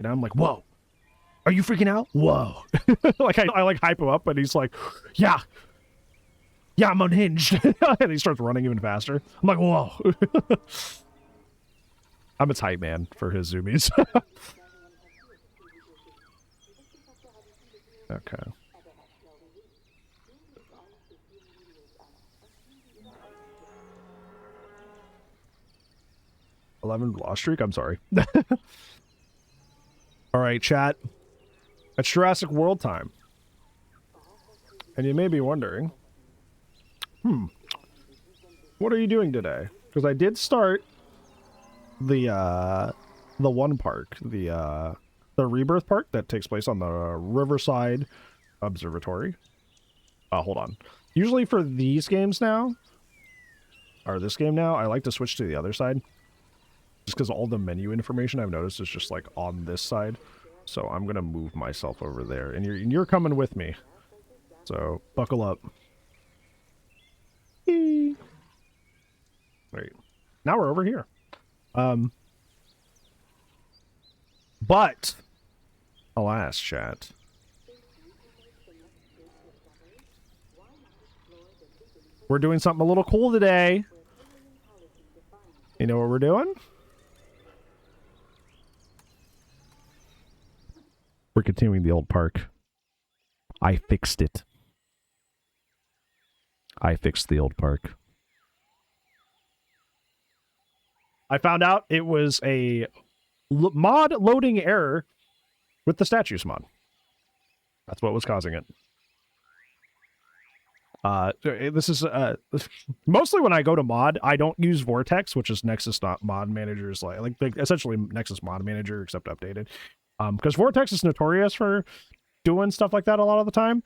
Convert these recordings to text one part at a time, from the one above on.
And I'm like, whoa, are you freaking out? Whoa. Like I like hype him up and he's like, yeah, I'm unhinged. And he starts running even faster. I'm like, whoa. I'm its hype man for his zoomies. Okay. 11 loss streak? I'm sorry. All right, chat. It's Jurassic World time. And you may be wondering, what are you doing today? Because I did start the one park, the Rebirth Park that takes place on the Riverside Observatory. Hold on. Usually for these games now, or this game now, I like to switch to the other side. Just because all the menu information I've noticed is just like on this side. So I'm gonna move myself over there, and you're coming with me. So buckle up. Wait. Now we're over here. But alas, chat. We're doing something a little cool today. You know what we're doing? We're continuing the old park. I fixed it. I fixed the old park. I found out it was a mod loading error with the statues mod. That's what was causing it. This is mostly when I go to mod, I don't use Vortex, which is Nexus mod manager's like essentially Nexus mod manager except updated. Because Vortex is notorious for doing stuff like that a lot of the time.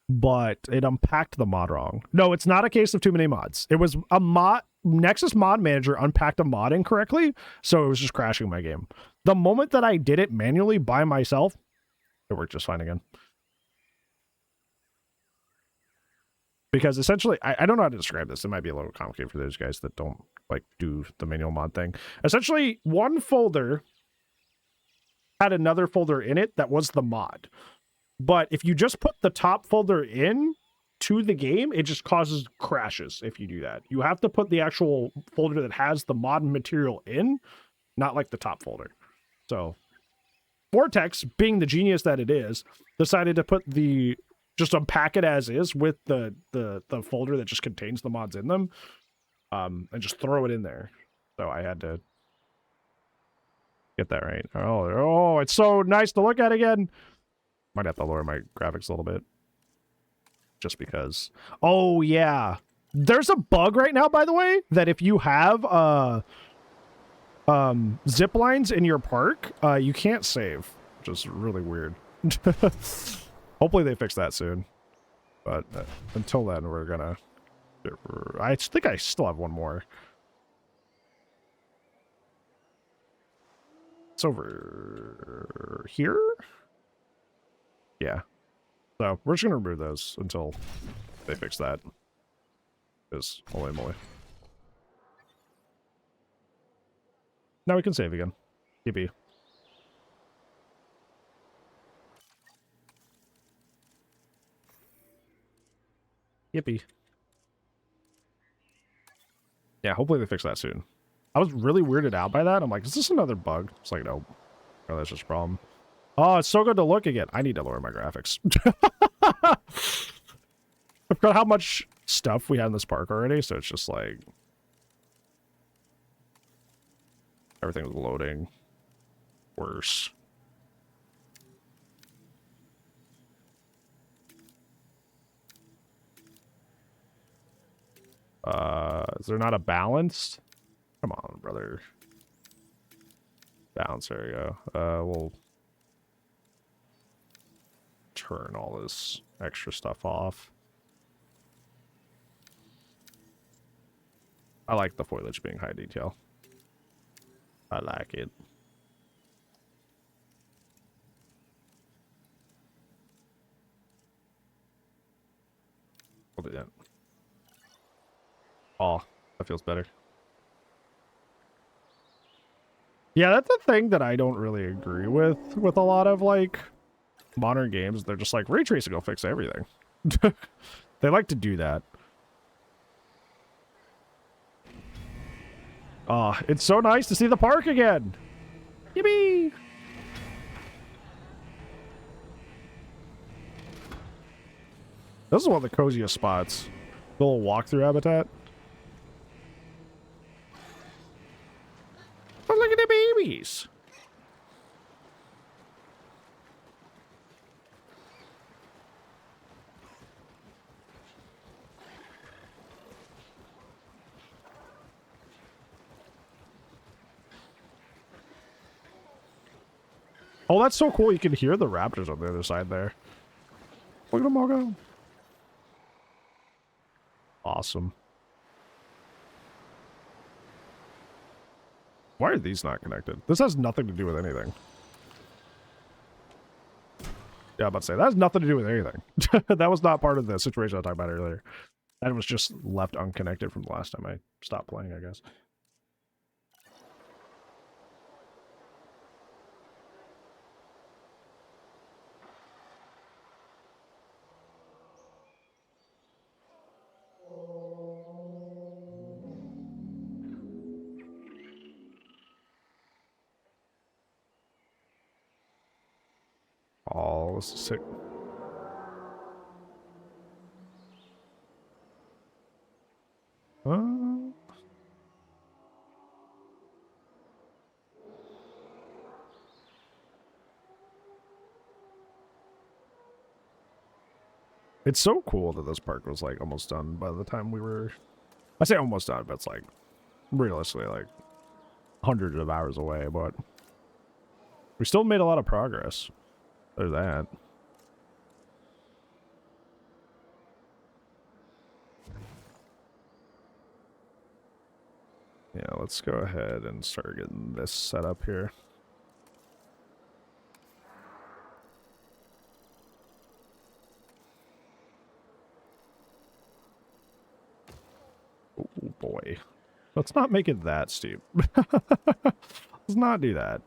But it unpacked the mod wrong. No, it's not a case of too many mods. It was a mod. Nexus mod manager unpacked a mod incorrectly, so it was just crashing my game. The moment that I did it manually by myself, it worked just fine again. Because essentially, I don't know how to describe this. It might be a little complicated for those guys that don't like do the manual mod thing. Essentially, one folder had another folder in it that was the mod. But if you just put the top folder in to the game, it just causes crashes if you do that. You have to put the actual folder that has the mod material in, not like the top folder. So Vortex, being the genius that it is, decided to put just unpack it as is with the folder that just contains the mods in them, and just throw it in there. So I had to get that right. Oh, it's so nice to look at again. Might have to lower my graphics a little bit. Just because. Oh, yeah. There's a bug right now, by the way, that if you have zip lines in your park, you can't save, which is really weird. Hopefully they fix that soon. But until then, we're gonna... I think I still have one more. It's over here? Yeah. So we're just gonna remove those until they fix that. Because holy moly. Now we can save again. Yippee. Yippee. Yeah, hopefully they fix that soon. I was really weirded out by that. I'm like, is this another bug? It's like, nope. No, that's just a problem. Oh, it's so good to look again. I need to lower my graphics. I forgot how much stuff we had in this park already, so it's just like... everything was loading. Worse. Is there not a balance? Come on, brother. Balance, there you go. We'll turn all this extra stuff off. I like the foliage being high detail. I like it. We'll do that. Oh, that feels better. Yeah, that's a thing that I don't really agree with a lot of like modern games. They're just like, ray tracing will fix everything. They like to do that. Oh, it's so nice to see the park again. Yippee! This is one of the coziest spots. The little walkthrough habitat. Oh, look at the babies. Oh, that's so cool. You can hear the raptors on the other side there. Look at them all go. Awesome. Why are these not connected? This has nothing to do with anything. Yeah, I'm about to say, that has nothing to do with anything. That was not part of the situation I was talking about earlier. That was just left unconnected from the last time I stopped playing, I guess. Oh, this is sick. It's so cool that this park was like almost done by the time we were. I say almost done, but it's like realistically like hundreds of hours away. But we still made a lot of progress. There's that. Yeah, let's go ahead and start getting this set up here. Oh boy. Let's not make it that steep. Let's not do that.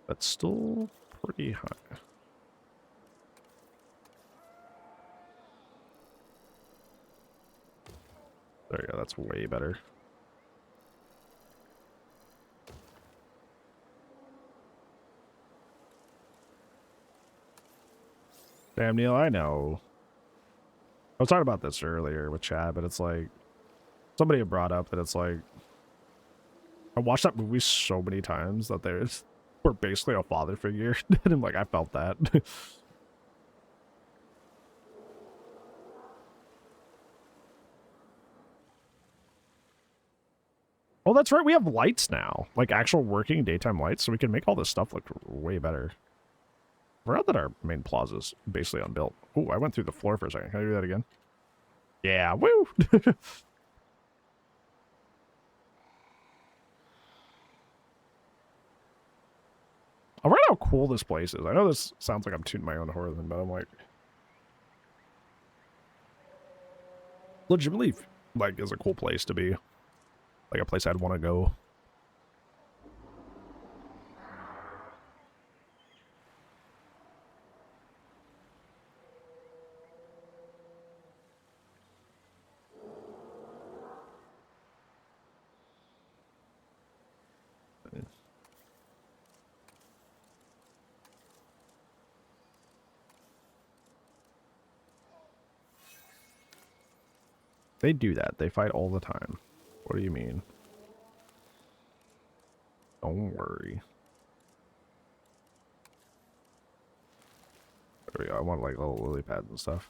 That's still pretty high. There you go, that's way better. Damn, Neil, I know. I was talking about this earlier with Chad, but it's like, somebody had brought up that it's like, I watched that movie so many times that we're basically a father figure. And I'm like, I felt that. Oh, that's right. We have lights now, like actual working daytime lights, so we can make all this stuff look way better. We're out that our main plaza's basically unbuilt. Oh, I went through the floor for a second. Can I do that again? Yeah, woo! I wonder how cool this place is. I know this sounds like I'm tooting my own horn, but I'm like, legitimately, like, is a cool place to be. Like a place I'd want to go. They do that. They fight all the time. What do you mean? Don't worry. There we go. I want like little lily pads and stuff.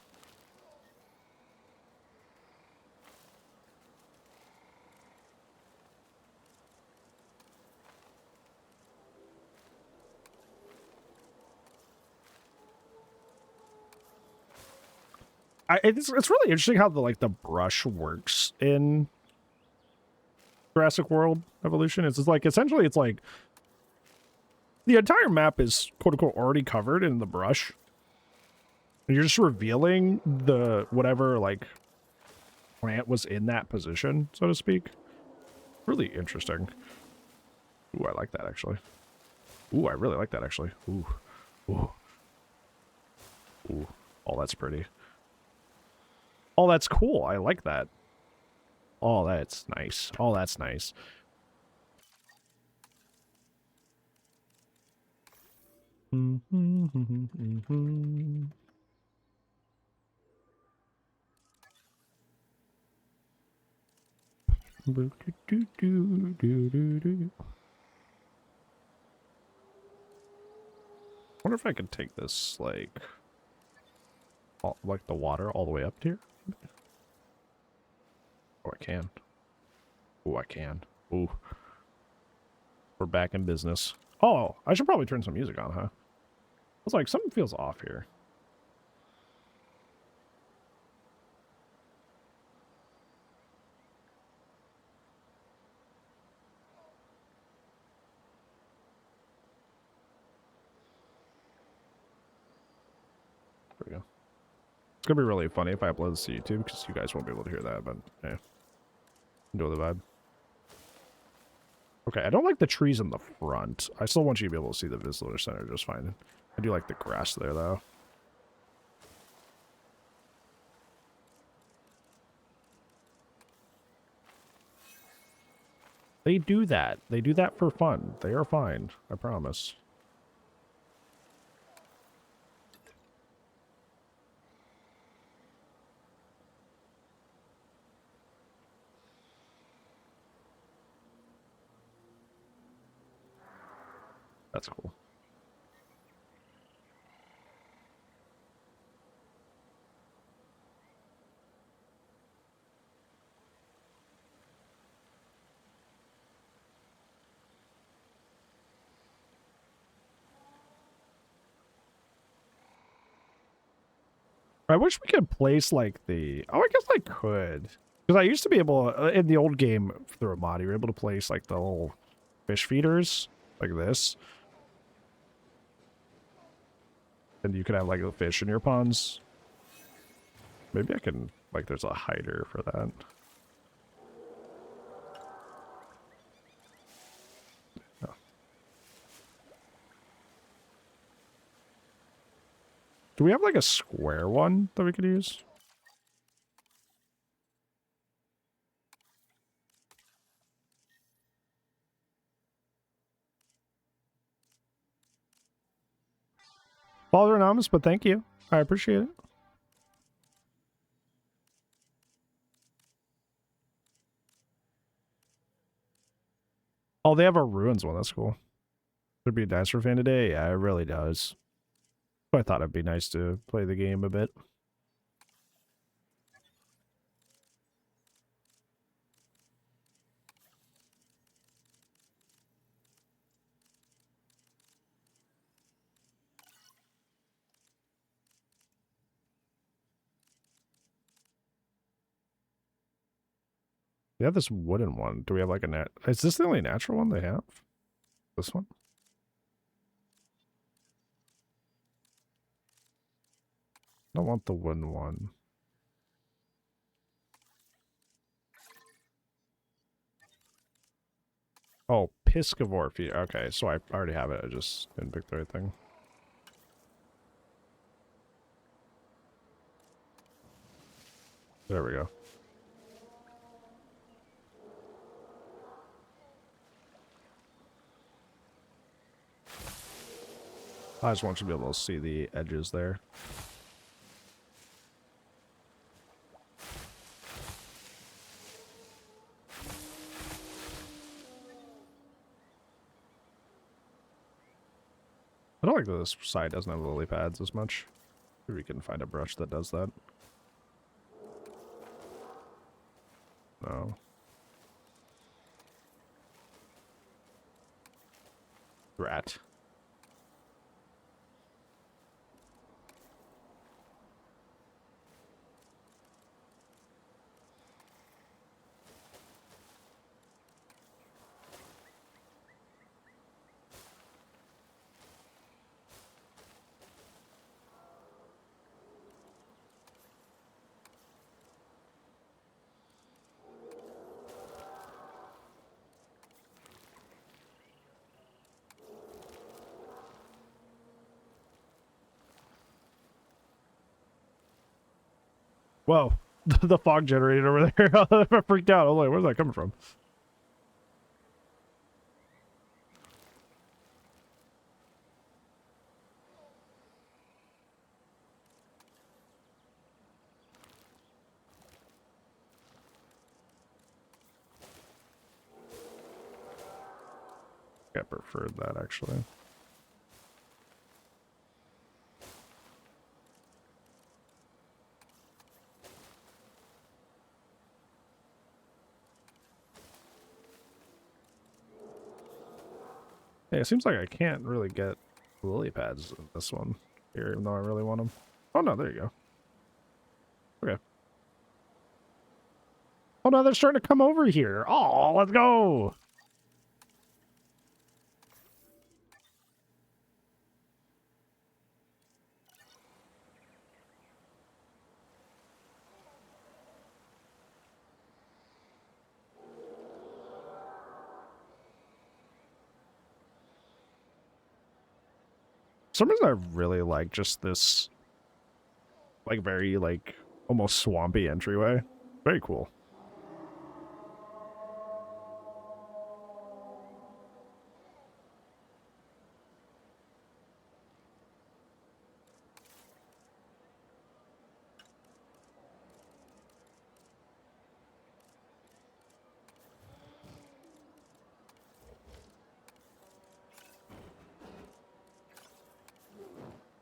It's really interesting how the brush works in Jurassic World Evolution. It's just like essentially it's like the entire map is quote unquote already covered in the brush. And you're just revealing the whatever like plant was in that position, so to speak. Really interesting. Ooh, I like that, actually. Ooh, I really like that, actually. Ooh. Ooh. Ooh. Oh, that's pretty. Oh, that's cool. I like that. Oh, that's nice. Oh, that's nice. Wonder if I could take this, like, the water all the way up here? Oh, I can. Oh, I can. Ooh. We're back in business. Oh, I should probably turn some music on, huh? I was like, something feels off here. There we go. It's gonna be really funny if I upload this to YouTube, because you guys won't be able to hear that, but yeah. Enjoy the vibe. Okay, I don't like the trees in the front. I still want you to be able to see the visitor center just fine. I do like the grass there, though. They do that. They do that for fun. They are fine. I promise. That's cool. I wish we could place, like, the... Oh, I guess I could. Because I used to be able... in the old game, through a mod, you were able to place, like, the little fish feeders. Like this. And you could have, like, the fish in your ponds. Maybe I can... Like, there's a hider for that. Oh. Do we have, like, a square one that we could use? Father Anonymous, but thank you. I appreciate it. Oh, they have a ruins one. That's cool. Should be a Dinosaur fan today? Yeah, it really does. But I thought it'd be nice to play the game a bit. We have this wooden one. Do we have like a nat? Is this the only natural one they have? This one? I don't want the wooden one. Oh, Piscivore feet. Okay, so I already have it. I just didn't pick the right thing. There we go. I just want you to be able to see the edges there. I don't like that this side doesn't have lily pads as much. Maybe we can find a brush that does that. No. Rat. Whoa, the fog generated over there. I freaked out. I was like, where's that coming from? I preferred that actually. Yeah, it seems like I can't really get lily pads in this one here, even though I really want them. Oh no, there you go. Okay. Oh no, they're starting to come over here. Oh, let's go. For some reason I really like just this, like, very, like, almost swampy entryway. Very cool.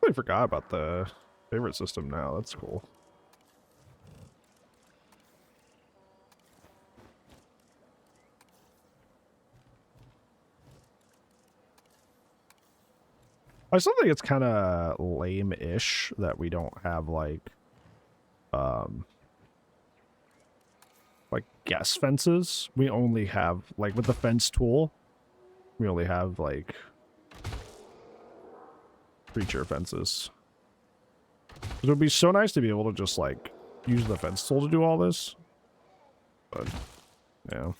I forgot about the favorite system now. That's cool. I still think it's kind of lame-ish that we don't have um, like guess fences. We only have, like, with the fence tool, we only have like creature fences. It would be so nice to be able to just like use the fence tool to do all this, but yeah.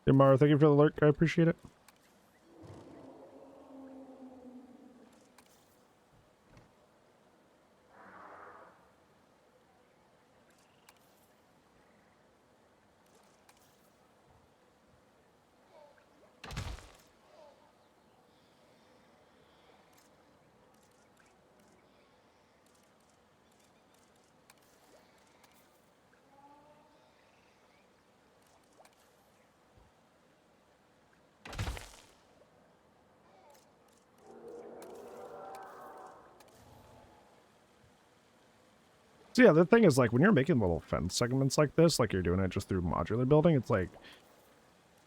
Hey, Mara, thank you for the alert. I appreciate it. So yeah, the thing is, like, when you're making little fence segments like this, like you're doing it just through modular building, it's like,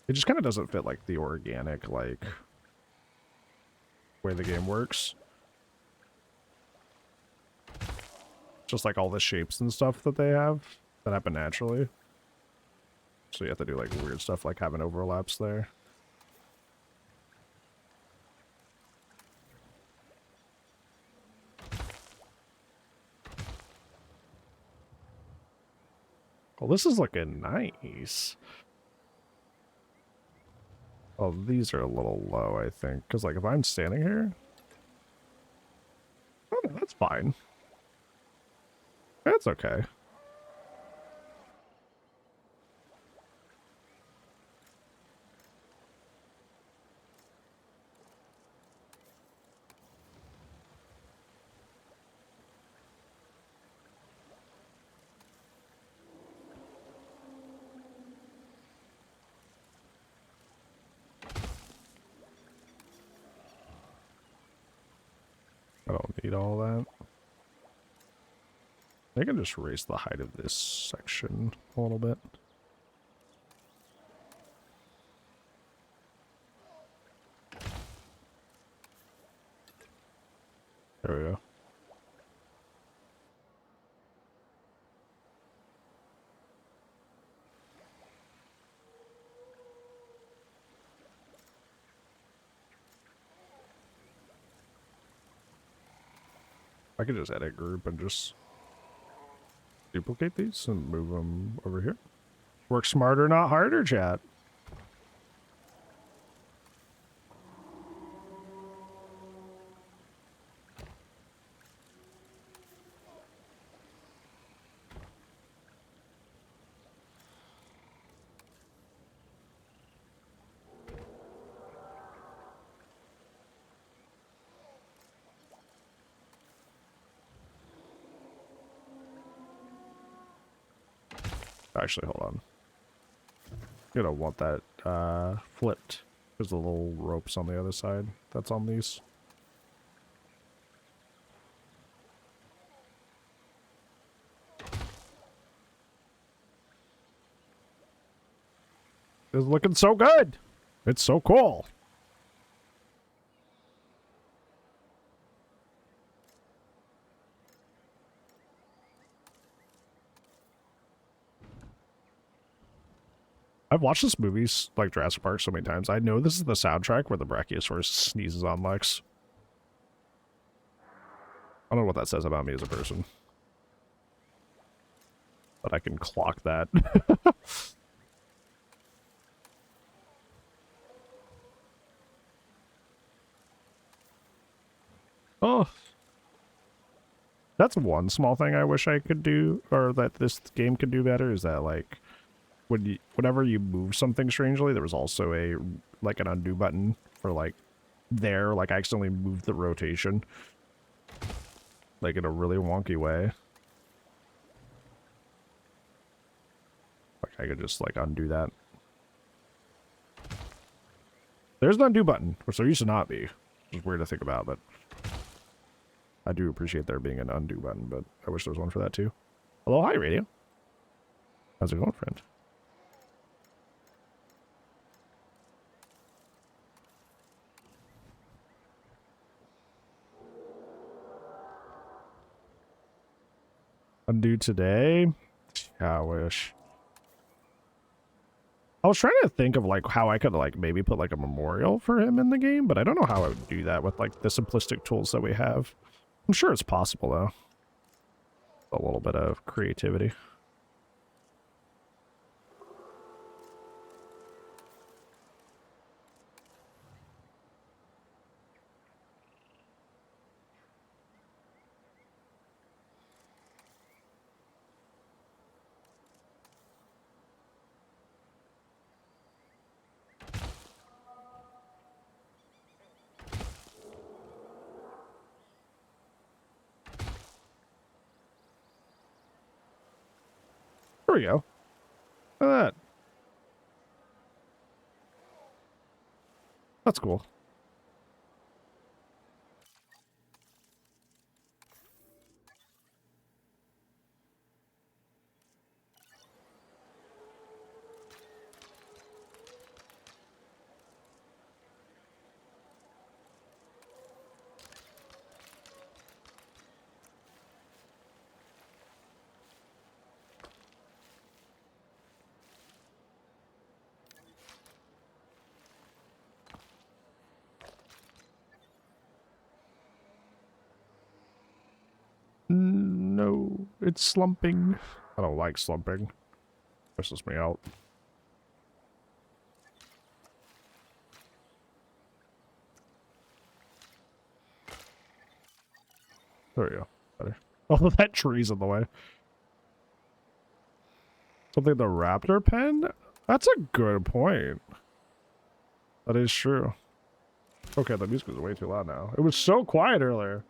it just kind of doesn't fit like the organic, like, way the game works. Just like all the shapes and stuff that they have that happen naturally. So you have to do like weird stuff like having overlaps there. Well, this is looking nice. Oh, these are a little low, I think. Because, like, if I'm standing here... Oh, no, that's fine. That's okay. I don't need all that. I can just raise the height of this section a little bit. There we go. I could just edit group and just duplicate these and move them over here. Work smarter, not harder, chat. Actually, hold on. You don't want that flipped. There's the little ropes on the other side. That's on these. It's looking so good. It's so cool. I've watched this movie, like Jurassic Park, so many times. I know this is the soundtrack where the Brachiosaurus sneezes on Lex. I don't know what that says about me as a person. But I can clock that. Oh. That's one small thing I wish I could do, or that this game could do better, is that, like, whenever you move something strangely, there was also an undo button for, like, I accidentally moved the rotation. Like, in a really wonky way. Like, I could just, like, undo that. There's an undo button, which there used to not be. Which is weird to think about, but I do appreciate there being an undo button, but I wish there was one for that too. Hello, hi, radio. How's it going, friend? Undo today? Yeah, I wish. I was trying to think of, like, how I could, like, maybe put, like, a memorial for him in the game, but I don't know how I would do that with, like, the simplistic tools that we have. I'm sure it's possible, though. A little bit of creativity. There we go. Look at that. That's cool. No, it's slumping. I don't like slumping. Stresses me out. There we go. Better. Oh, that tree's in the way. Something the raptor pen? That's a good point. That is true. Okay, the music is way too loud now. It was so quiet earlier.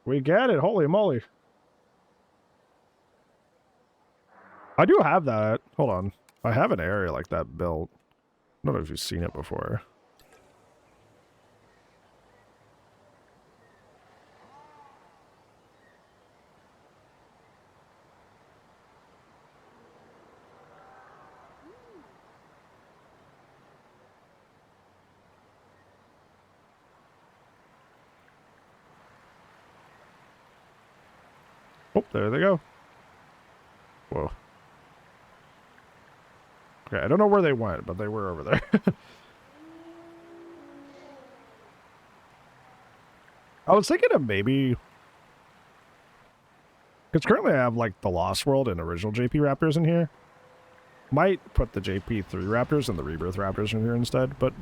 We get it. Holy moly. I do have that. Hold on. I have an area like that built. I don't know if you've seen it before. Oh, there they go. Whoa. Okay, I don't know where they went, but they were over there. I was thinking of maybe Because currently I have like the Lost World and original JP Raptors in here. Might put the JP3 Raptors and the Rebirth Raptors in here instead, but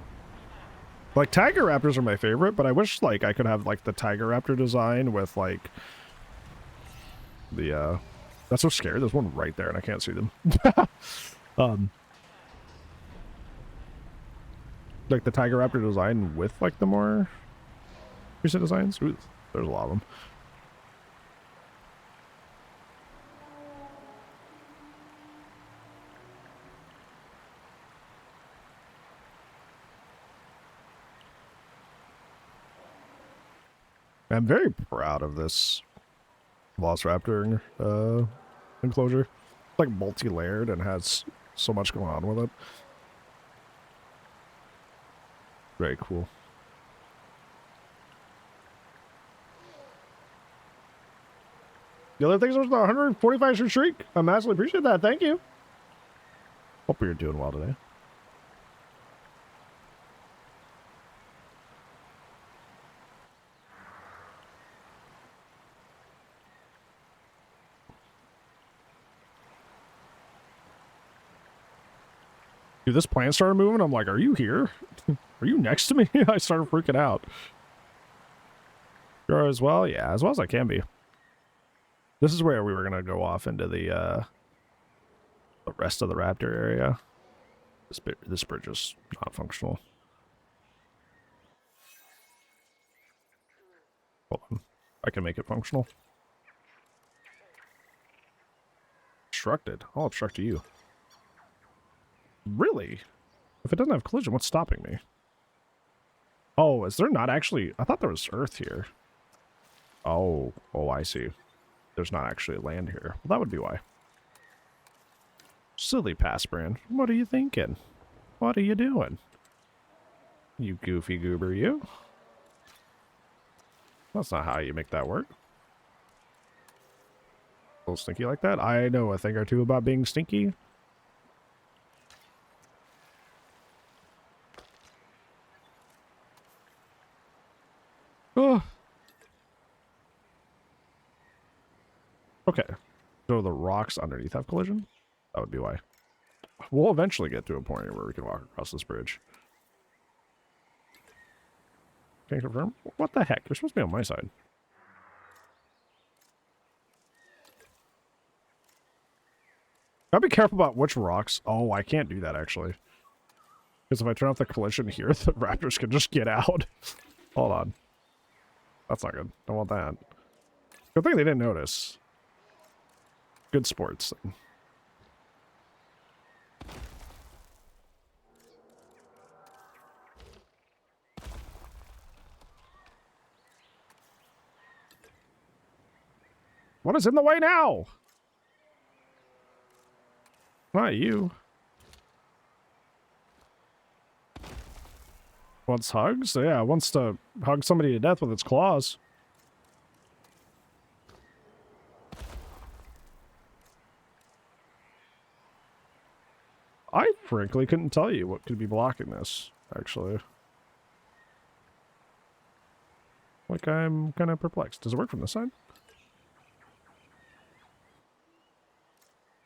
like Tiger Raptors are my favorite, but I wish like I could have like the Tiger Raptor design with like the that's so scary. There's one right there and I can't see them. Like the Tiger Raptor design with like the more recent designs. Ooh, there's a lot of them. I'm very proud of this Velociraptor enclosure. It's like multi-layered and has so much going on with it. Very cool. The other things was the 145 streak. I massively appreciate that. Thank you. Hope you're doing well today. Dude, this plant started moving. I'm like, are you here? Are you next to me? I started freaking out. You're as well? Yeah, as well as I can be. This is where we were going to go off into the rest of the raptor area. This bridge is not functional. Hold on. I can make it functional. Obstructed. I'll obstruct you. Really? If it doesn't have collision, what's stopping me? Oh, is there not actually... I thought there was Earth here. Oh, I see. There's not actually land here. Well, that would be why. Silly pass brand. What are you thinking? What are you doing? You goofy goober, you. That's not how you make that work. A little stinky like that? I know a thing or two about being stinky. Oh. Okay. So the rocks underneath have collision? That would be why. We'll eventually get to a point where we can walk across this bridge. Can you confirm? What the heck? You're supposed to be on my side. Gotta be careful about which rocks. Oh, I can't do that actually. Because if I turn off the collision here, the raptors can just get out. Hold on. That's not good. Don't want that. Good thing they didn't notice. Good sports. What is in the way now? Not you. Wants hugs? Yeah, it wants to hug somebody to death with its claws. I frankly couldn't tell you what could be blocking this, actually. Like, I'm kind of perplexed. Does it work from this side?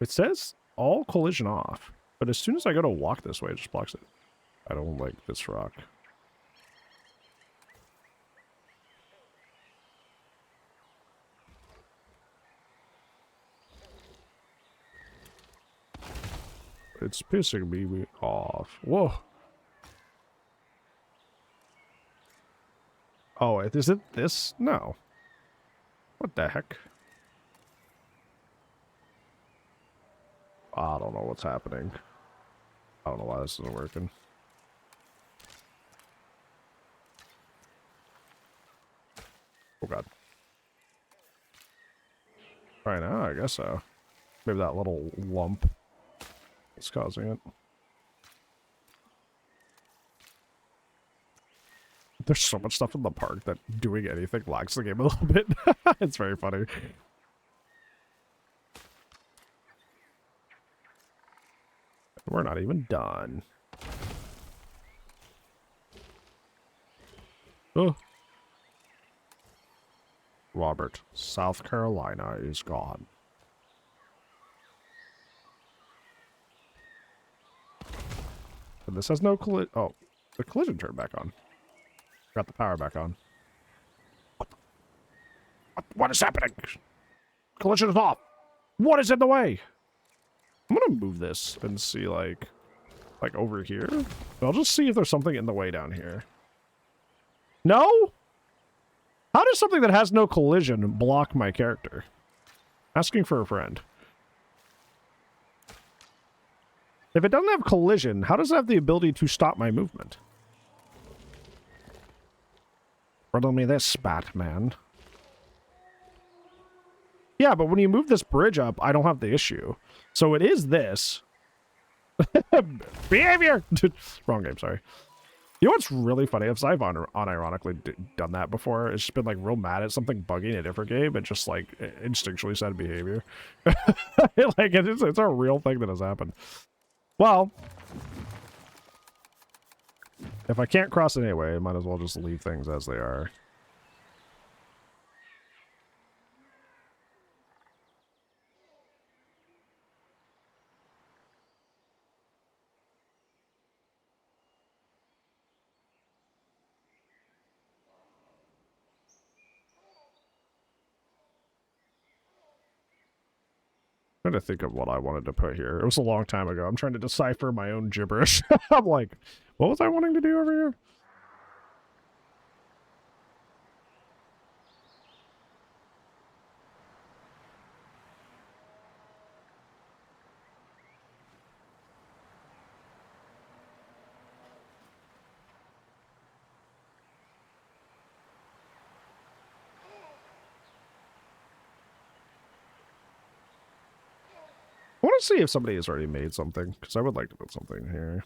It says all collision off, but as soon as I go to walk this way, it just blocks it. I don't like this rock. It's pissing me off. Whoa. Oh, is it this? No. What the heck? I don't know what's happening. I don't know why this isn't working. Oh god. Right now, I guess so. Maybe that little lump is causing it. There's so much stuff in the park that doing anything lags the game a little bit. It's very funny. We're not even done. Oh. Robert, South Carolina is gone. And this has no collision. Oh, the collision turned back on. Got the power back on. What is happening? Collision is off. What is in the way? I'm gonna move this and see like over here. I'll just see if there's something in the way down here. No? How does something that has no collision block my character? Asking for a friend. If it doesn't have collision, how does it have the ability to stop my movement? Riddle me this, Batman. Yeah, but when you move this bridge up, I don't have the issue. So it is this. Behavior! Wrong game, sorry. You know what's really funny? If I've unironically done that before, it's just been like real mad at something bugging in a different game and just like instinctually said behavior. Like it's a real thing that has happened. Well, if I can't cross it anyway, I might as well just leave things as they are. I'm trying to think of what I wanted to put here. It was a long time ago. I'm trying to decipher my own gibberish. I'm like, what was I wanting to do over here? I want to see if somebody has already made something, because I would like to build something here.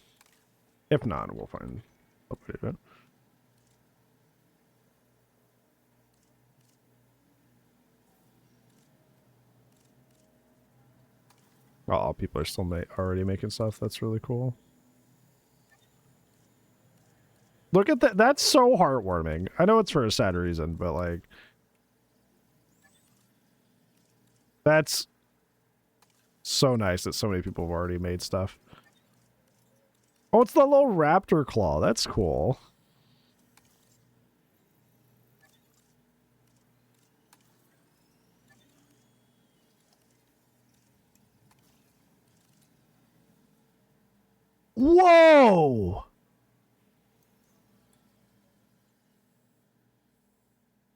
If not, we'll find a way of it. Oh, people are still already making stuff. That's really cool. Look at that. That's so heartwarming. I know it's for a sad reason, but like... That's so nice that so many people have already made stuff. Oh, it's the little raptor claw. That's cool. Whoa!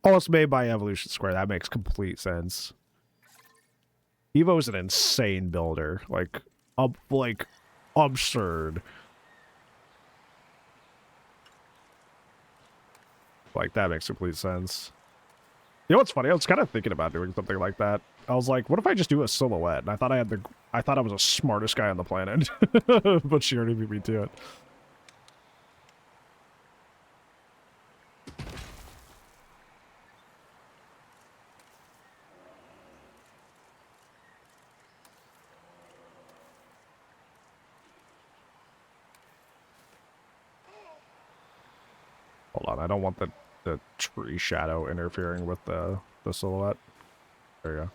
Oh, it's made by Evolution Square. That makes complete sense. Evo's an insane builder. Like absurd. Like, that makes complete sense. You know what's funny? I was kind of thinking about doing something like that. I was like, what if I just do a silhouette? And I thought I was the smartest guy on the planet. But she already beat me to it. Hold on, I don't want the tree shadow interfering with the silhouette. There you go.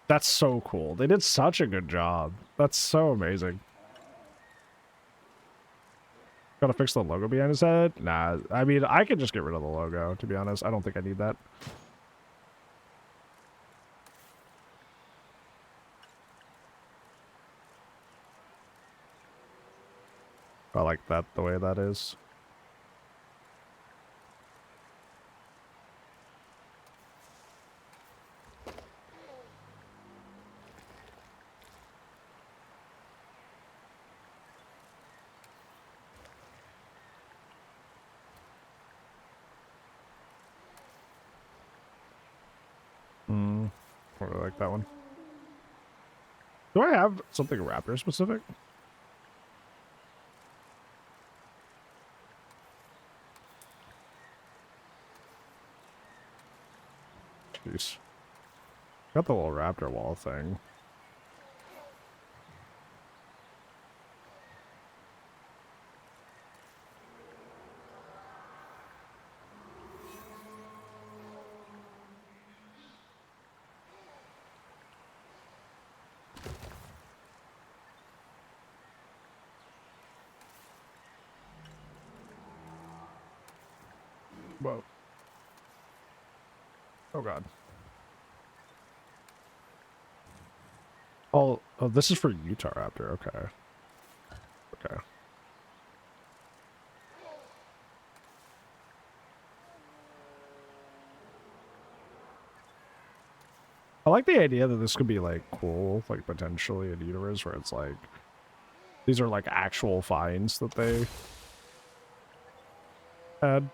That's so cool. They did such a good job. That's so amazing. Gotta fix the logo behind his head? Nah, I mean, I could just get rid of the logo, to be honest. I don't think I need that. I like that the way that is. I really like that one. Do I have something raptor specific? Jeez. Got the little raptor wall thing. Whoa. Oh god. Oh, this is for Utah Raptor. Okay. Okay. I like the idea that this could be like cool, like potentially in universe where it's like these are like actual finds that they had.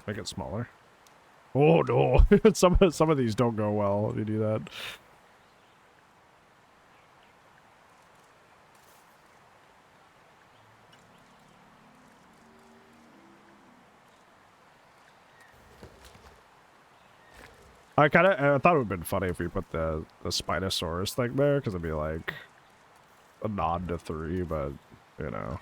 Make it smaller. Oh no! some of these don't go well if you do that. I thought it would have been funny if we put the Spinosaurus thing there, because it'd be like a nod to 3, but you know.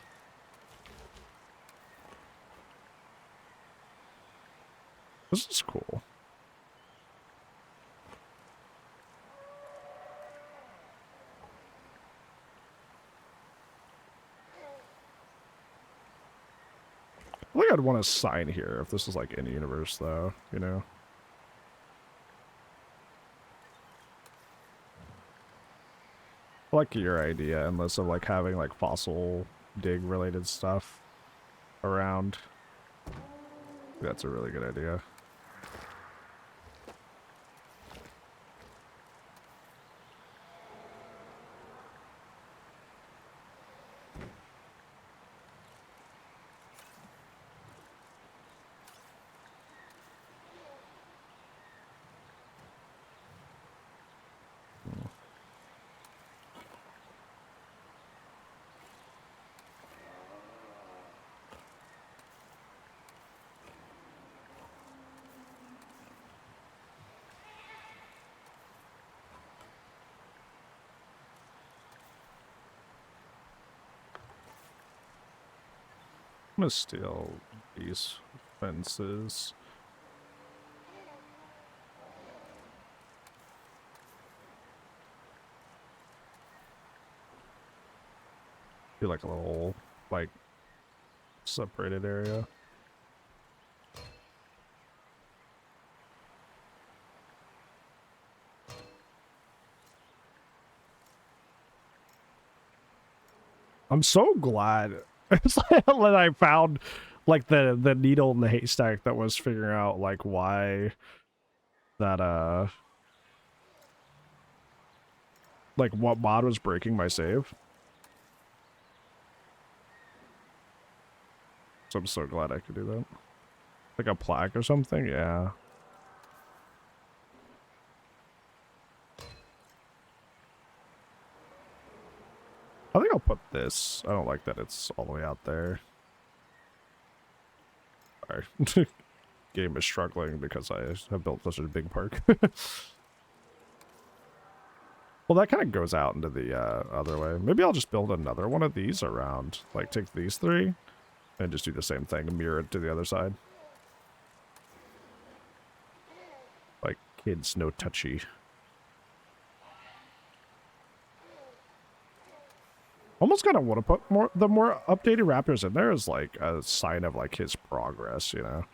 This is cool. I think I'd want a sign here if this is like in universe though, you know. I like your idea, unless of like having like fossil dig related stuff around. That's a really good idea. I'm gonna steal these fences. Do like a little like separated area. I'm so glad it's like that I found like the needle in the haystack that was figuring out like why that like what mod was breaking my save. So I'm so glad I could do that. Like a plaque or something, yeah. I think I'll put this. I don't like that it's all the way out there. Sorry. Game is struggling because I have built such a big park. Well, that kind of goes out into the other way. Maybe I'll just build another one of these around. Like, take these 3 and just do the same thing and mirror it to the other side. Like, kids, no touchy. Almost kind of want to put the more updated raptors in there as like a sign of like his progress, you know.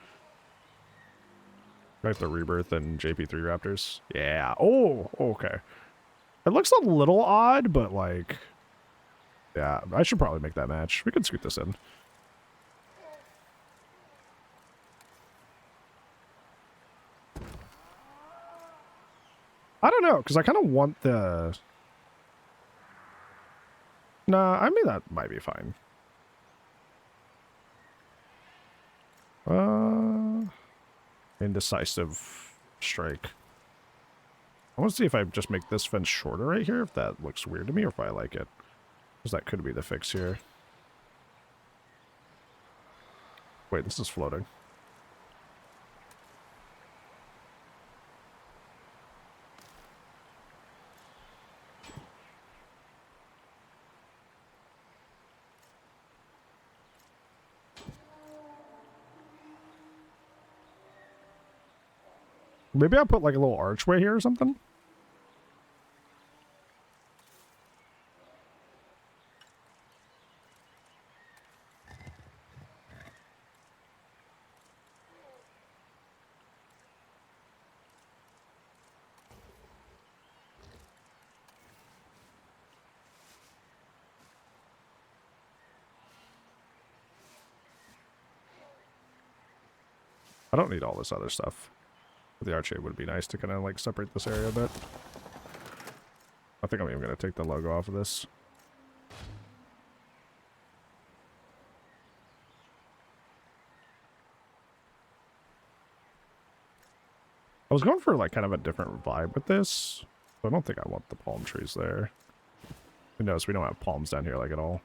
Like the rebirth and JP3 raptors. Yeah. Oh, okay. It looks a little odd, but like, yeah, I should probably make that match. We could scoot this in. I don't know, because I kind of want the... Nah, I mean, that might be fine. Indecisive strike. I want to see if I just make this fence shorter right here, if that looks weird to me, or if I like it. Because that could be the fix here. Wait, this is floating. Maybe I'll put like a little archway here or something. I don't need all this other stuff. But the archway would be nice to kind of like separate this area a bit. I think I'm even going to take the logo off of this. I was going for like kind of a different vibe with this. But I don't think I want the palm trees there. Who knows? We don't have palms down here like at all.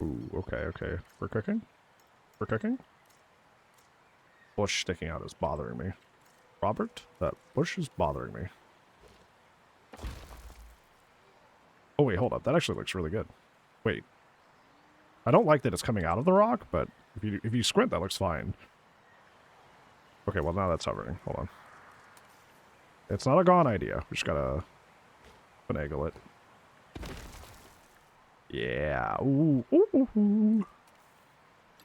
Ooh, okay, okay. We're cooking? We're cooking? Bush sticking out is bothering me. Robert, that bush is bothering me. Oh wait, hold up. That actually looks really good. Wait. I don't like that it's coming out of the rock, but if you squint, that looks fine. Okay, well now that's hovering. Hold on. It's not a gone idea. We just gotta finagle it. Yeah. Ooh, ooh, ooh, ooh.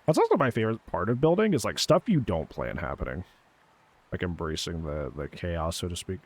That's also my favorite part of building is like stuff you don't plan happening. Like embracing the chaos, so to speak.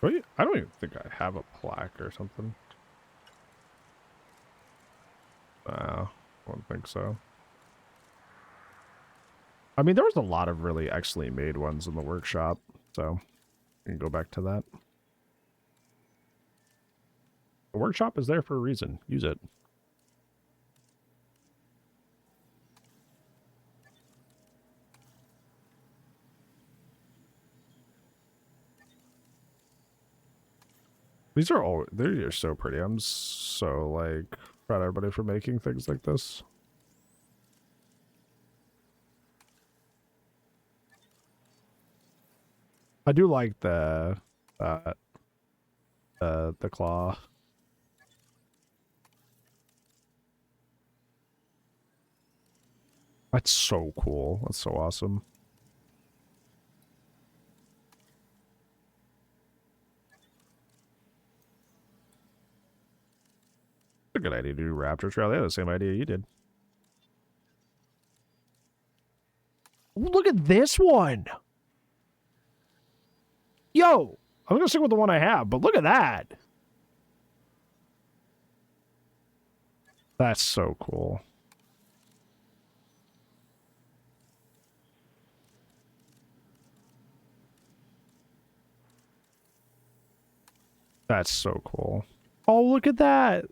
Wait, I don't even think I have a plaque or something. I don't think so. I mean, there was a lot of really excellently made ones in the workshop, so we can go back to that. The workshop is there for a reason. Use it. These are all, they're so pretty. I'm so, like, proud of everybody for making things like this. I do like the claw. That's so cool. That's so awesome. It's a good idea to do Raptor Trail. They had the same idea you did. Look at this one. Yo, I'm going to stick with the one I have, but look at that. That's so cool. That's so cool. Oh, look at that.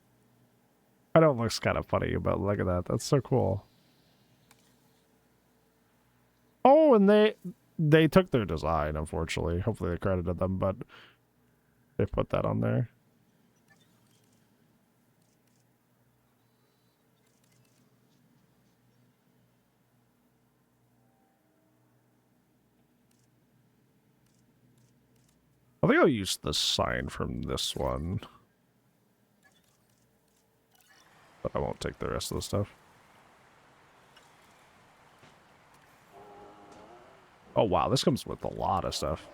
I know it looks kind of funny, but look at that. That's so cool. Oh, and they took their design, unfortunately. Hopefully they credited them, but they put that on there. I think I'll use the sign from this one. But I won't take the rest of the stuff. Oh, wow. This comes with a lot of stuff.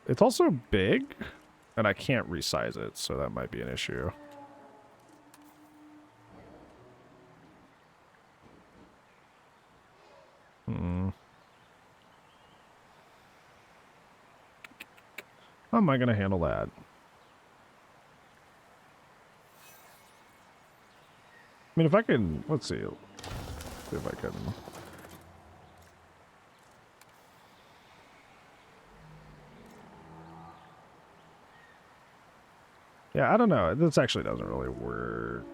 It's also big, and I can't resize it, so that might be an issue. How am I going to handle that? I mean, if I can... Let's see. See if I can... Yeah, I don't know. This actually doesn't really work.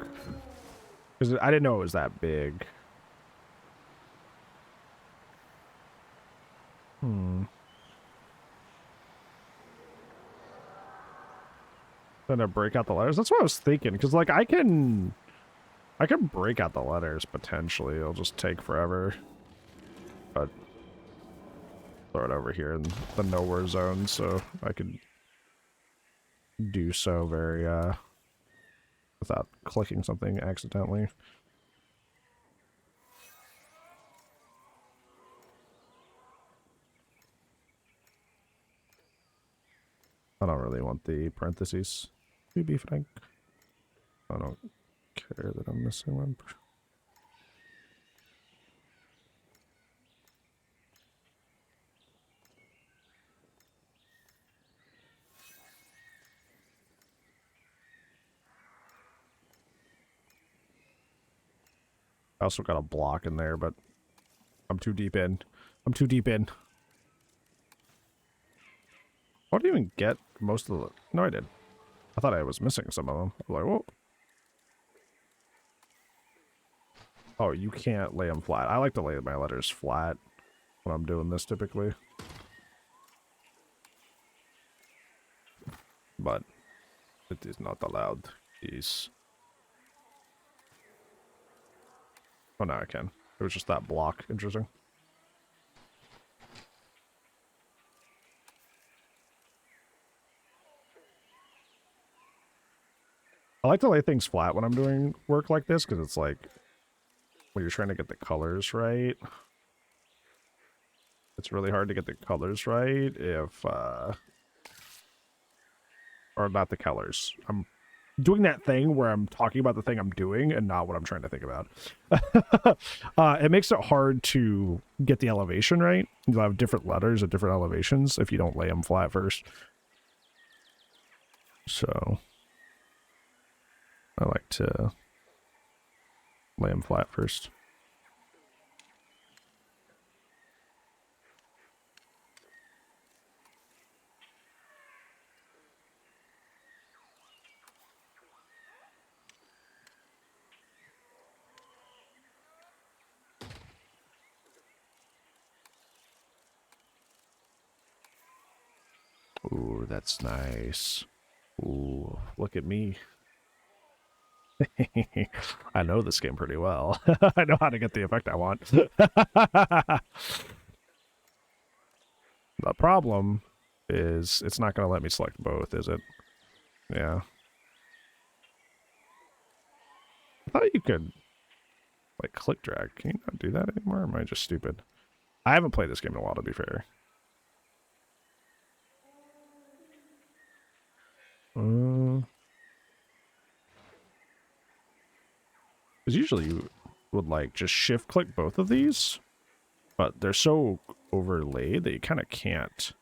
Because I didn't know it was that big. Then to break out the letters. That's what I was thinking. Because, like, I can break out the letters, potentially. It'll just take forever. But throw it over here in the nowhere zone, so I could do so very, without clicking something accidentally. I don't really want the parentheses, to be frank. I don't care that I'm missing one. I also got a block in there, but I'm too deep in. I'm too deep in. I didn't even get most of the... No, I did. I thought I was missing some of them. I was like, whoa. Oh, you can't lay them flat. I like to lay my letters flat when I'm doing this typically. But it is not allowed. Jeez. Oh, no, I can. It was just that block. Interesting. I like to lay things flat when I'm doing work like this, because it's like, when you're trying to get the colors right, it's really hard to get the colors right if, or not the colors. I'm doing that thing where I'm talking about the thing I'm doing and not what I'm trying to think about. It makes it hard to get the elevation right. You'll have different letters at different elevations if you don't lay them flat first. So I like to lay them flat first. Ooh, that's nice. Ooh, look at me. I know this game pretty well. I know how to get the effect I want. The problem is it's not going to let me select both, is it? Yeah. I thought you could, like, click drag. Can you not do that anymore? Or am I just stupid? I haven't played this game in a while, to be fair. Because usually you would, like, just shift click both of these, but they're so overlaid that you kind of can't.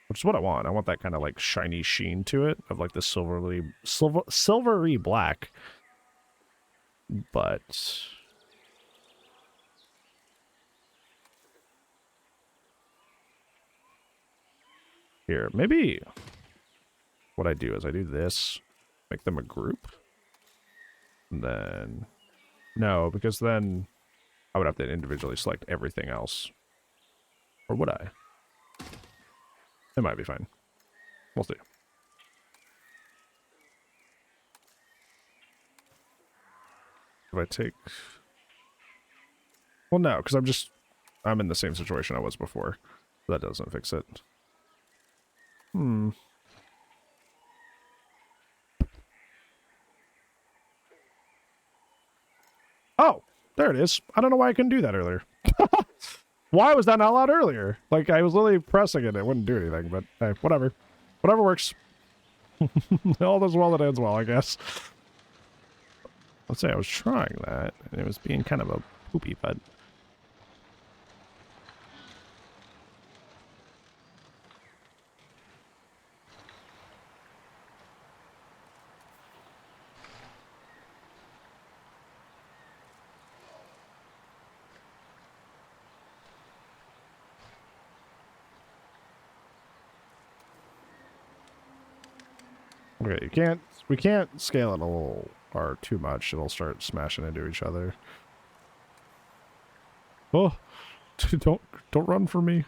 Which is what I want. I want that kind of, like, shiny sheen to it, of, like, the silvery black. But Here, maybe what I do is I do this, make them a group, and then no, because then I would have to individually select everything else. Or would I? It might be fine. We'll see. If I take... Well, no, because I'm in the same situation I was before. That doesn't fix it. Oh, there it is. I don't know why I couldn't do that earlier. Why was that not allowed earlier? Like, I was literally pressing it. It wouldn't do anything, but hey, whatever. Whatever works. All does well that ends well, I guess. Let's say I was trying that, and it was being kind of a poopy, but... Okay, we can't scale it a little, or too much. It'll start smashing into each other. Oh, don't run for me.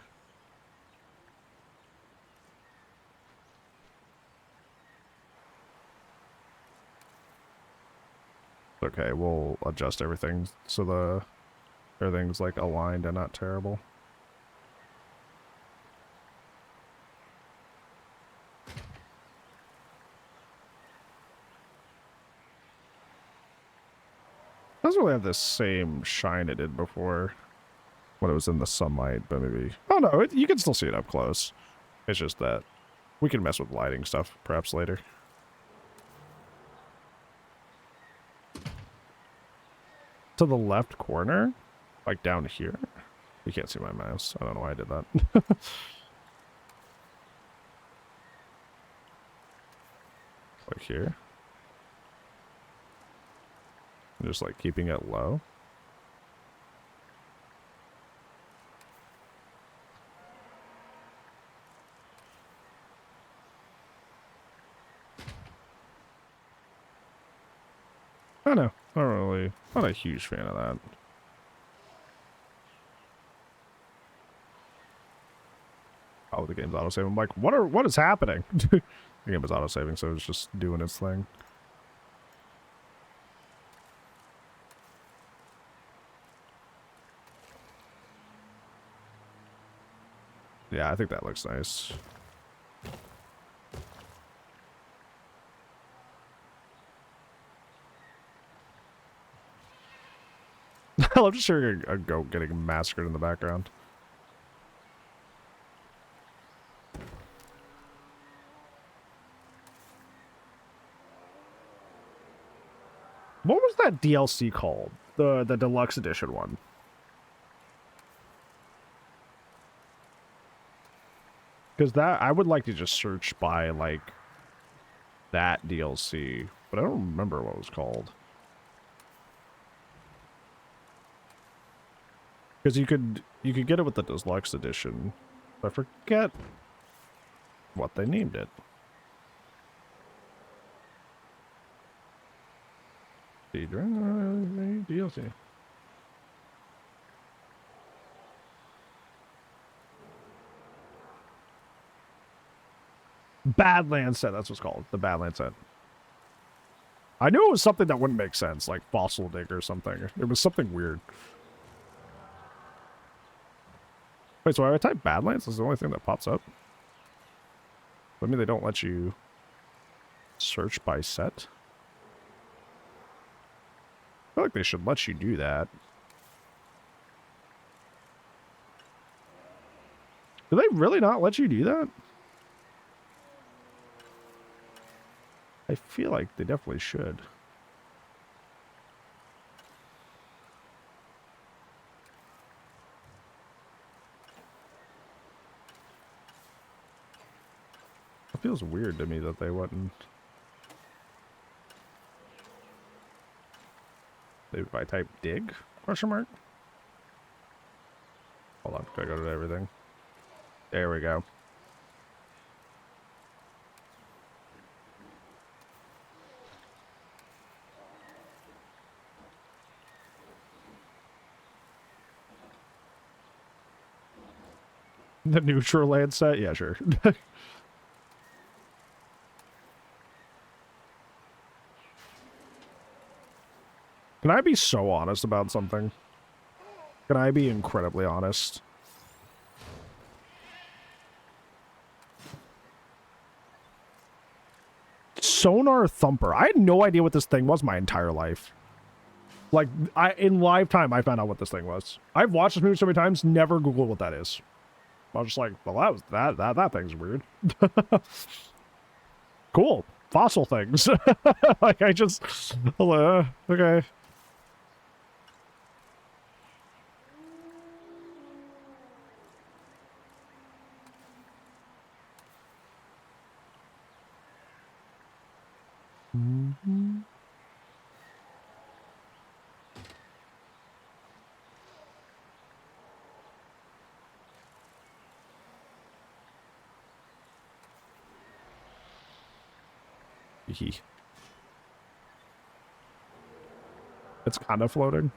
Okay, we'll adjust everything so everything's like aligned and not terrible. Doesn't really have the same shine it did before when it was in the sunlight, but maybe... Oh no, you can still see it up close. It's just that we can mess with lighting stuff perhaps later. To the left corner, like down here. You can't see my mouse. I don't know why I did that. Like here. Just like keeping it low. I don't know. Not a huge fan of that. Oh, the game's autosaving. I'm like, what is happening? The game is autosaving, so it's just doing its thing. Yeah, I think that looks nice. I love just hearing a goat getting massacred in the background. What was that DLC called? The deluxe edition one. Because that, I would like to just search by, like, that DLC. But I don't remember what it was called. Because you could get it with the deluxe edition. I forget what they named it. DLC. Badlands set, that's what's called. The Badlands set. I knew it was something that wouldn't make sense, like Fossil Dig or something. It was something weird. Wait, so I type Badlands? This is the only thing that pops up. I mean, they don't let you search by set. I feel like they should let you do that. Do they really not let you do that? I feel like they definitely should. It feels weird to me that they wouldn't. Maybe if I type dig? Question mark? Hold on, gotta go to everything. There we go. The neutral land set? Yeah, sure. Can I be so honest about something? Can I be incredibly honest? Sonar Thumper. I had no idea what this thing was my entire life. Like, in live time, I found out what this thing was. I've watched this movie so many times, never Googled what that is. I was just like, well, that thing's weird. Cool. Fossil things. Like, I just... okay. Mm-hmm. It's kind of floating.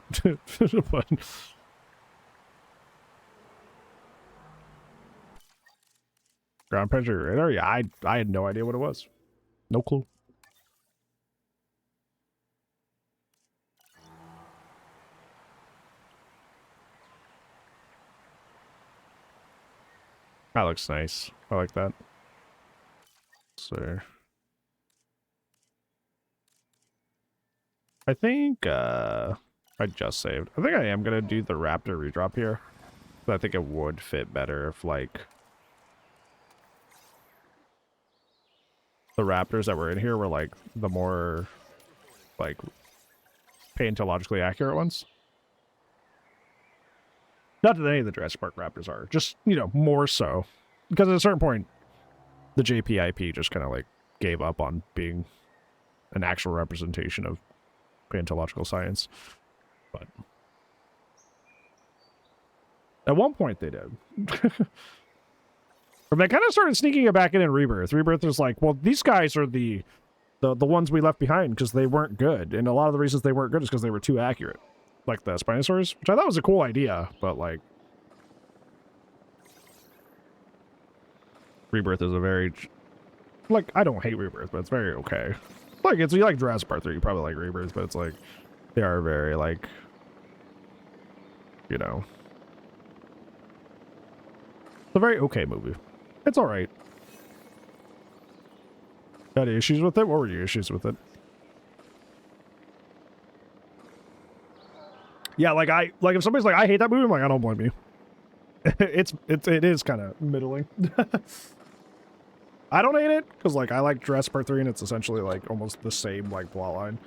But... Ground pressure radar? Yeah, I had no idea what it was. No clue. That looks nice. I like that. So I think I just saved. I think I am gonna do the Raptor redrop here. But I think it would fit better if like the Raptors that were in here were like the more like paleontologically accurate ones. Not that any of the Jurassic Park Raptors are, just, you know, more so. Because at a certain point, the JPIP just kind of like gave up on being an actual representation of paleontological science. But at one point they did. But they kind of started sneaking it back in Rebirth. Rebirth is like, well, these guys are the ones we left behind because they weren't good. And a lot of the reasons they weren't good is because they were too accurate. Like the Spinosaurs, which I thought was a cool idea, but like Rebirth is a very, like, I don't hate Rebirth, but it's very okay. Like, it's, you like Jurassic Park 3, you probably like Rebirth, but it's like, they are very, like, you know, it's a very okay movie. It's alright. Got any issues with it? What were your issues with it? Yeah, like, if somebody's like, I hate that movie, I'm like, I don't blame you. It is kind of middling. I don't hate it, because, like, I like Jurassic Park 3, and it's essentially, like, almost the same, like, plotline.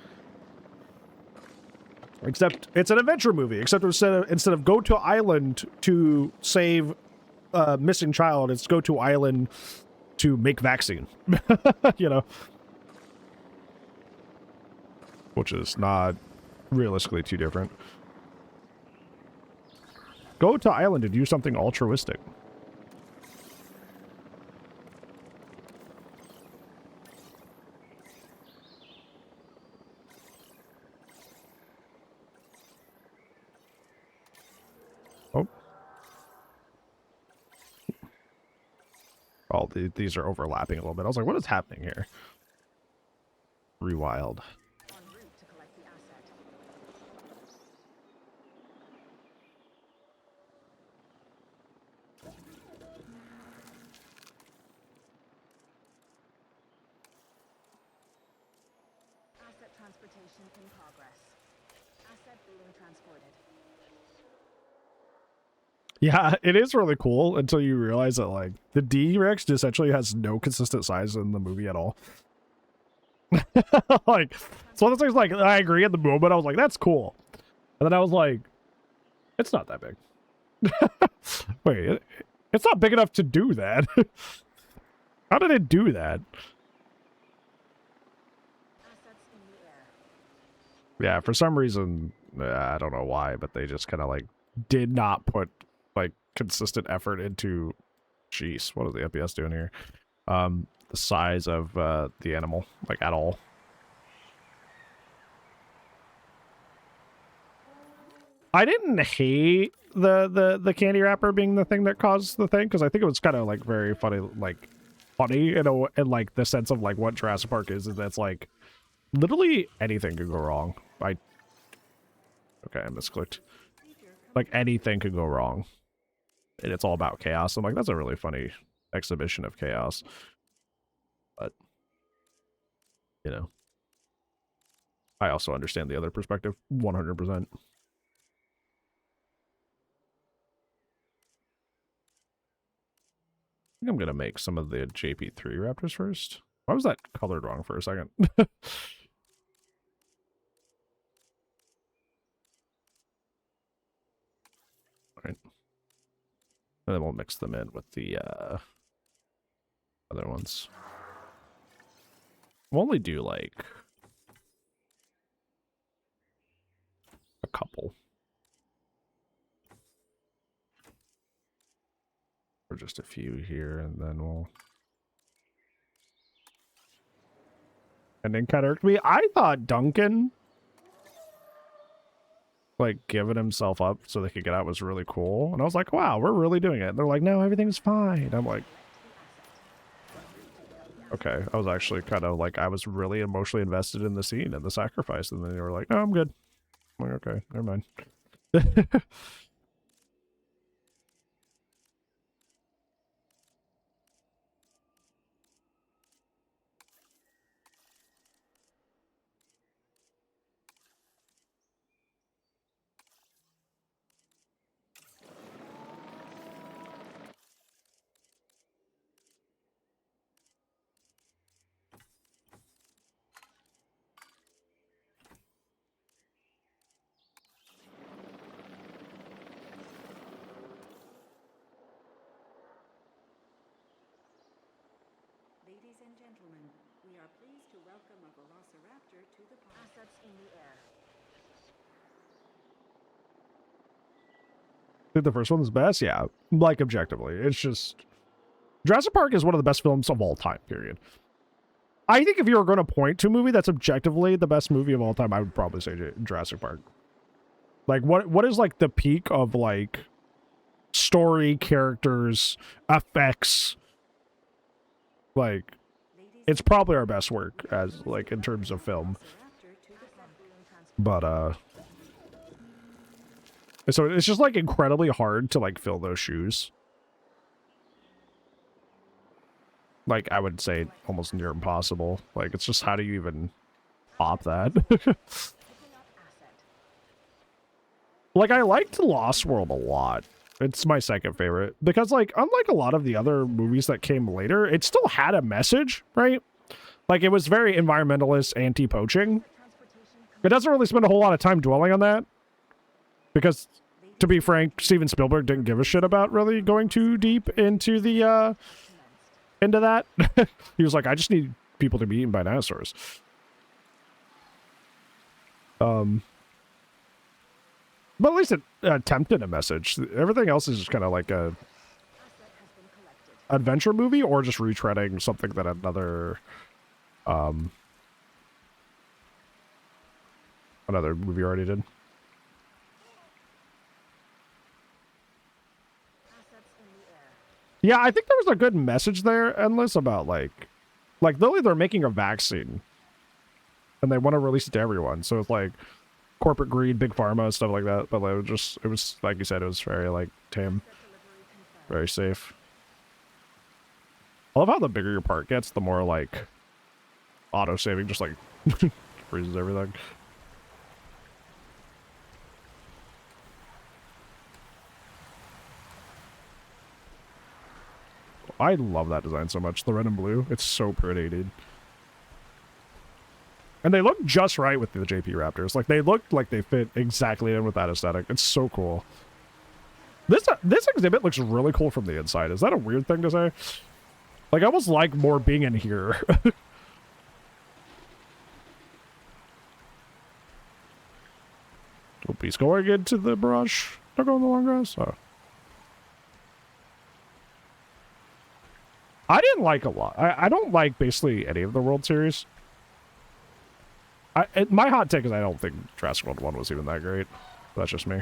Except, it's an adventure movie, except instead of go to island to save a missing child, it's go to island to make vaccine. You know? Which is not realistically too different. Go to island to do something altruistic. Oh. Oh, these are overlapping a little bit. I was like, what is happening here? Rewild. Transportation in progress. Asset being transported. Yeah, it is really cool until you realize that, like, the D-Rex essentially has no consistent size in the movie at all. Like, it's one of those things, like, I agree at the moment. I was like, that's cool. And then I was like, it's not that big. Wait, it's not big enough to do that. How did it do that? Yeah, for some reason, I don't know why, but they just kind of, like, did not put, like, consistent effort into, jeez, what is the FPS doing here? The size of the animal, like, at all. I didn't hate the candy wrapper being the thing that caused the thing, because I think it was kind of like very funny, like funny in like the sense of like what Jurassic Park is that's like literally anything could go wrong. Okay, I misclicked. Like anything could go wrong, and it's all about chaos. I'm like, that's a really funny exhibition of chaos. But you know, I also understand the other perspective 100%. I think I'm gonna make some of the JP3 Raptors first. Why was that colored wrong for a second? Right. And then we'll mix them in with the other ones. We'll only do like a couple. Or just a few here, and then we'll... And then kind of me. I thought Duncan, like, giving himself up so they could get out was really cool. And I was like, wow, we're really doing it. And they're like, no, everything's fine. I'm like, okay. I was actually kind of like, I was really emotionally invested in the scene and the sacrifice. And then they were like, oh, I'm good. I'm like, okay, never mind. Ladies and gentlemen, we are pleased to welcome a velociraptor to the park. Assets in the air. I think the first one's best. Yeah, like objectively. It's just... Jurassic Park is one of the best films of all time, period. I think if you were going to point to a movie that's objectively the best movie of all time, I would probably say Jurassic Park. Like, what is, like, the peak of, like, story, characters, effects? Like, it's probably our best work as, like, in terms of film. But, so it's just, like, incredibly hard to, like, fill those shoes. Like, I would say almost near impossible. Like, it's just, how do you even top that? Like, I liked Lost World a lot. It's my second favorite. Because, like, unlike a lot of the other movies that came later, it still had a message, right? Like, it was very environmentalist, anti-poaching. It doesn't really spend a whole lot of time dwelling on that. Because, to be frank, Steven Spielberg didn't give a shit about really going too deep into the, into that. He was like, I just need people to be eaten by dinosaurs. But at least it attempted a message. Everything else is just kind of like a adventure movie, or just retreading something that another movie already did. Yeah, I think there was a good message there, Endless, about like literally they're making a vaccine and they want to release it to everyone. So it's like corporate greed, big pharma, stuff like that. But like, it was like you said, it was very like tame, very safe. I love how the bigger your part gets, the more like auto saving just like freezes everything. I love that design so much. The red and blue. It's so pretty, dude. And they look just right with the JP Raptors. Like, they look like they fit exactly in with that aesthetic. It's so cool. This exhibit looks really cool from the inside. Is that a weird thing to say? Like, I almost like more being in here. Hope he's going into the brush. Don't go in the long grass. Oh. I didn't like a lot. I don't like basically any of the World Series. My hot take is I don't think Jurassic World 1 was even that great. That's just me.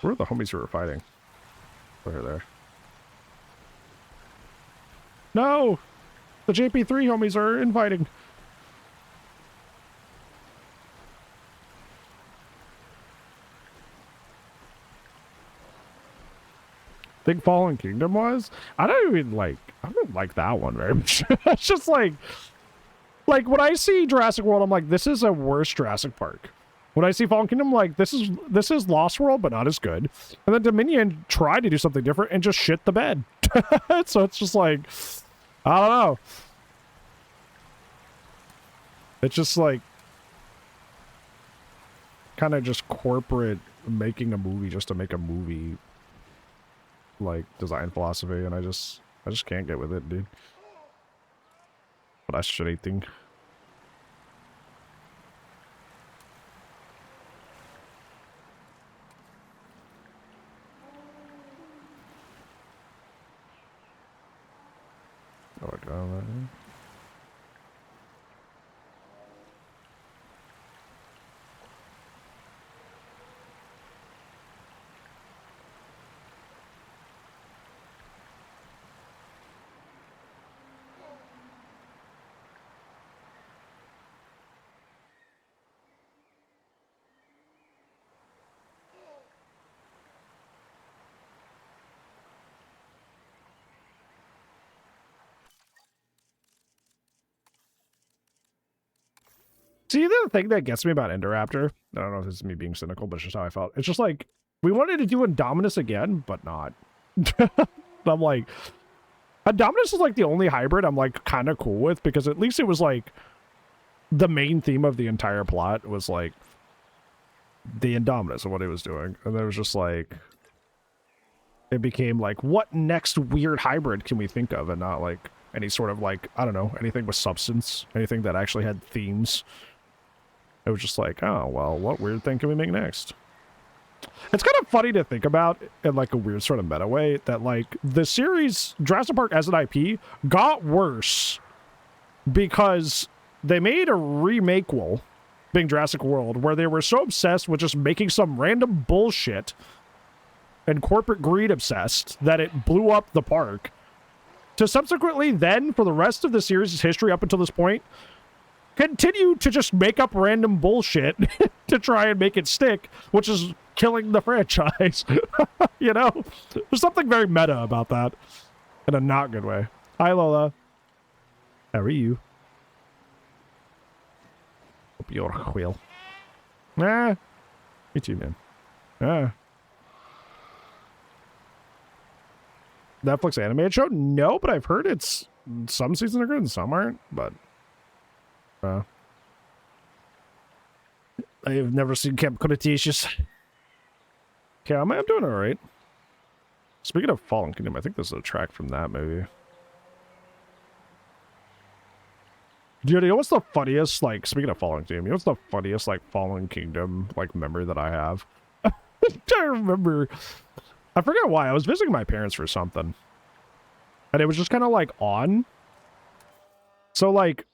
Where are the homies who were fighting? Over there. No! The JP3 homies are infighting. Think Fallen Kingdom was? I don't like that one very much. It's just like when I see Jurassic World, I'm like, this is a worse Jurassic Park. When I see Fallen Kingdom, like, this is Lost World, but not as good. And then Dominion tried to do something different and just shit the bed. So it's just like, I don't know. It's just like kind of just corporate making a movie just to make a movie, like design philosophy, and I just can't get with it, dude. Frustrating. Oh my god. See, the thing that gets me about Indoraptor, I don't know if this is me being cynical, but it's just how I felt. It's just like, we wanted to do Indominus again, but not. I'm like, Indominus is like the only hybrid I'm like kind of cool with, because at least it was like, the main theme of the entire plot was like, the Indominus and what it was doing. And then it was just like, it became like, what next weird hybrid can we think of? And not like any sort of like, I don't know, anything with substance, anything that actually had themes. It was just like, oh, well, what weird thing can we make next? It's kind of funny to think about in like a weird sort of meta way that like the series Jurassic Park as an IP got worse because they made a remake-quel, being Jurassic World, where they were so obsessed with just making some random bullshit and corporate greed obsessed that it blew up the park, to subsequently then, for the rest of the series' history up until this point, continue to just make up random bullshit to try and make it stick, which is killing the franchise. You know? There's something very meta about that. In a not good way. Hi, Lola. How are you? Hope you're well. Me too, man. Netflix animated show? No, but I've heard it's... some seasons are good and some aren't, but... I have never seen Camp Cretaceous. Okay, I'm doing alright. Speaking of Fallen Kingdom, I think this is a track from that movie. Dude, you know what's the funniest, like, speaking of Fallen Kingdom, you know what's the funniest, like, Fallen Kingdom, like, memory that I have? I remember... I forget why. I was visiting my parents for something. And it was just kind of, like, on. So, like...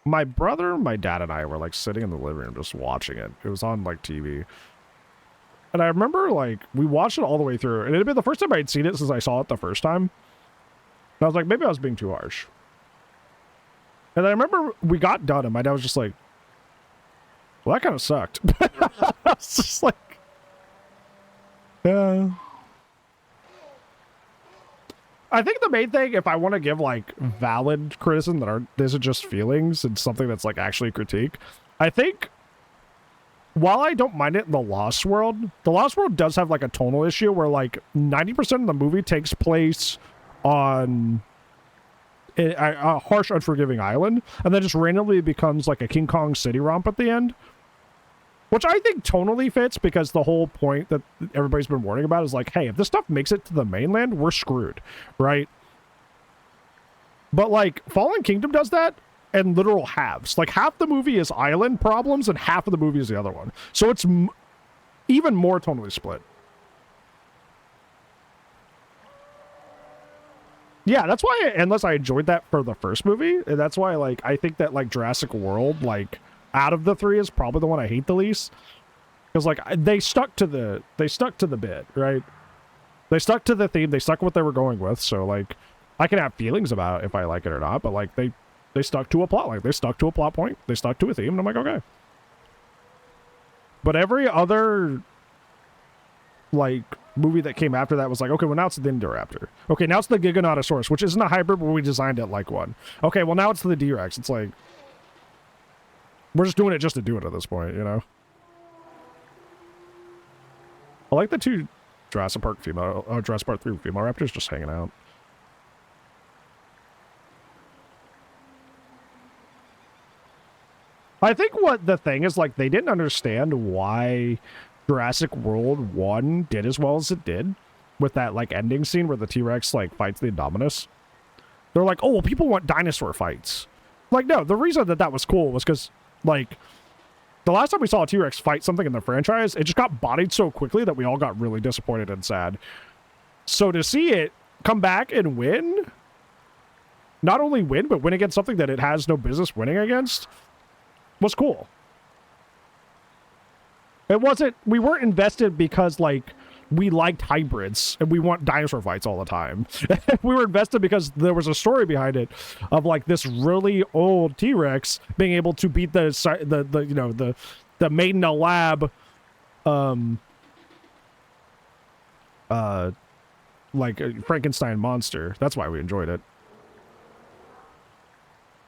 my brother, my dad, and I were, like, sitting in the living room just watching it. It was on, like, TV. And I remember, like, we watched it all the way through. And it had been the first time I'd seen it since I saw it the first time. And I was like, maybe I was being too harsh. And I remember we got done, and my dad was just like, well, that kind of sucked. I was just like, yeah. I think the main thing, if I want to give, like, valid criticism that isn't just feelings and something that's, like, actually critique, I think, while I don't mind it in the Lost World does have, like, a tonal issue where, like, 90% of the movie takes place on a harsh, unforgiving island, and then just randomly becomes, like, a King Kong city romp at the end. Which I think tonally fits, because the whole point that everybody's been warning about is like, hey, if this stuff makes it to the mainland, we're screwed, right? But, like, Fallen Kingdom does that in literal halves. Like, half the movie is island problems, and half of the movie is the other one. So it's even more tonally split. Yeah, that's why, unless I enjoyed that for the first movie, and that's why, like, I think that, like, Jurassic World, like... out of the three is probably the one I hate the least. Because like they stuck to the bit, right? They stuck to the theme. They stuck with what they were going with. So like, I can have feelings about if I like it or not. But like they stuck to a plot. Like they stuck to a plot point. They stuck to a theme. And I'm like, okay. But every other like movie that came after that was like, okay, well now it's the Indoraptor. Okay, now it's the Giganotosaurus, which isn't a hybrid, but we designed it like one. Okay, well now it's the D-Rex. It's like, we're just doing it just to do it at this point, you know? I like the two Jurassic Park 3 female raptors just hanging out. I think what the thing is, like, they didn't understand why Jurassic World 1 did as well as it did with that, like, ending scene where the T-Rex, like, fights the Indominus. They're like, oh, well, people want dinosaur fights. Like, no, the reason that was cool was because, like, the last time we saw a T-Rex fight something in the franchise, it just got bodied so quickly that we all got really disappointed and sad. So to see it come back and win, not only win, but win against something that it has no business winning against, was cool. It wasn't, we weren't invested because, like, we liked hybrids and we want dinosaur fights all the time. We were invested because there was a story behind it of, like, this really old T-Rex being able to beat the you know, the made in a lab, like a Frankenstein monster. That's why we enjoyed it.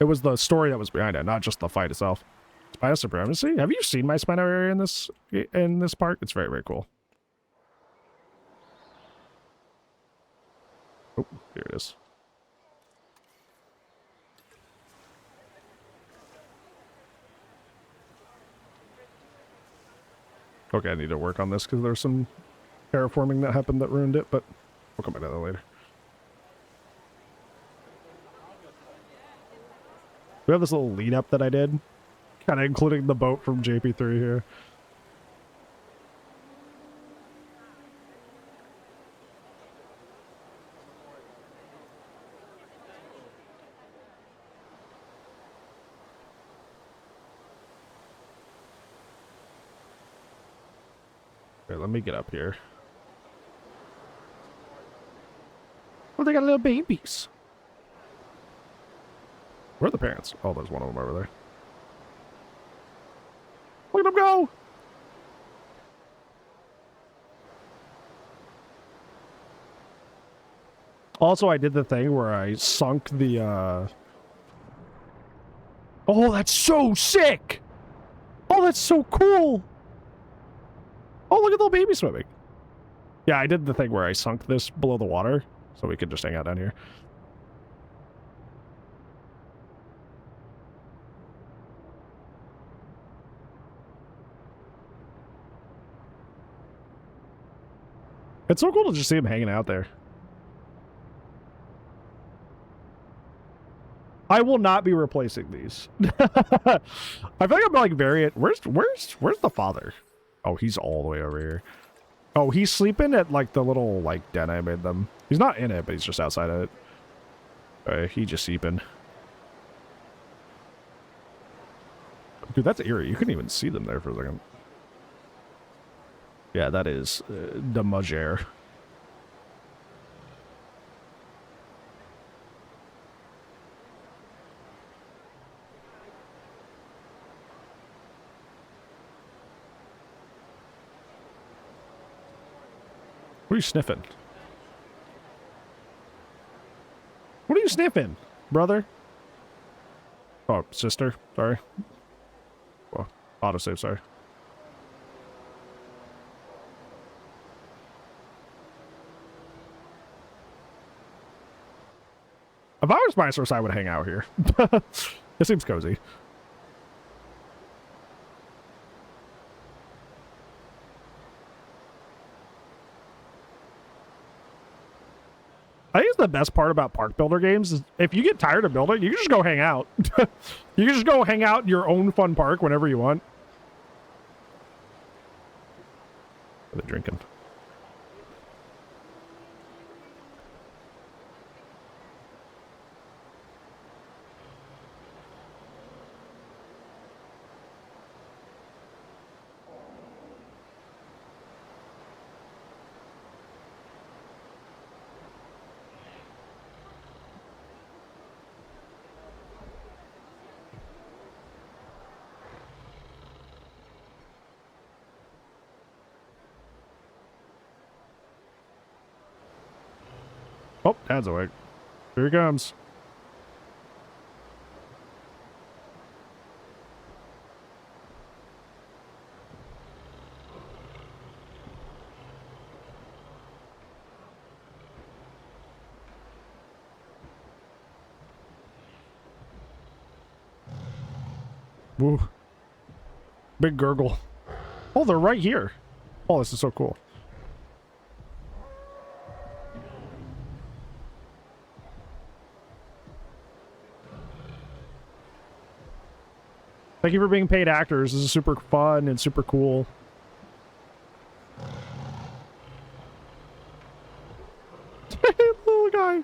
It was the story that was behind it, not just the fight itself. Spino supremacy? Have you seen my Spino area in this park? It's very, very cool. Oh, here it is. Okay, I need to work on this because there's some terraforming that happened that ruined it, but we'll come back to that later. We have this little lead up that I did, kind of including the boat from JP3 here. Okay, let me get up here. Oh, they got little babies. Where are the parents? Oh, there's one of them over there. Look at them go! Also, I did the thing where I sunk the, Oh, that's so sick! Oh, that's so cool! Oh, look at the little baby swimming. Yeah, I did the thing where I sunk this below the water, so we could just hang out down here. It's so cool to just see him hanging out there. I will not be replacing these. I feel like I'm like variant. Where's the father? Oh, he's all the way over here. Oh, he's sleeping at like the little like den I made them. He's not in it, but he's just outside of it. He just sleeping. Dude, that's eerie. You couldn't even see them there for a second. Yeah, that is the Mugere. What are you sniffing? What are you sniffing, brother? Oh, sister. Sorry. Well, autosave, sorry. If I was my source, I would hang out here. It seems cozy. I think the best part about park builder games is if you get tired of building, you can just go hang out. You can just go hang out in your own fun park whenever you want. What are they drinking? Oh, Dad's awake. Here he comes. Woo. Big gurgle. Oh, they're right here. Oh, this is so cool. Thank you for being paid actors. This is super fun and super cool. Little guy.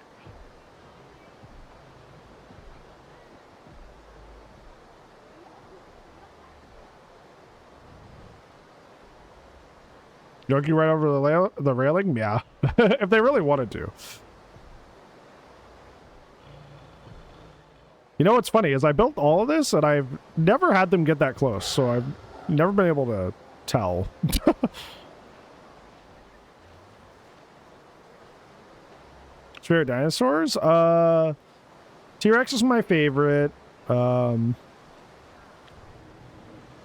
Yogi right over the railing? Yeah. If they really wanted to. You know what's funny is I built all of this and I've never had them get that close, so I've never been able to tell. Favorite dinosaurs? T-Rex is my favorite. I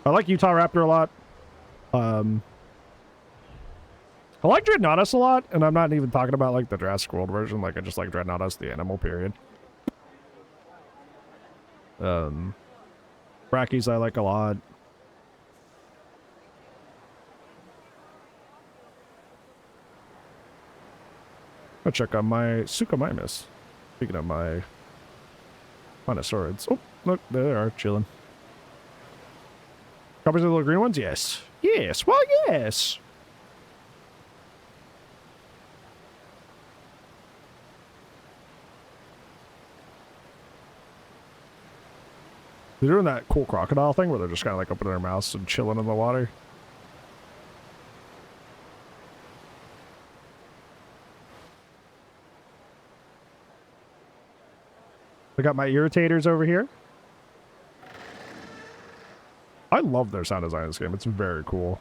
like Utah Raptor a lot. I like Dreadnoughtus a lot, and I'm not even talking about like the Jurassic World version. Like I just like Dreadnoughtus, the animal, period. Brackies I like a lot. I'll check on my Suchomimus. Speaking of my Monosaurids. Oh, look, there they are, chilling. Copies of the little green ones? Yes. Yes, well, yes. They're doing that cool crocodile thing where they're just kind of like opening their mouths and chilling in the water. I got my irritators over here. I love their sound design in this game. It's very cool.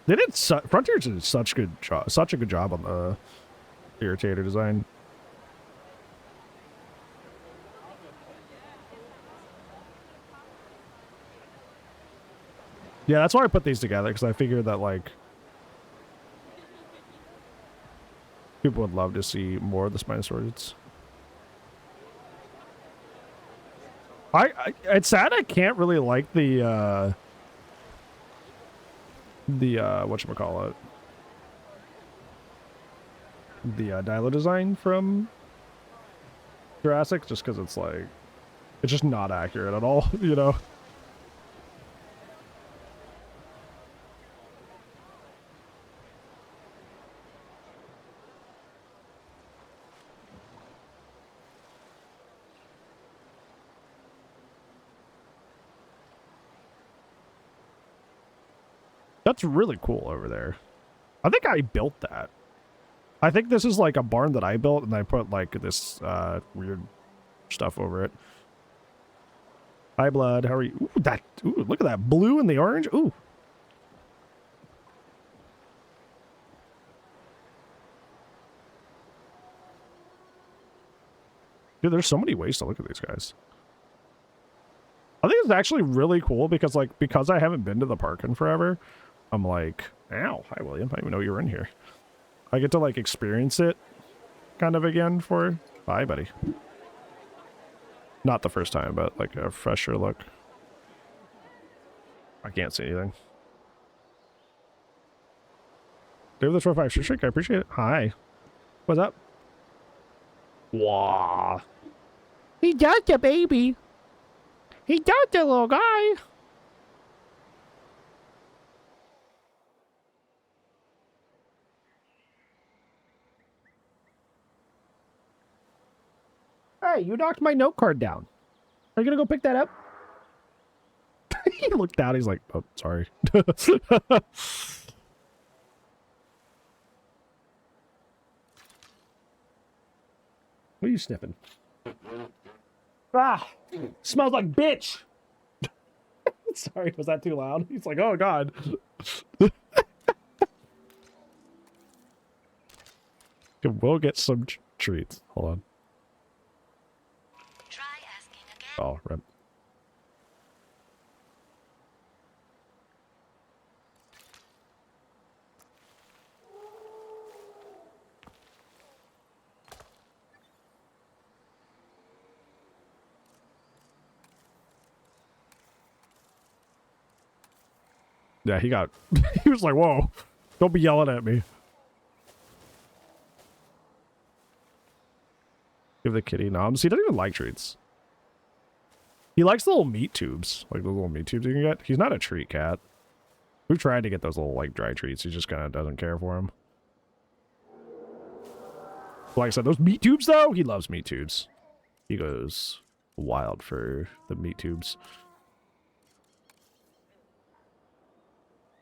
They did Frontier did such a good job on the irritator design. Yeah, that's why I put these together, because I figured that like people would love to see more of the Spinosaurids. It's sad I can't really like the whatchamacallit, the Dilo design from Jurassic, just because it's like it's just not accurate at all, you know. That's really cool over there. I think I built that. I think this is like a barn that I built, and I put like this weird stuff over it. Hi, Blood. How are you? Ooh, look at that blue and the orange. Ooh. Dude, there's so many ways to look at these guys. I think it's actually really cool because I haven't been to the park in forever, I'm like, ow, hi, William. I didn't even know you were in here. I get to like experience it kind of again for... Bye, buddy. Not the first time, but like a fresher look. I can't see anything. David the 45 Shriek, I appreciate it. Hi. What's up? Wow. He does the baby. He does the little guy. Hey, you knocked my note card down. Are you gonna go pick that up? He looked down. He's like, "Oh, sorry." What are you sniffing? Ah, smells like bitch. Sorry, was that too loud? He's like, oh god. We'll get some treats. Hold on. Try asking again. Oh, rip. Yeah, he got. He was like, "Whoa, don't be yelling at me." Give the kitty noms. He doesn't even like treats. He likes the little meat tubes, like the little meat tubes you can get. He's not a treat cat. We've tried to get those little like dry treats. He just kind of doesn't care for them. Like I said, those meat tubes though, he loves meat tubes. He goes wild for the meat tubes.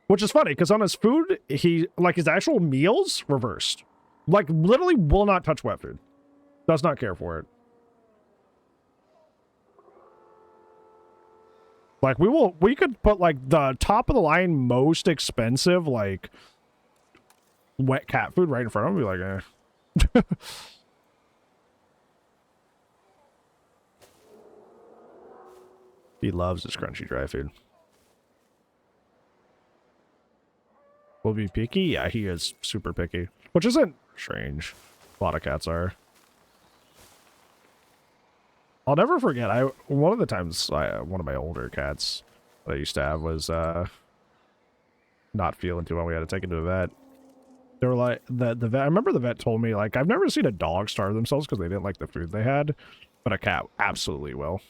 Which is funny, because on his food, he, like his actual meals, reversed. Like, literally will not touch wet food. Does not care for it. Like, we could put, like, the top of the line, most expensive, like, wet cat food right in front of him. Be like, eh. He loves his crunchy dry food. Will be picky? Yeah, he is super picky. Which isn't strange. A lot of cats are. I'll never forget, one of the times one of my older cats that I used to have was not feeling too well. We had to take him to a vet. They were like, the vet, I remember the vet told me, like, I've never seen a dog starve themselves because they didn't like the food they had, but a cat absolutely will.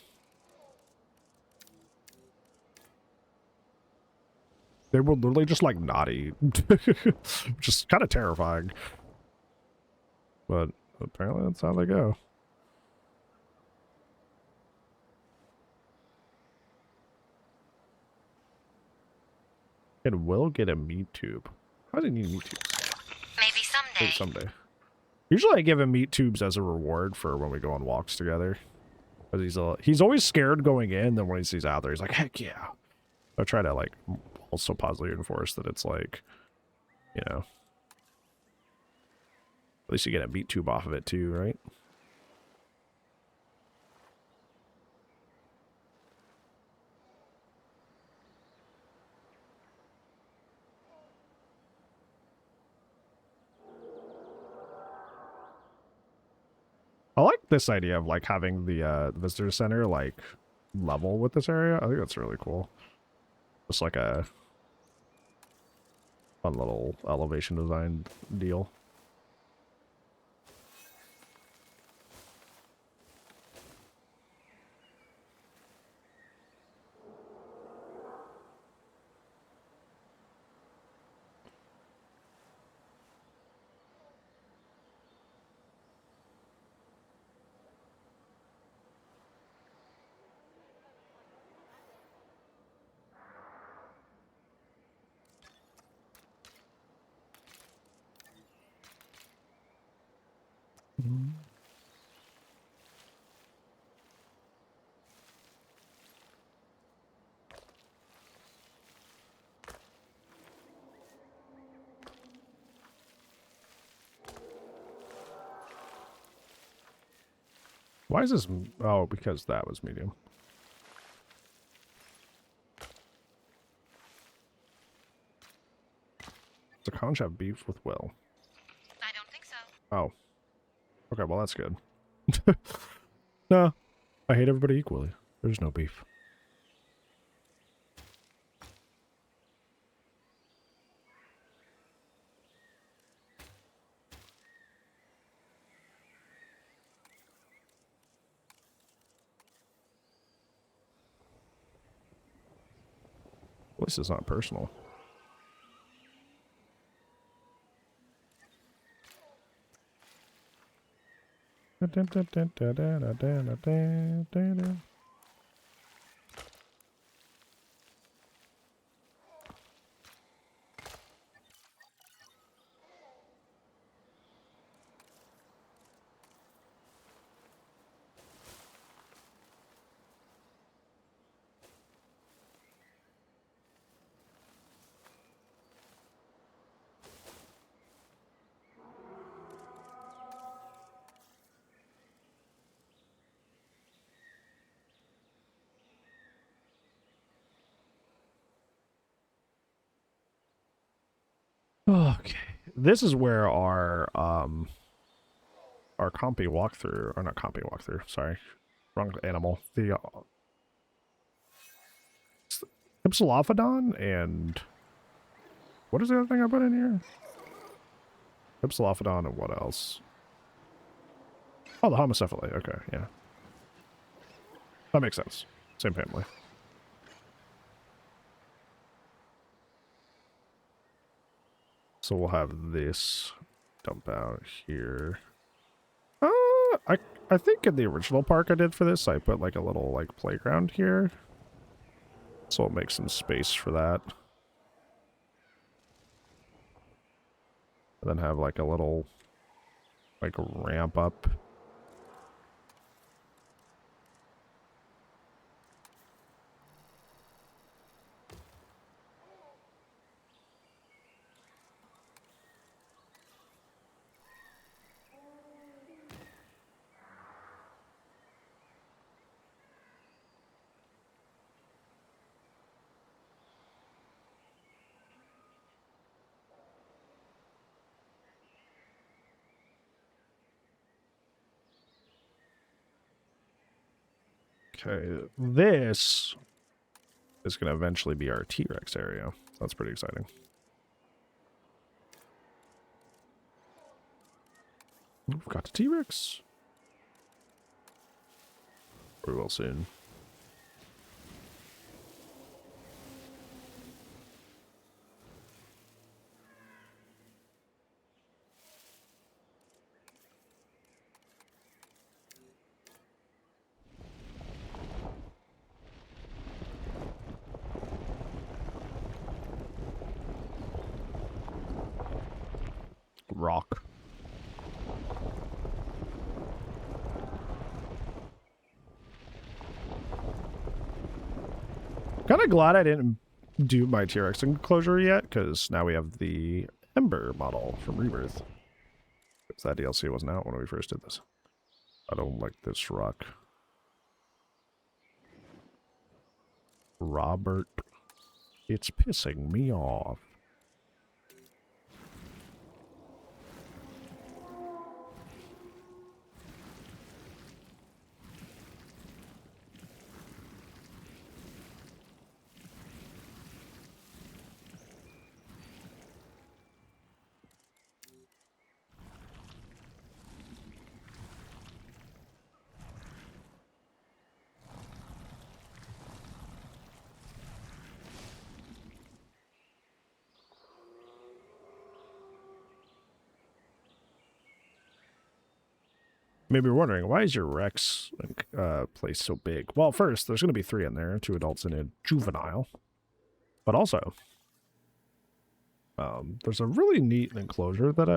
They will literally just, like, not eat. Which is kind of terrifying. But apparently that's how they go. And will get a meat tube. How does he need meat tubes? Maybe someday. Maybe someday. Usually I give him meat tubes as a reward for when we go on walks together. Because he's always scared going in, then when he sees out there, he's like, heck yeah. I try to, like, also positively reinforce that it's like, you know, at least you get a meat tube off of it too, right? I like this idea of, like, having the visitor center, like, level with this area. I think that's really cool. Just like a fun little elevation design deal. Why is this? Oh, because that was medium. Does the conch have beef with Will? I don't think so. Oh. Okay, well that's good. No. I hate everybody equally. There's no beef. Well, this is not personal. Okay. This is where our compy walkthrough, or not compy walkthrough, sorry. Wrong animal. The Hypsilophodon and what is the other thing I put in here? Hypsilophodon and what else? Oh, the homocephaly. Okay, yeah. That makes sense. Same family. So we'll have this dump out here. I think in the original park I did for this, I put like a little like playground here. So I'll make some space for that. And then have like a little like ramp up. Okay, this is going to eventually be our T-Rex area. That's pretty exciting. We've got a T-Rex. We will soon. Rock. Kind of glad I didn't do my T-Rex enclosure yet, because now we have the Ember model from Rebirth. Because that DLC wasn't out when we first did this. I don't like this rock. Robert, it's pissing me off. Maybe you're wondering, why is your Rex place so big? Well, first, there's going to be 3 in there, 2 adults and a juvenile. But also, there's a really neat enclosure that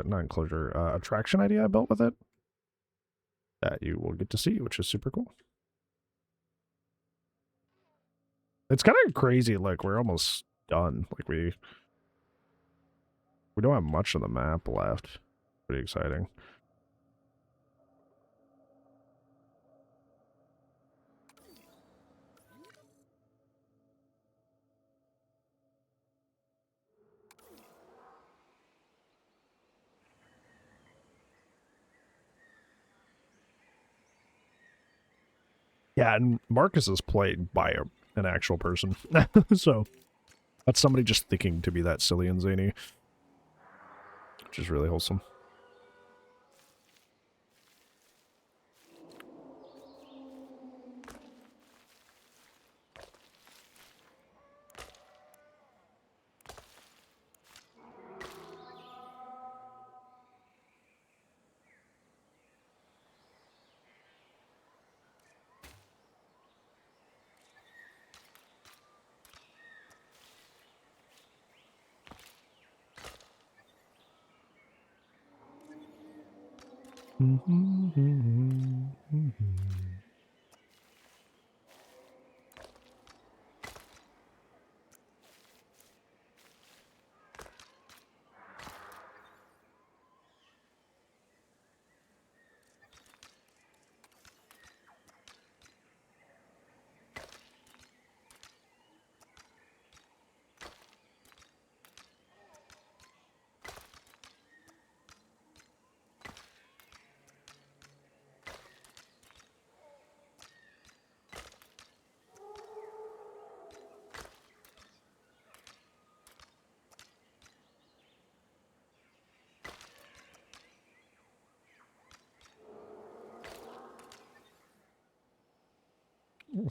not enclosure, attraction idea I built with it that you will get to see, which is super cool. It's kind of crazy, like, we're almost done. Like, we don't have much of the map left. Pretty exciting. Yeah, and Marcus is played by an actual person. So, that's somebody just thinking to be that silly and zany. Which is really wholesome.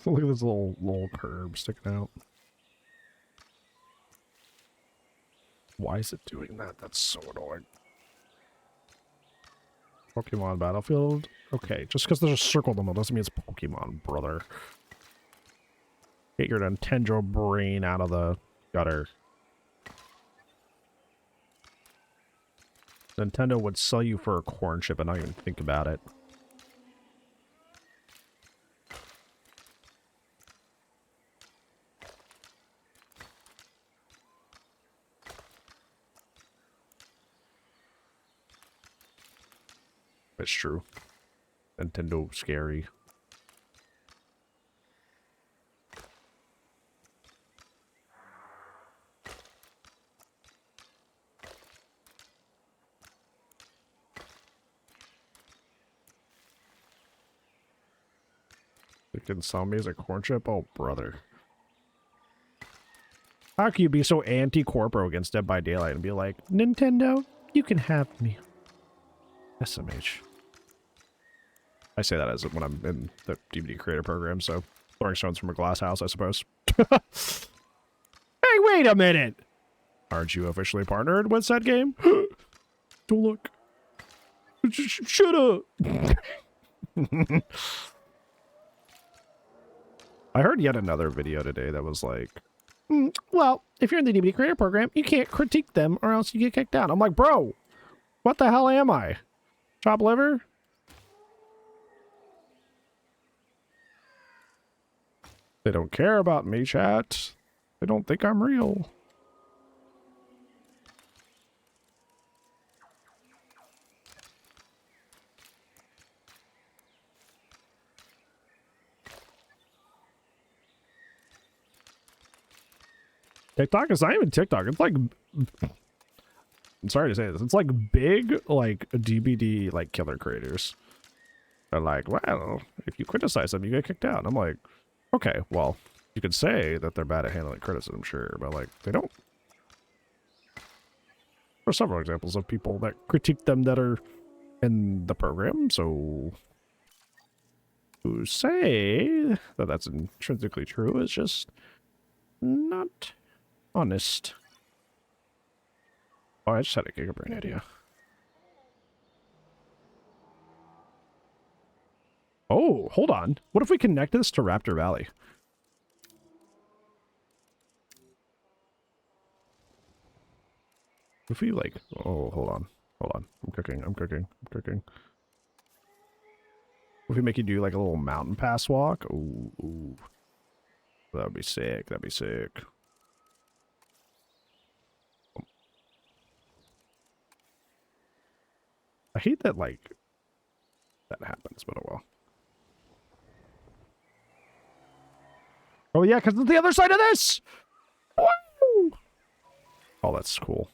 Look at this little curb sticking out. Why is it doing that? That's so annoying. Pokemon Battlefield. Okay, just because there's a circle in the middle doesn't mean it's Pokemon, brother. Get your Nintendo brain out of the gutter. Nintendo would sell you for a corn chip and not even think about it. It's true. Nintendo scary. They can sell me as a corn chip? Oh, brother. How can you be so anti-corporo against Dead by Daylight and be like, Nintendo, you can have me. SMH. I say that as when I'm in the DVD creator program, so throwing stones from a glass house, I suppose. Hey, wait a minute! Aren't you officially partnered with said game? Don't look. Shut up! I heard yet another video today that was like, well, if you're in the DVD creator program, you can't critique them or else you get kicked out. I'm like, bro, what the hell am I? Chop liver? They don't care about me, chat. They don't think I'm real. TikTok is not even TikTok. It's like, I'm sorry to say this. It's like big, like DBD, like killer creators. They're like, well, if you criticize them, you get kicked out. I'm like, okay, well, you could say that they're bad at handling criticism, sure, but like, they don't. There are several examples of people that critique them that are in the program, so to say that that's intrinsically true is just not honest. Oh, I just had a gigabrain idea. Oh, hold on. What if we connect this to Raptor Valley? If we like, oh, hold on. I'm cooking. If we make you do like a little mountain pass walk, ooh. That would be sick. I hate that, like, that happens, but oh well. Oh yeah, because it's the other side of this! Woo! Oh, that's cool.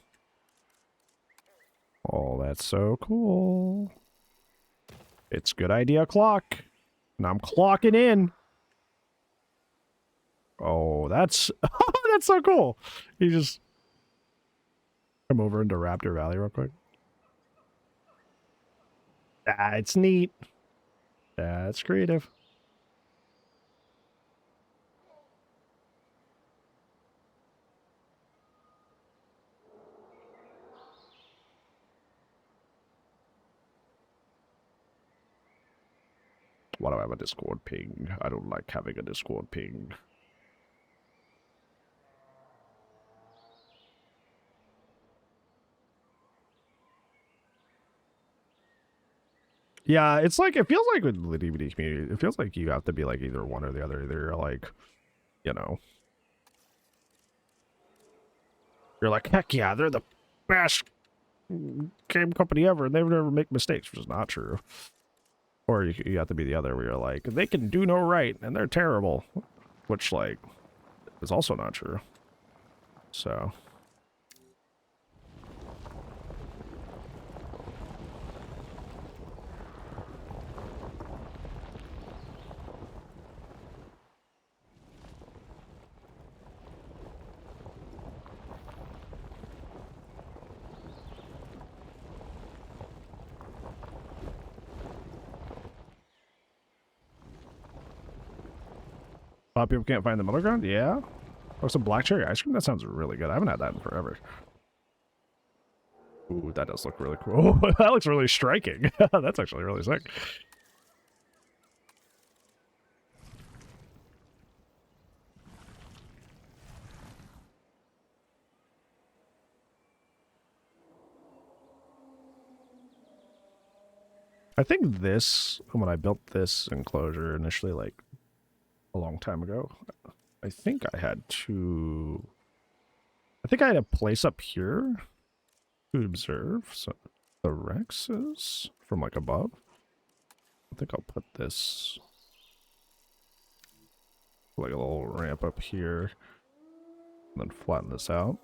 Oh, that's so cool. It's good idea clock. And I'm clocking in. Oh, that's that's so cool. You just come over into Raptor Valley real quick. It's neat. That's creative. Why do I have a Discord ping? I don't like having a Discord ping. Yeah, it's like, it feels like with the DVD community, it feels like you have to be like either one or the other. Either you're like, you know, you're like, heck yeah, they're the best game company ever and they never make mistakes, which is not true. Or you have to be the other where you're like, they can do no right and they're terrible, which like is also not true. So A lot of people can't find the middle ground? Yeah. Oh, some black cherry ice cream? That sounds really good. I haven't had that in forever. Ooh, that does look really cool. Oh, that looks really striking. That's actually really sick. I think this, when I built this enclosure initially, like a long time ago, I think I had a place up here to observe the Rexes from like above. I think I'll put this like a little ramp up here and then flatten this out.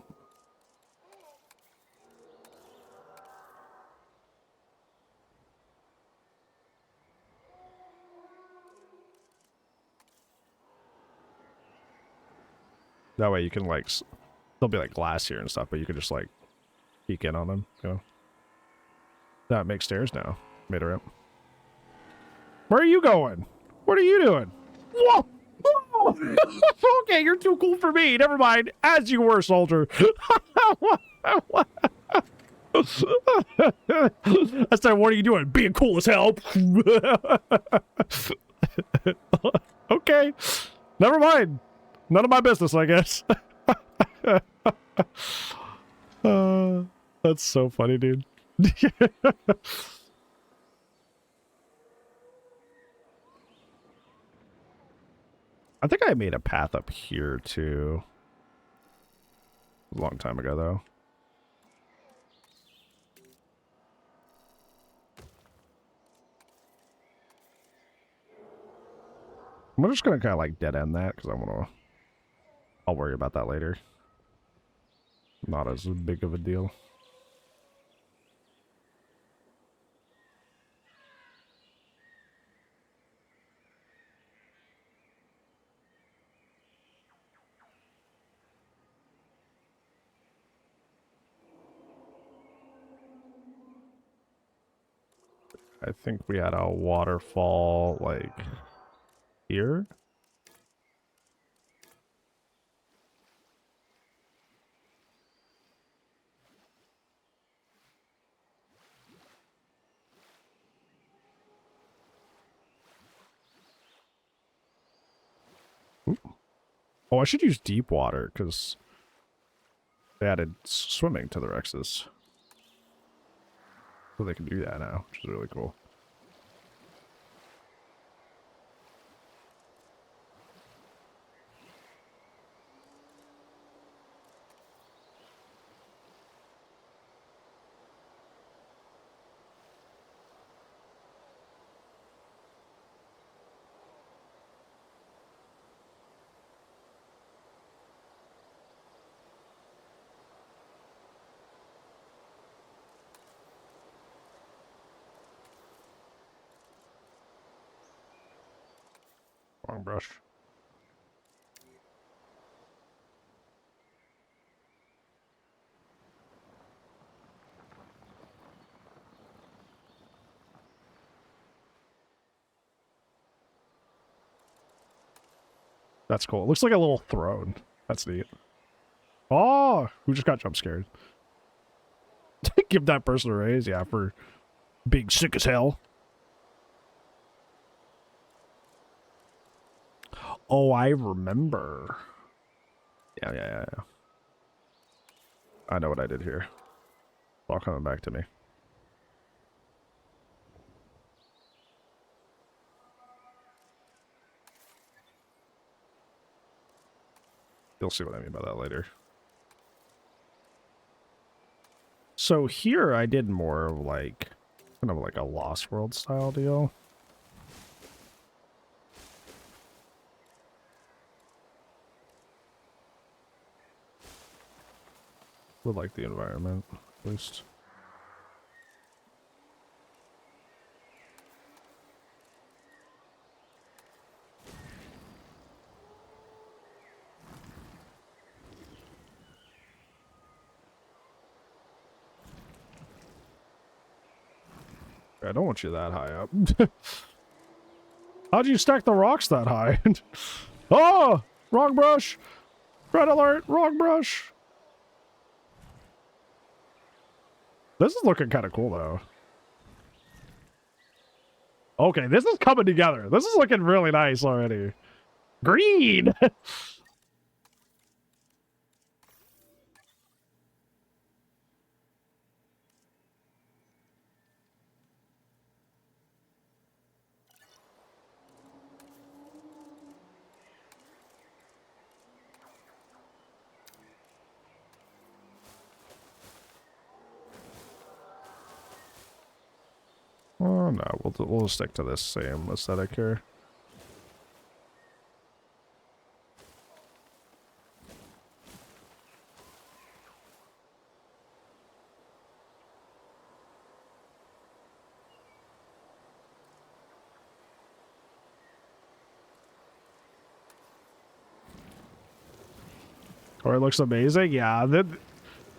That way you can like, there'll be like glass here and stuff, but you can just like peek in on them, you know. That makes stairs now. Made a ramp. Where are you going? What are you doing? Whoa! Whoa! Okay, you're too cool for me. Never mind. As you were, soldier. That's time. What are you doing? Being cool as hell. Okay. Never mind. None of my business, I guess. That's so funny, dude. I think I made a path up here too. A long time ago, though. I'm just gonna kind of like dead end that because I'll worry about that later. Not as big of a deal. I think we had a waterfall like here. Ooh. Oh, I should use deep water because they added swimming to the Rexes. So they can do that now, which is really cool. Wrong brush. That's cool. It looks like a little throne. That's neat. Oh, who just got jump scared? Give that person a raise, yeah, for being sick as hell. Oh, I remember. Yeah. I know what I did here. It's all coming back to me. You'll see what I mean by that later. So here I did more of like, kind of like a Lost World style deal. Would like the environment, at least. I don't want you that high up. How'd you stack the rocks that high? Oh! Wrong brush! Red alert! Wrong brush! This is looking kind of cool, though. Okay, this is coming together. This is looking really nice already. Green! Oh, no. We'll stick to this same aesthetic here. Or it looks amazing. Yeah, the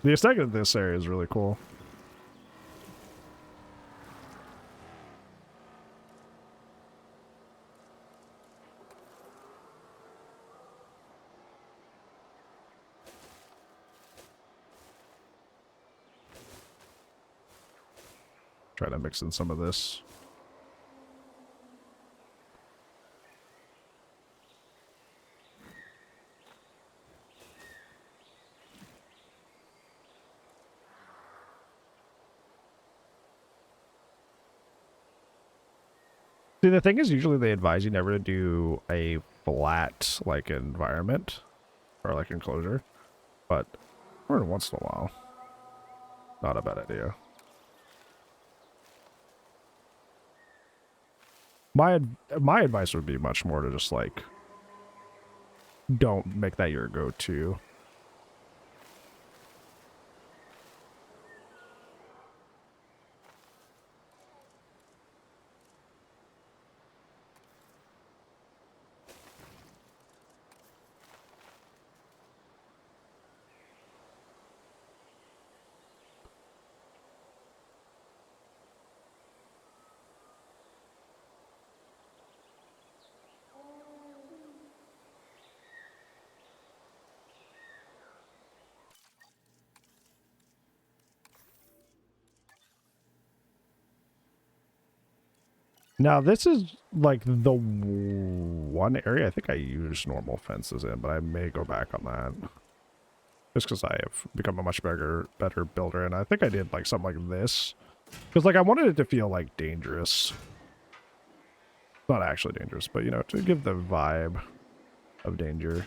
aesthetic of this area is really cool. Try to mix in some of this. See, the thing is, usually they advise you never to do a flat, like, environment or, like, enclosure. But every once in a while, not a bad idea. My advice would be much more to just, like, don't make that your go-to. Now, this is, like, the one area I think I use normal fences in, but I may go back on that. Just because I have become a much better builder, and I think I did, like, something like this. Because, like, I wanted it to feel, like, dangerous. Not actually dangerous, but, you know, to give the vibe of danger.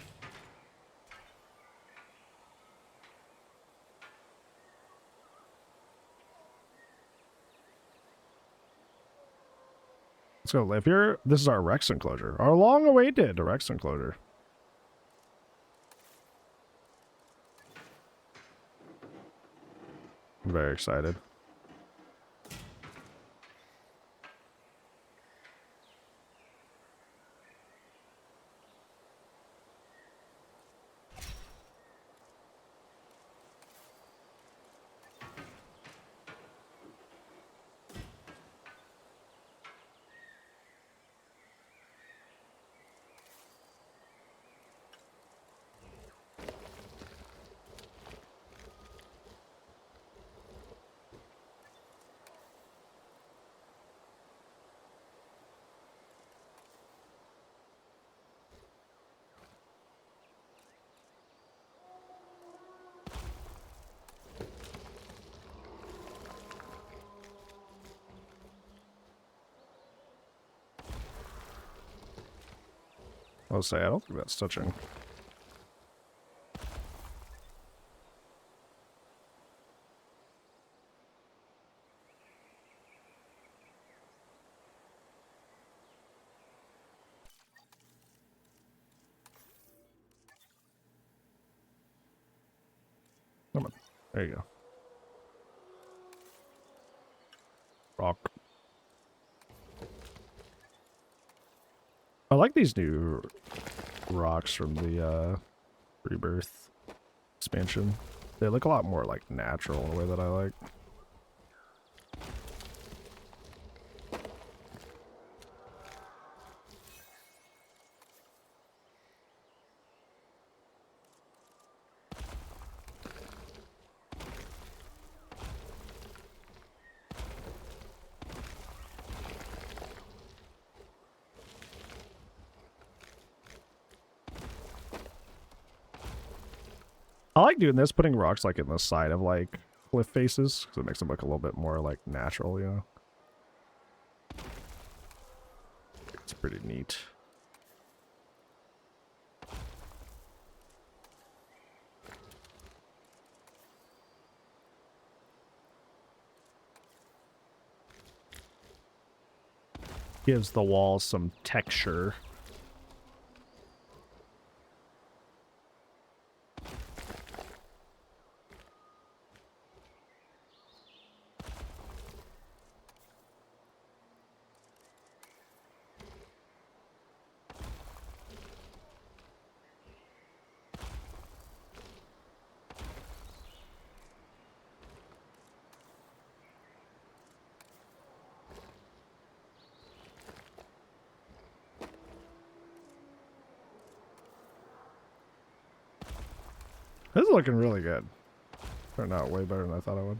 Let's go live here. This is our Rex enclosure. Our long-awaited Rex enclosure. I'm very excited. I'll say, I don't think that's touching. Come on. There you go. Rock. I like these new rocks from the Rebirth expansion. They look a lot more, like, natural in a way that I like. I like doing this, putting rocks like in the side of like cliff faces, because it makes them look a little bit more like natural, you know? It's pretty neat. Gives the walls some texture. This is looking really good. Turned out way better than I thought it would.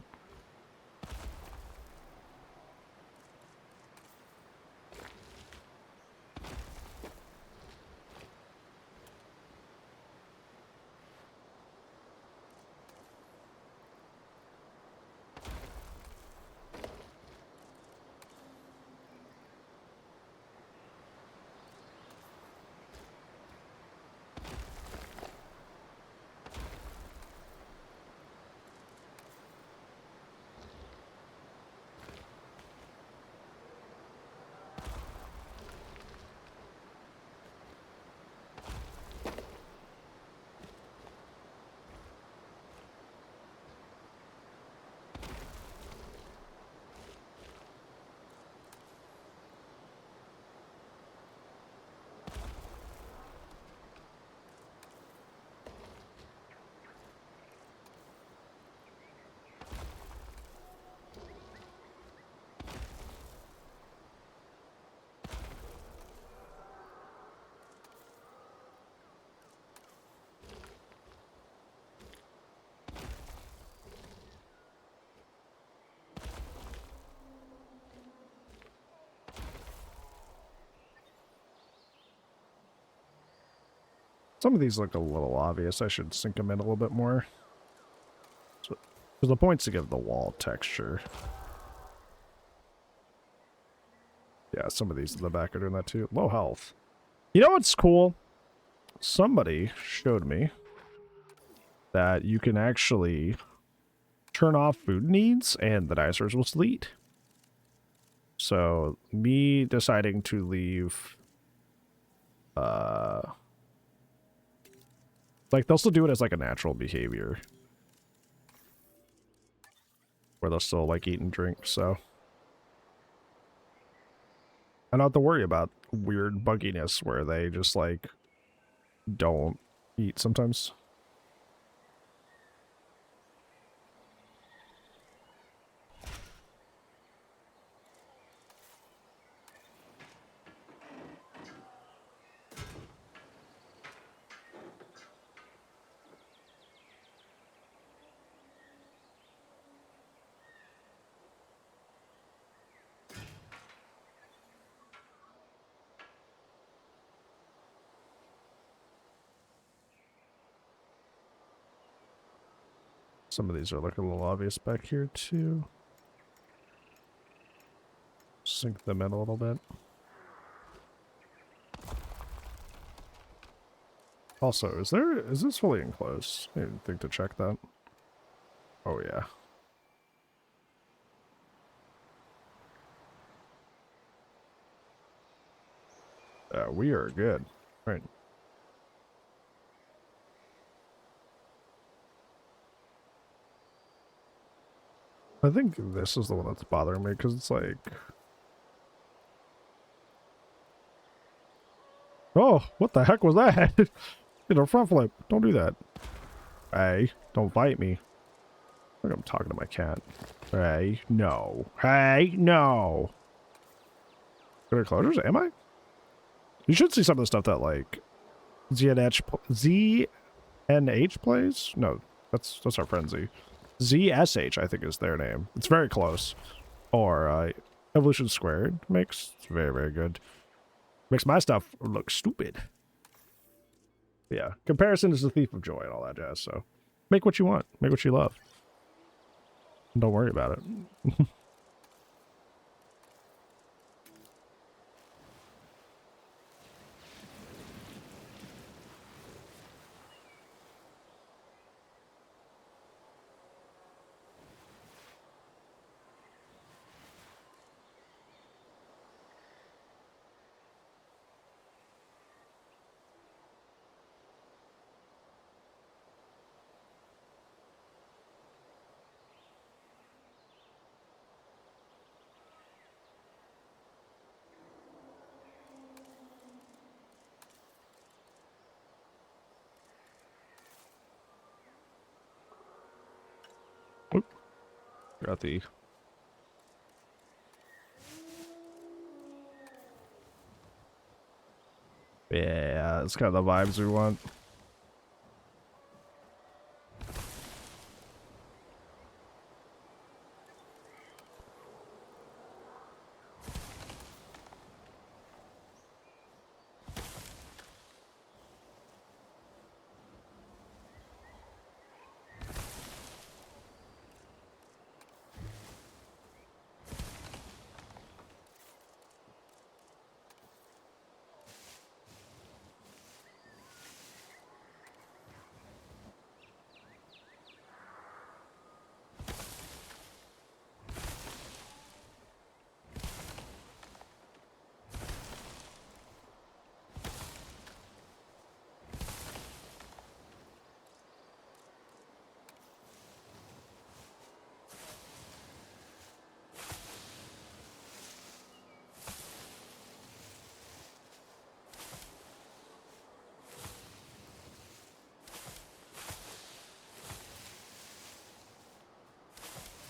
Some of these look a little obvious. I should sink them in a little bit more. So, because the point's to give the wall texture. Yeah, some of these in the back are doing that too. Low health. You know what's cool? Somebody showed me that you can actually turn off food needs and the dinosaurs will still eat. So me deciding to leave, like they'll still do it as like a natural behavior, where they'll still like eat and drink. So I don't have to worry about weird bugginess where they just like don't eat sometimes. Some of these are looking a little obvious back here too. Sink them in a little bit. Also, is this fully enclosed? I didn't think to check that. Oh yeah. We are good. Right. I think this is the one that's bothering me because it's like, oh, what the heck was that? You know, front flip. Don't do that. Hey, don't bite me. I think I'm talking to my cat. Hey, no. Hey, no. Good closures? Am I? You should see some of the stuff that like ZNH plays. No, that's our friend Z. ZSH, I think is their name. It's very close. Or Evolution Squared makes it's very, very good. Makes my stuff look stupid. Yeah, comparison is the thief of joy and all that jazz. So Make what you want. Make what you love. Don't worry about it. Oop. Got the... Yeah, it's kind of the vibes we want.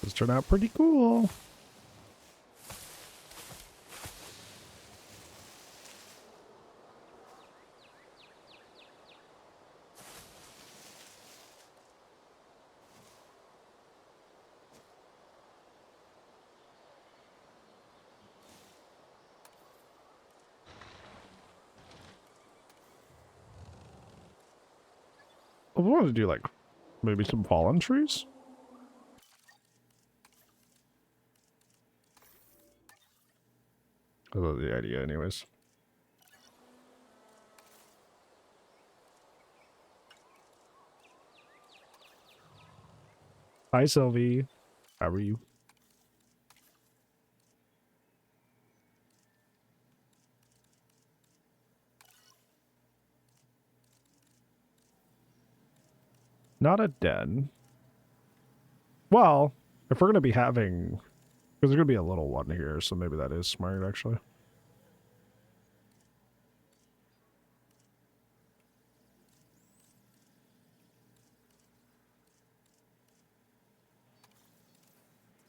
This turned out pretty cool. I wanted to do like maybe some fallen trees. I love the idea anyways. Hi Sylvie. How are you? Not a den. Well, if we're going to be having... Because there's going to be a little one here, so maybe that is smart, actually.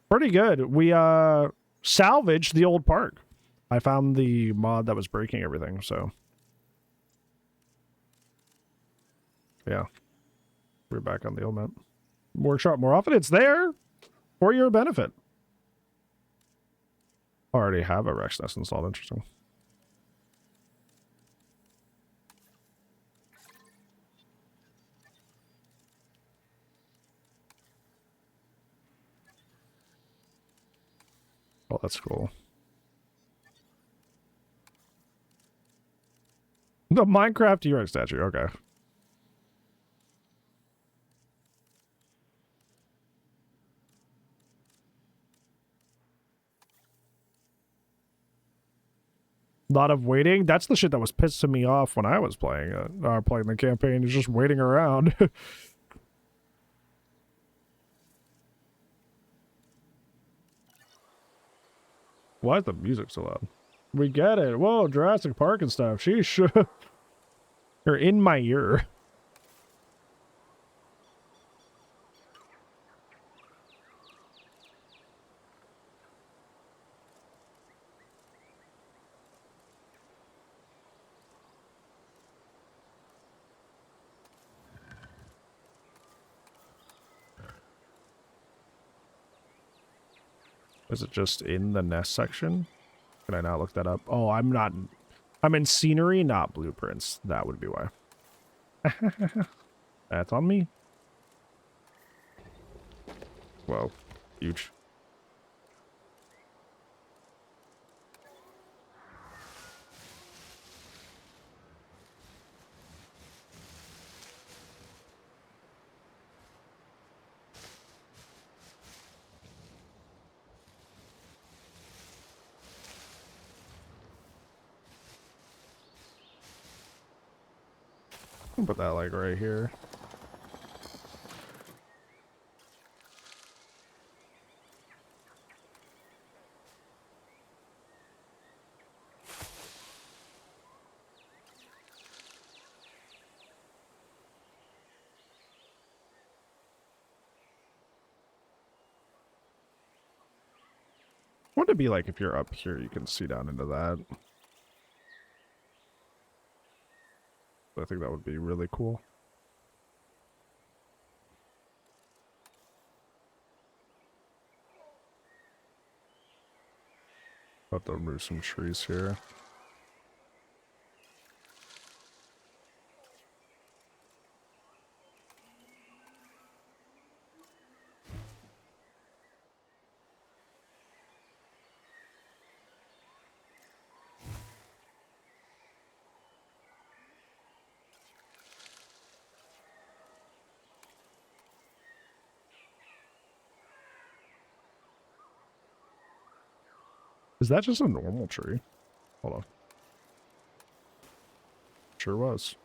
Pretty good. We salvaged the old park. I found the mod that was breaking everything, so... Yeah. We're back on the old map. Workshop more often. It's there for your benefit. Already have a Rex nest installed. Interesting. Oh, that's cool. The Minecraft T-Rex statue. Okay. Lot of waiting. That's the shit that was pissing me off when I was playing playing the campaign. Is just waiting around. Why is the music so loud? We get it. Whoa, Jurassic Park and stuff. Sheesh. You're in my ear. Is it just in the nest section? Can I not look that up? Oh, I'm not... I'm in scenery, not blueprints. That would be why. That's on me. Whoa, huge. I'll put that like right here. What would it be like if you're up here? You can see down into that. I think that would be really cool. Have to remove some trees here. Is that just a normal tree? Hold on. Sure was.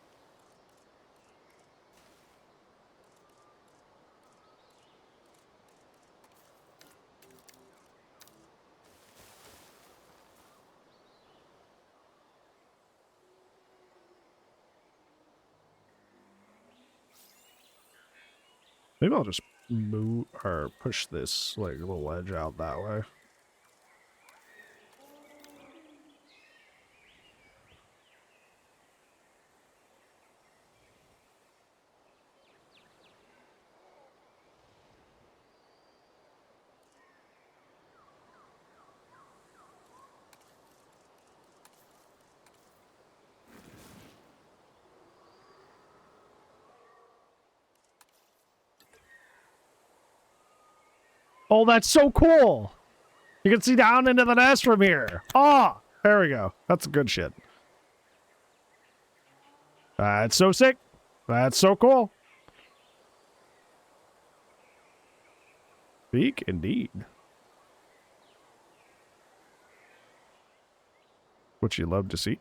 Maybe I'll just move or push this like little ledge out that way. Oh, that's so cool! You can see down into the nest from here. Oh, there we go. That's good shit. That's so sick. That's so cool. Speak indeed. What you love to see.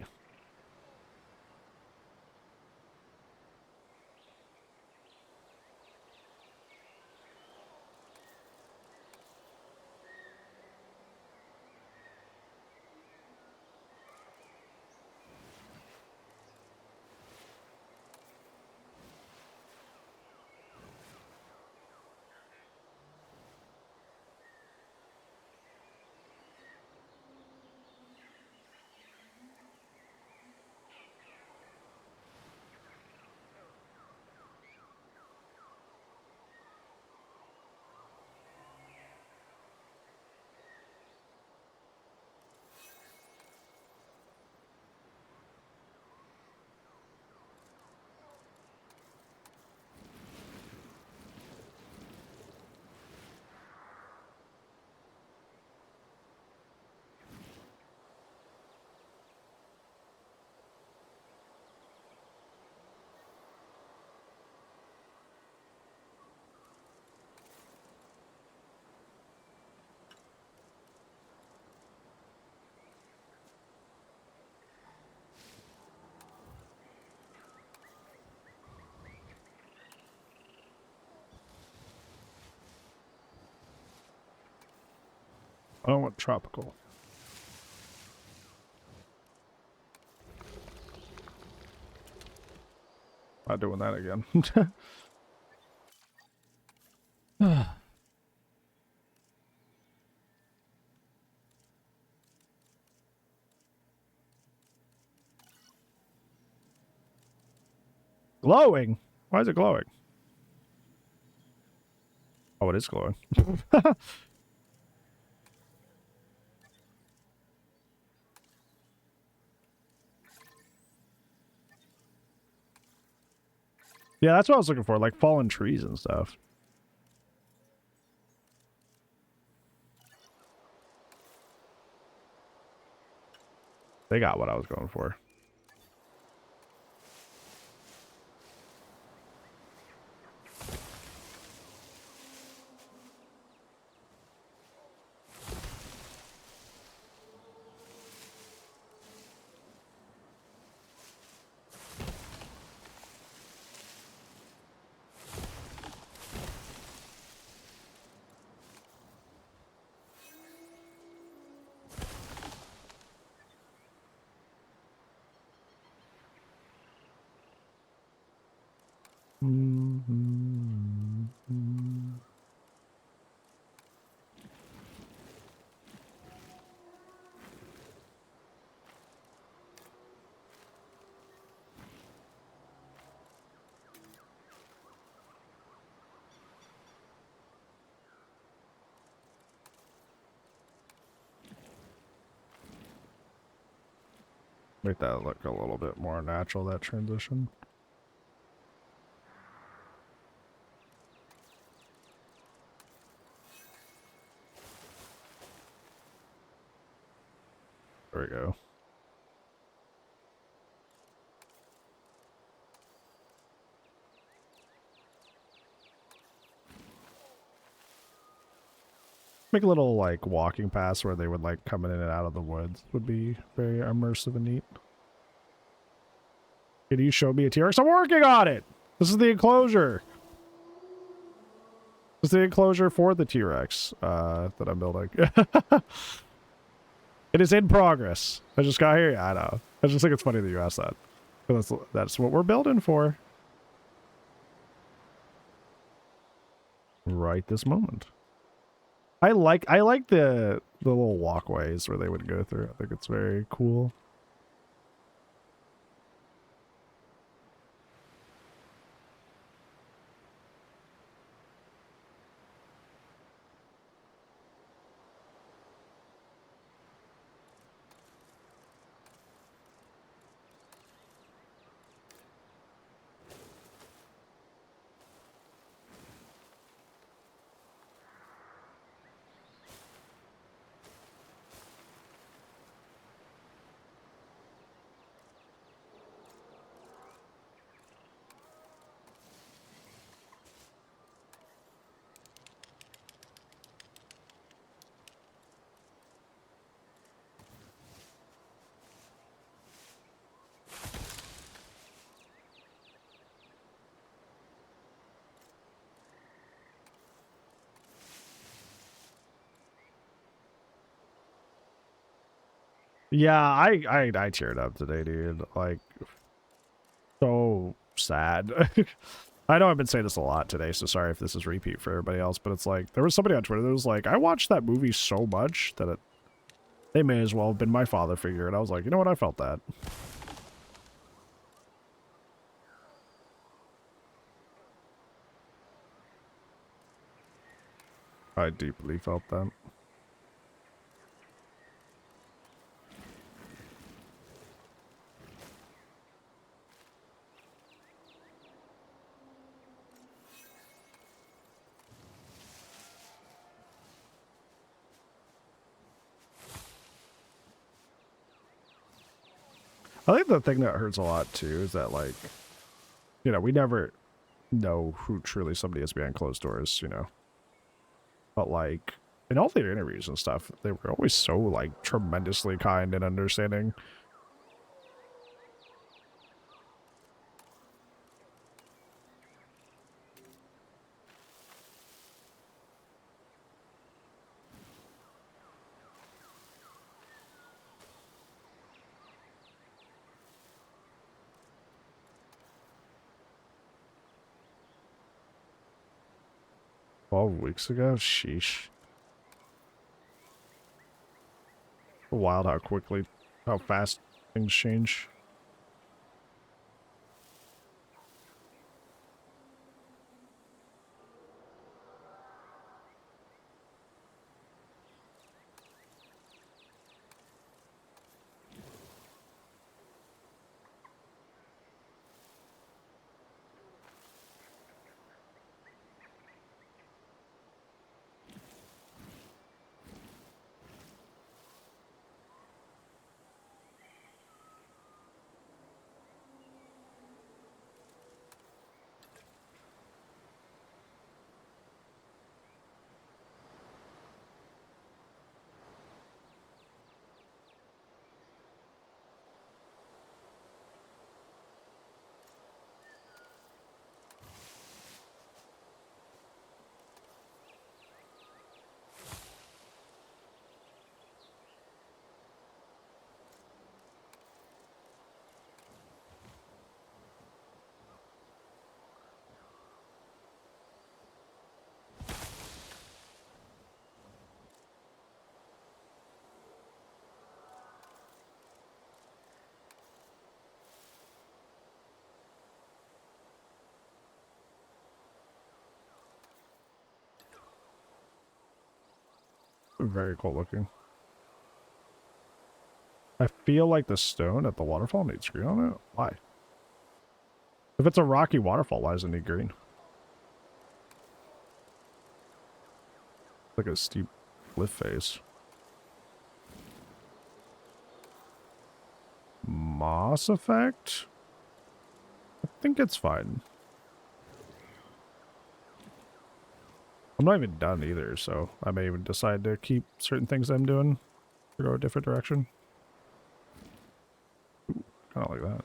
I don't want tropical. Not doing that again. Glowing? Why is it glowing? Oh, it is glowing. Yeah, that's what I was looking for, like fallen trees and stuff. They got what I was going for. Make that look a little bit more natural, that transition. There we go. Make a little like walking paths where they would like come in and out of the woods would be very immersive and neat. Can you show me a T-Rex? I'm working on it. This is the enclosure. This is the enclosure for the T-Rex that I'm building. It is in progress. I just got here. Yeah, I know. I just think it's funny that you asked that. That's what we're building for. Right this moment. I like the little walkways where they would go through. I think it's very cool. Yeah, I teared up today, dude. Like, so sad. I know I've been saying this a lot today, so sorry if this is repeat for everybody else, but it's like, there was somebody on Twitter that was like, I watched that movie so much that they may as well have been my father figure, and I was like, you know what, I felt that. I deeply felt that. I think the thing that hurts a lot too is that, like, you know, we never know who truly somebody is behind closed doors, you know. But like in all their interviews and stuff, they were always so like tremendously kind and understanding. 12 weeks ago? Sheesh. Wild how fast things change. Very cool looking. I feel like the stone at the waterfall needs green on it. Why? If it's a rocky waterfall, why does it need green? Like a steep cliff face. Moss effect? I think it's fine. I'm not even done either, so I may even decide to keep certain things I'm doing or go a different direction. Kind of like that.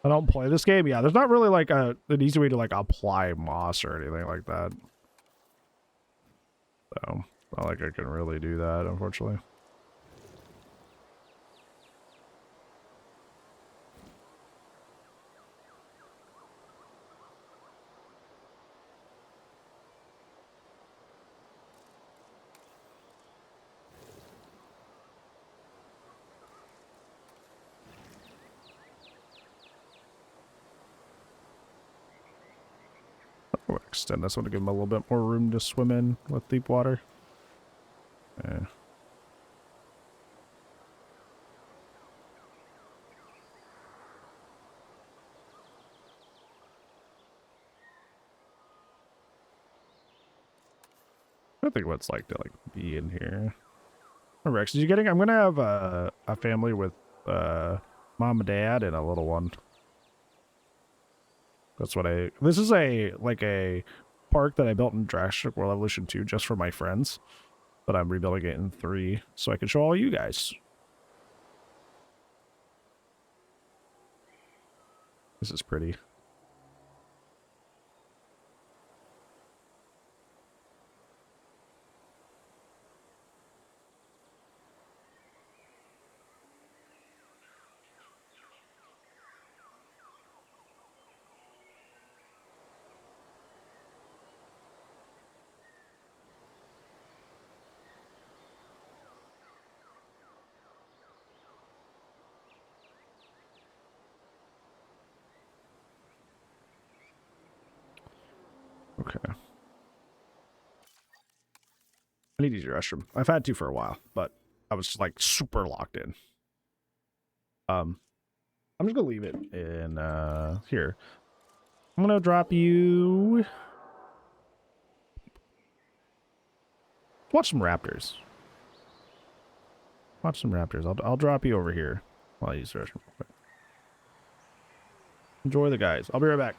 I don't play this game. Yeah, there's not really like an easy way to like apply moss or anything like that. So, not like I can really do that, unfortunately. I'll extend this one to give him a little bit more room to swim in with deep water. Yeah. I think what it's like to like be in here. Oh, Rex, is you getting? I'm gonna have a family with mom and dad and a little one. That's what I. This is a like a park that I built in Jurassic World Evolution 2 just for my friends, but I'm rebuilding it in 3 so I can show all you guys. This is pretty. Okay. I need to use your restroom. I've had to for a while, but I was like super locked in. I'm just gonna leave it in here. I'm gonna drop you. Watch some raptors. Watch some raptors. I'll drop you over here while I use the restroom. Enjoy the guys. I'll be right back.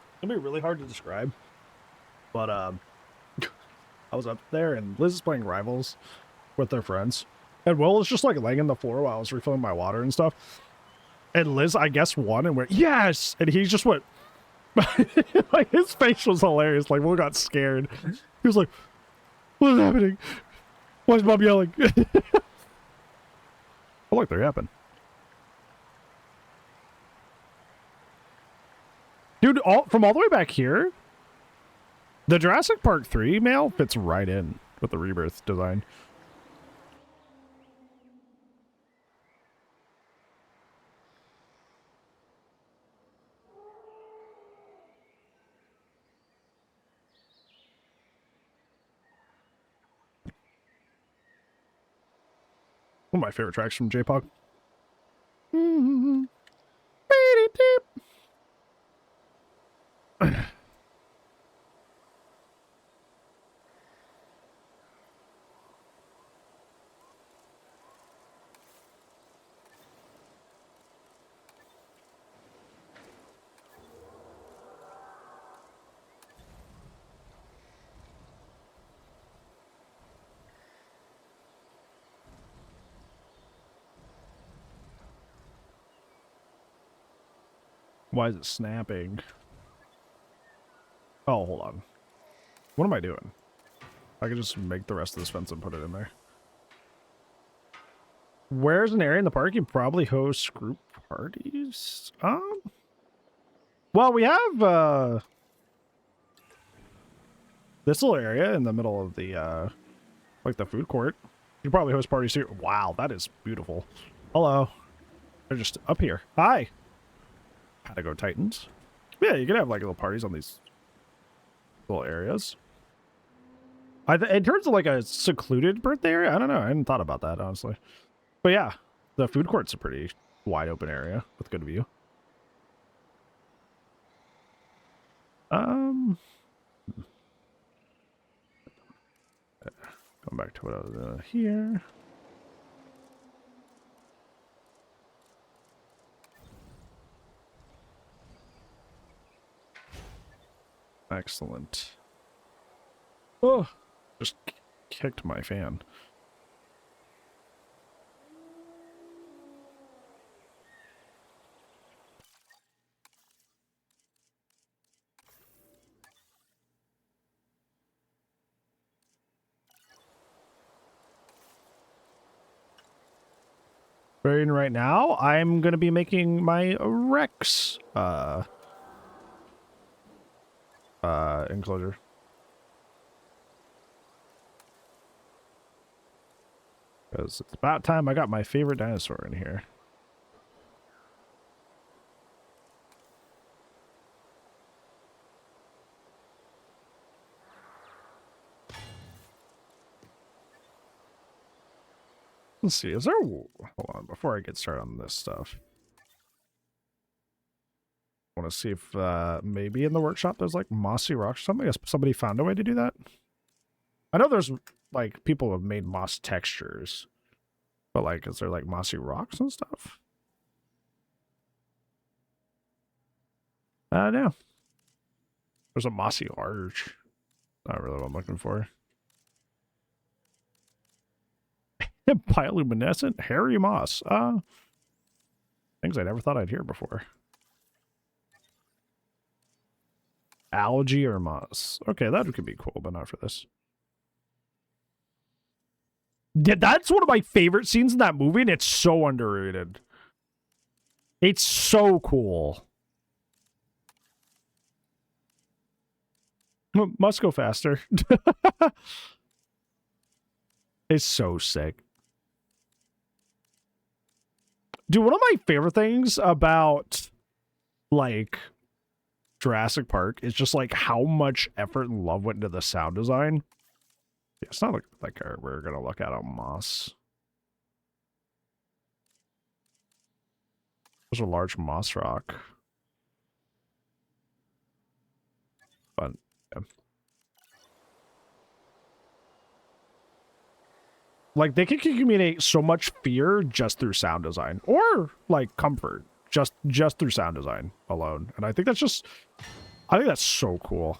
It's gonna be really hard to describe, but I was up there, and Liz is playing Rivals with their friends. And Will was just like laying on the floor while I was refilling my water and stuff. And Liz, I guess, won and went, yes! And he just went, like, his face was hilarious. Like, Will got scared. He was like, what is happening? Why is Mom yelling? Oh, look, they're yapping. Dude, from all the way back here, the Jurassic Park 3 mail fits right in with the Rebirth design. One of my favorite tracks from J-Pop. Why is it snapping? Oh, hold on. What am I doing? I could just make the rest of this fence and put it in there. Where's an area in the park you probably host group parties? Well, we have this little area in the middle of the like the food court. You probably host parties here. Wow, that is beautiful. Hello. They're just up here. Hi. Had to go Titans. Yeah, you can have like little parties on these little areas. In terms of like a secluded birthday area, I don't know. I hadn't thought about that, honestly. But yeah, the food court's a pretty wide open area with good view. Going back to what I was doing here. Excellent. Oh, just kicked my fan. Right now, I'm going to be making my Rex enclosure. Because it's about time I got my favorite dinosaur in here. Let's see, is there... Hold on, before I get started on this stuff. I want to see if maybe in the workshop there's like mossy rocks or something. I guess somebody found a way to do that. I know there's like people have made moss textures. But like, is there like mossy rocks and stuff? I don't know. There's a mossy arch. Not really what I'm looking for. Bioluminescent hairy moss. Things I never thought I'd hear before. Algae or moss. Okay, that could be cool, but not for this. Yeah, that's one of my favorite scenes in that movie, and it's so underrated. It's so cool. Must go faster. It's so sick. Dude, one of my favorite things about, like, Jurassic Park is just, like, how much effort and love went into the sound design. Yeah, it's not like we're going to look at a moss. There's a large moss rock. But, yeah. Like, they can communicate so much fear just through sound design. Or, like, comfort. Just through sound design alone. And I think that's just... I think that's so cool.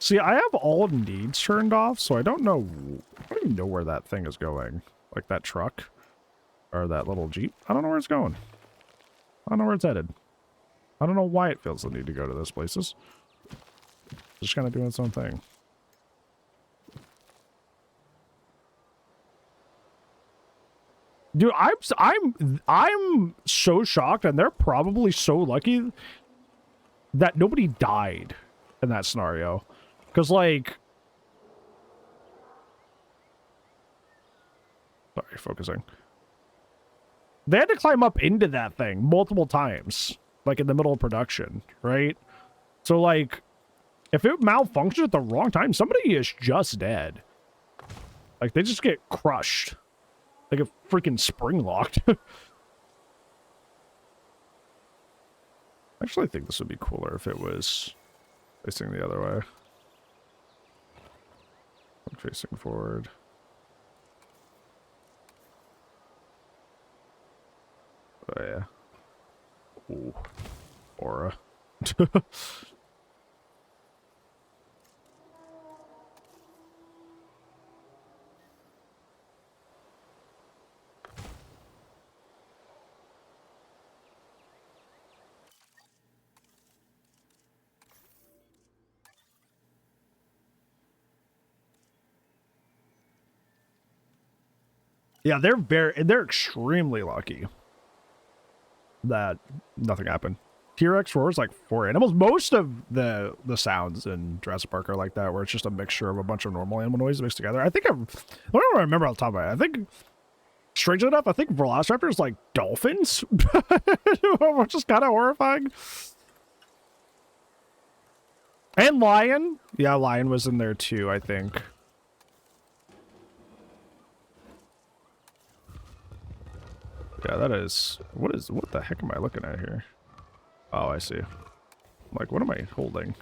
See, I have all needs turned off, so I don't even know where that thing is going. Like that truck. Or that little Jeep. I don't know where it's going. I don't know where it's headed. I don't know why it feels the need to go to those places. It's just kind of doing its own thing. Dude, I'm so shocked, and they're probably so lucky that nobody died in that scenario. Because, like... Sorry, focusing. They had to climb up into that thing multiple times. Like, in the middle of production, right? So, like, if it malfunctions at the wrong time, somebody is just dead. Like, they just get crushed. Like a freaking spring locked. I actually think this would be cooler if it was facing the other way. Facing forward. Oh yeah. Ooh. Aura. Yeah, they're extremely lucky that nothing happened. T-Rex roars like 4 animals. Most of the sounds in Jurassic Park are like that, where it's just a mixture of a bunch of normal animal noises mixed together. I don't remember off the top of my head. I think, strangely enough, I think Velociraptor is like dolphins, which is kind of horrifying. And lion. Yeah, lion was in there too, I think. Yeah, that is... What the heck am I looking at here? Oh, I see. Like, what am I holding?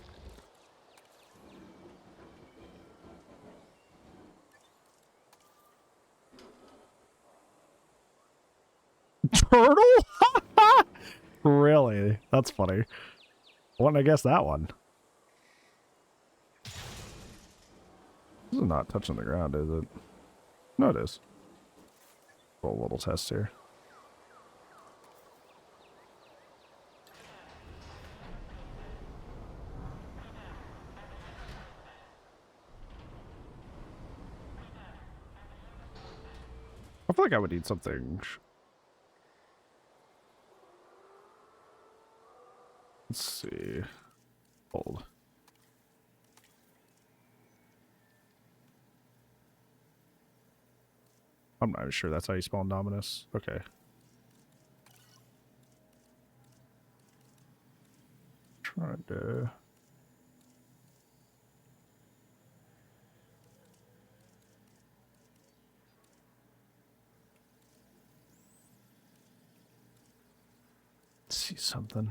Turtle? Really? That's funny. I wouldn't have guessed that one. This is not touching the ground, is it? No, it is. A little test here. I feel like I would need something. Let's see. Hold. I'm not even sure that's how you spell Indominus. Okay. Trying to... see something.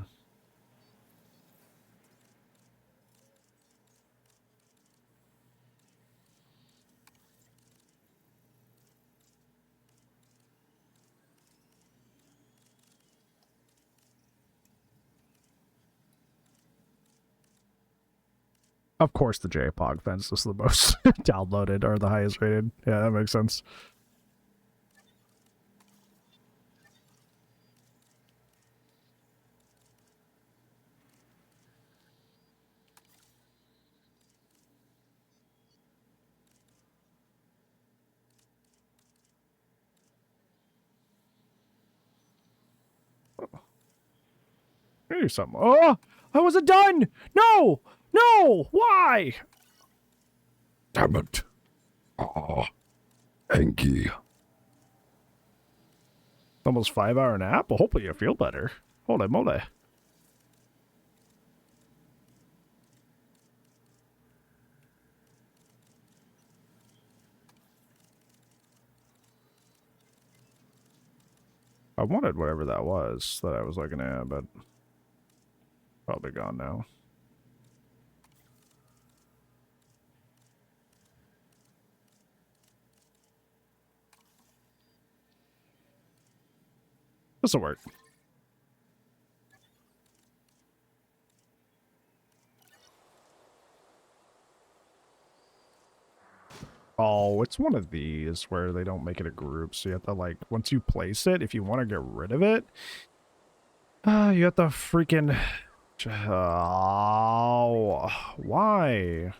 Of course, the JPOG fence is the most downloaded or the highest rated. Yeah, that makes sense. Do something. Oh, I wasn't done. No, no. Why? Damn it. Ah, Enki. Almost 5-hour nap. Well, hopefully you feel better. Holy moly. I wanted whatever that was that I was looking at, but probably gone now. This'll work. Oh, it's one of these where they don't make it a group, so you have to, like, once you place it, if you want to get rid of it, you have to freaking... Oh, why?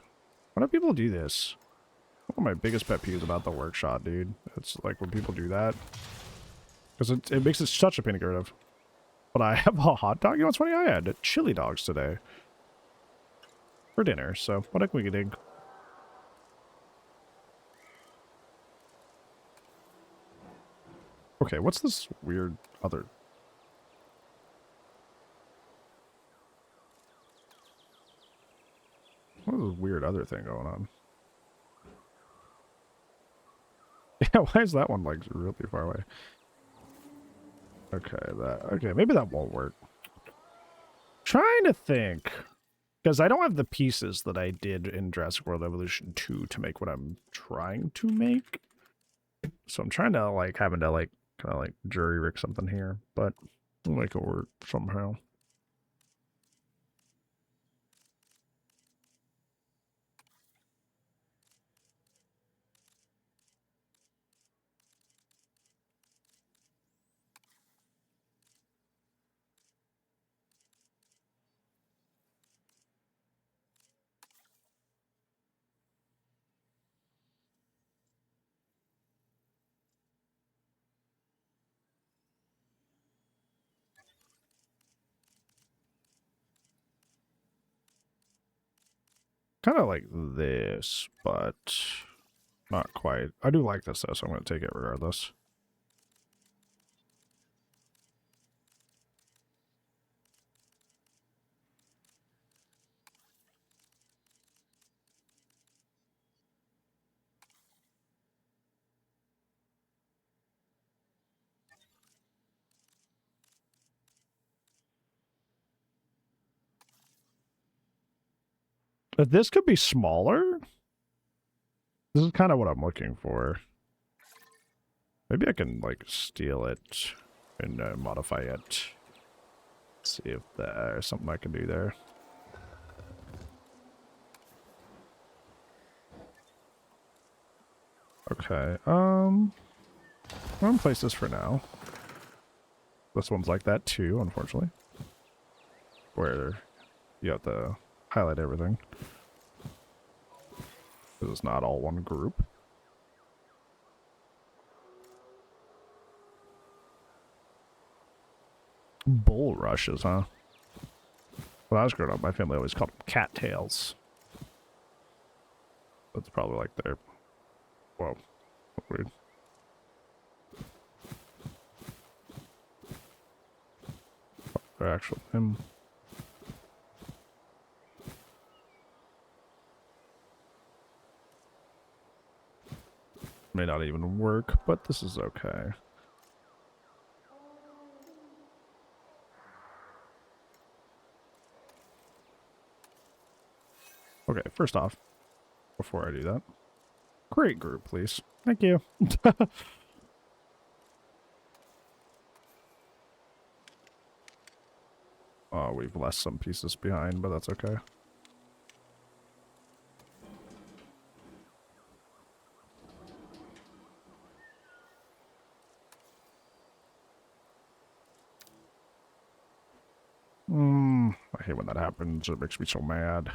Why do people do this? One of my biggest pet peeves about the workshop, dude. It's like when people do that. Because it makes it such a pain to get rid of. But I have a hot dog. You know what's funny? I had chili dogs today. For dinner, so what a quiggy dig. Okay, what's this weird other... What is this weird other thing going on? Yeah, why is that one, like, really far away? Okay, maybe that won't work. Trying to think. Because I don't have the pieces that I did in Jurassic World Evolution 2 to make what I'm trying to make. So I'm trying to, like, having to, like, kind of, like, jury-rig something here. But we'll make it work somehow. Kind of like this, but not quite. I do like this, though, so I'm going to take it regardless. If this could be smaller, this is kind of what I'm looking for. Maybe I can, like, steal it and modify it. See if there's something I can do there. Okay, I'm gonna place this for now. This one's like that too, unfortunately. Where you have to highlight everything. This is not all one group. Bulrushes, huh? When I was growing up, my family always called them cattails. That's probably like their... Whoa. Weird. Their actual name. May not even work, but this is okay. Okay, first off, before I do that, create group, please. Thank you. Oh, we've left some pieces behind, but that's okay. I hate when that happens. It makes me so mad.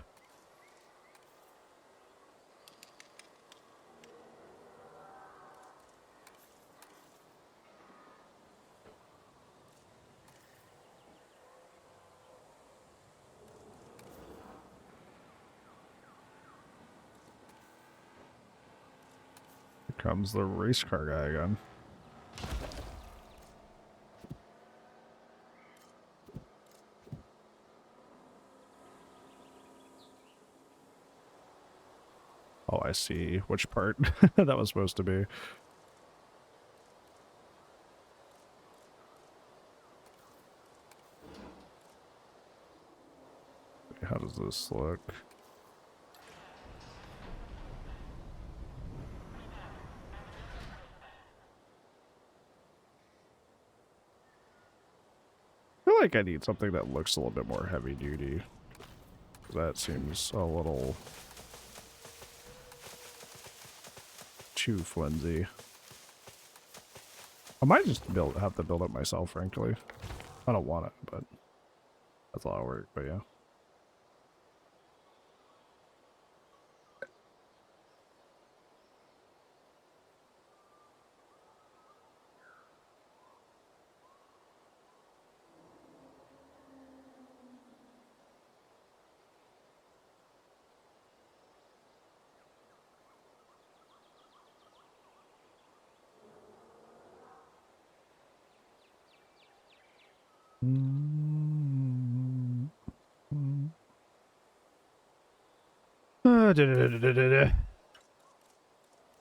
Here comes the race car guy again. Oh, I see which part that was supposed to be. How does this look? I feel like I need something that looks a little bit more heavy duty. That seems a little... too flimsy. I might just have to build it myself, frankly. I don't want it, but that's a lot of work, but yeah.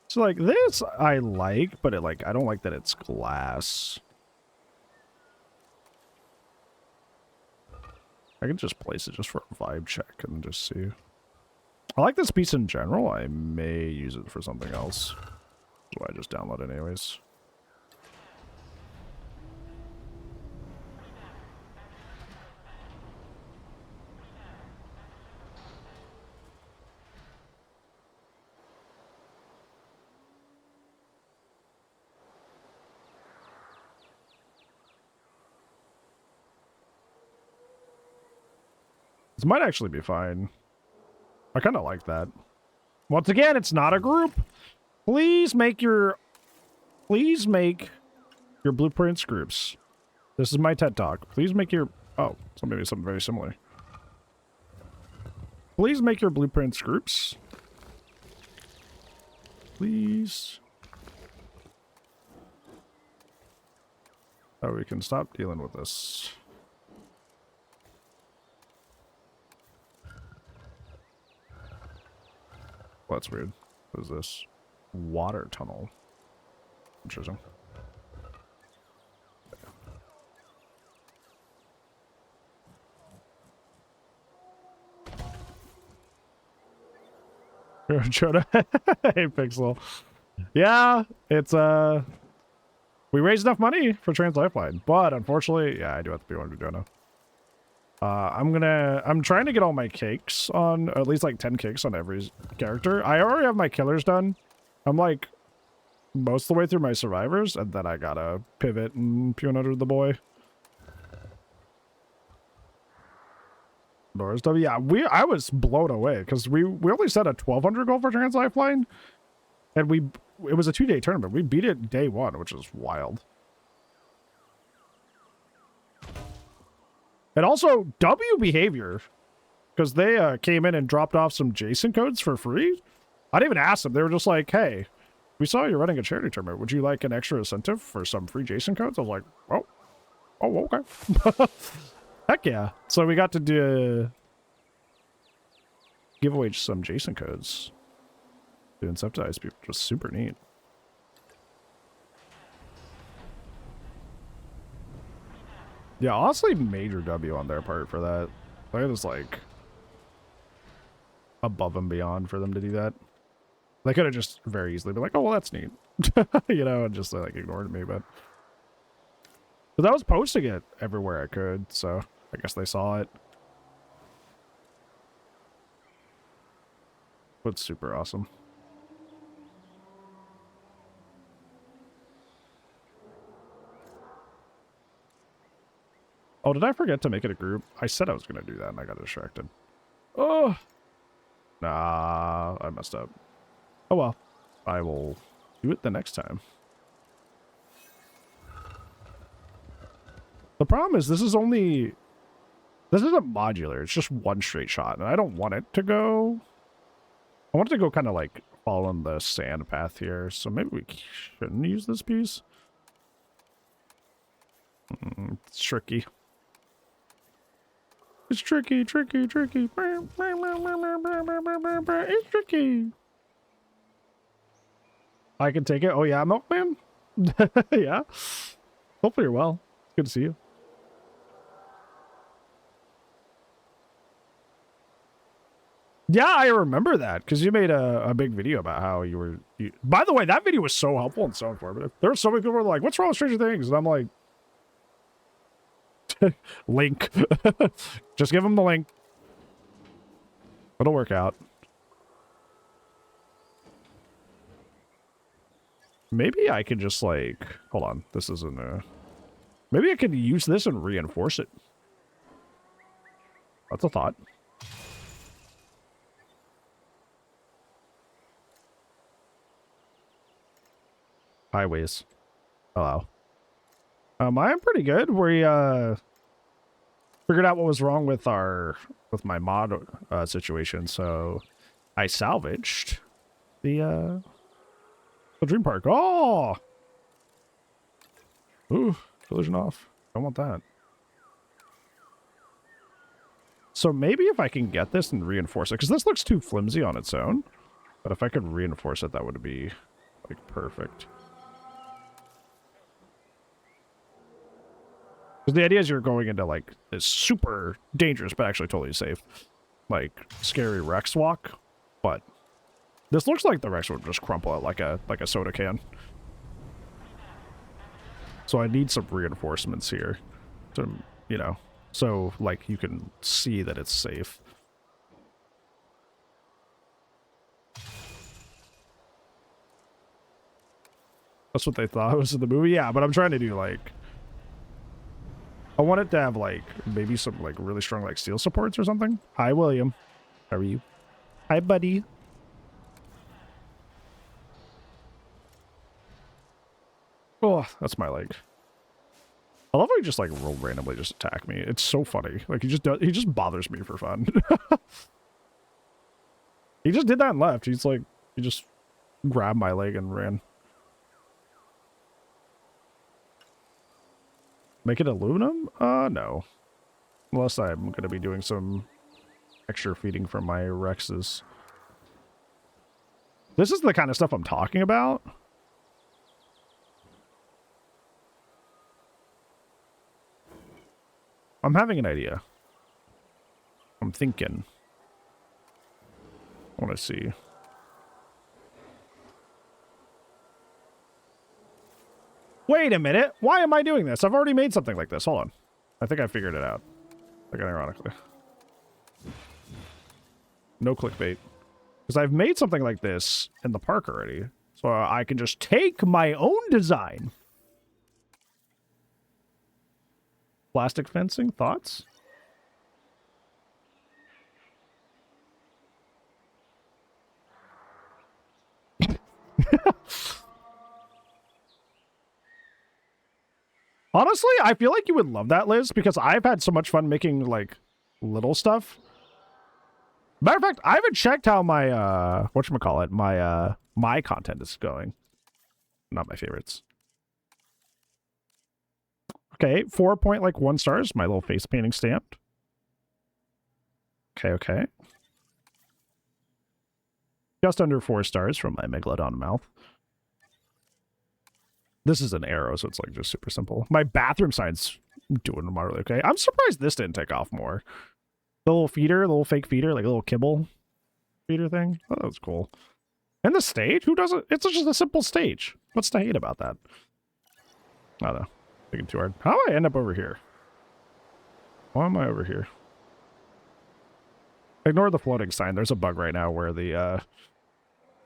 So like this I like, but I don't like that it's glass. I can just place it just for a vibe check and just see. I like this piece in general. I may use it for something else. So I just download it anyways. This might actually be fine. I kind of like that. Once again, it's not a group. Please make your blueprints groups. This is my TED Talk. Please make your... Oh, so maybe something very similar. Please make your blueprints groups. Please. Oh, we can stop dealing with this. Well, that's weird. What is this? Water tunnel. Interesting. Choda. Hey, Pixel. Yeah, it's we raised enough money for Trans Lifeline, but unfortunately, yeah, I do have to be one to do now. I'm trying to get all my cakes on, at least like 10 cakes on every character. I already have my killers done. I'm like most of the way through my survivors, and then I gotta pivot and pew under the boy. Doors W. Yeah, I was blown away because we only set a 1200 goal for Trans Lifeline, and it was a 2-day tournament. We beat it day one, which is wild. And also, W behavior, because they came in and dropped off some JSON codes for free. I didn't even ask them. They were just like, hey, we saw you're running a charity tournament. Would you like an extra incentive for some free JSON codes? I was like, oh, okay. Heck yeah. So we got to give away some JSON codes to incentivize people, which was super neat. Yeah, honestly, major W on their part for that. That was like above and beyond for them to do that. They could have just very easily been like, oh, well, that's neat. You know, and just like ignored me, but I was posting it everywhere I could, so I guess they saw it. But super awesome. Oh, did I forget to make it a group? I said I was going to do that and I got distracted. Oh! Nah, I messed up. Oh well. I will do it the next time. The problem is this isn't modular. It's just one straight shot, and I don't want it to go... I want it to go kind of like following the sand path here, so maybe we shouldn't use this piece. It's tricky. It's tricky, tricky, tricky. It's tricky. I can take it. Oh yeah, Milkman? Yeah. Hopefully you're well. Good to see you. Yeah, I remember that, because you made a big video about how you were... By the way, that video was so helpful and so informative. There were so many people who were like, what's wrong with Stranger Things? And I'm like... link. Just give them the link. It'll work out. Maybe I could just like, hold on, this isn't a, maybe I could use this and reinforce it. That's a thought. Highways. Hello. I'm pretty good. We figured out what was wrong with my mod situation, so I salvaged the dream park. Oh, ooh, collision off. I want that. So maybe if I can get this and reinforce it, because this looks too flimsy on its own. But if I could reinforce it, that would be like perfect. Because the idea is you're going into like this super dangerous, but actually totally safe, like scary Rex walk. But this looks like the Rex would just crumple it like a soda can. So I need some reinforcements here, to, you know, so like you can see that it's safe. That's what they thought was in the movie. Yeah, but I'm trying to do like, I want it to have like maybe some like really strong like steel supports or something. Hi, William. How are you? Hi, buddy. Oh, that's my leg. I love how he just like will randomly just attack me. It's so funny. Like he just bothers me for fun. He just did that and left. He's like, he just grabbed my leg and ran. Make it aluminum? No. Unless I'm going to be doing some extra feeding from my Rexes. This is the kind of stuff I'm talking about. I'm having an idea. I'm thinking. I want to see. Wait a minute. Why am I doing this? I've already made something like this. Hold on. I think I figured it out. Like, ironically. No clickbait. Because I've made something like this in the park already. So I can just take my own design. Plastic fencing? Thoughts? Honestly, I feel like you would love that, Liz, because I've had so much fun making, like, little stuff. Matter of fact, I haven't checked how my, whatchamacallit, my content is going. Not my favorites. Okay, 4.1 stars, my little face painting stamped. Okay, okay. Just under 4 stars from my Megalodon mouth. This is an arrow, so it's like just super simple. My bathroom sign's doing moderately okay. I'm surprised this didn't take off more. The little feeder, the little fake feeder, like a little kibble feeder thing. Oh, that was cool. And the stage? Who doesn't? It's just a simple stage. What's to hate about that? I don't know. Thinking too hard. How do I end up over here? Why am I over here? Ignore the floating sign. There's a bug right now where the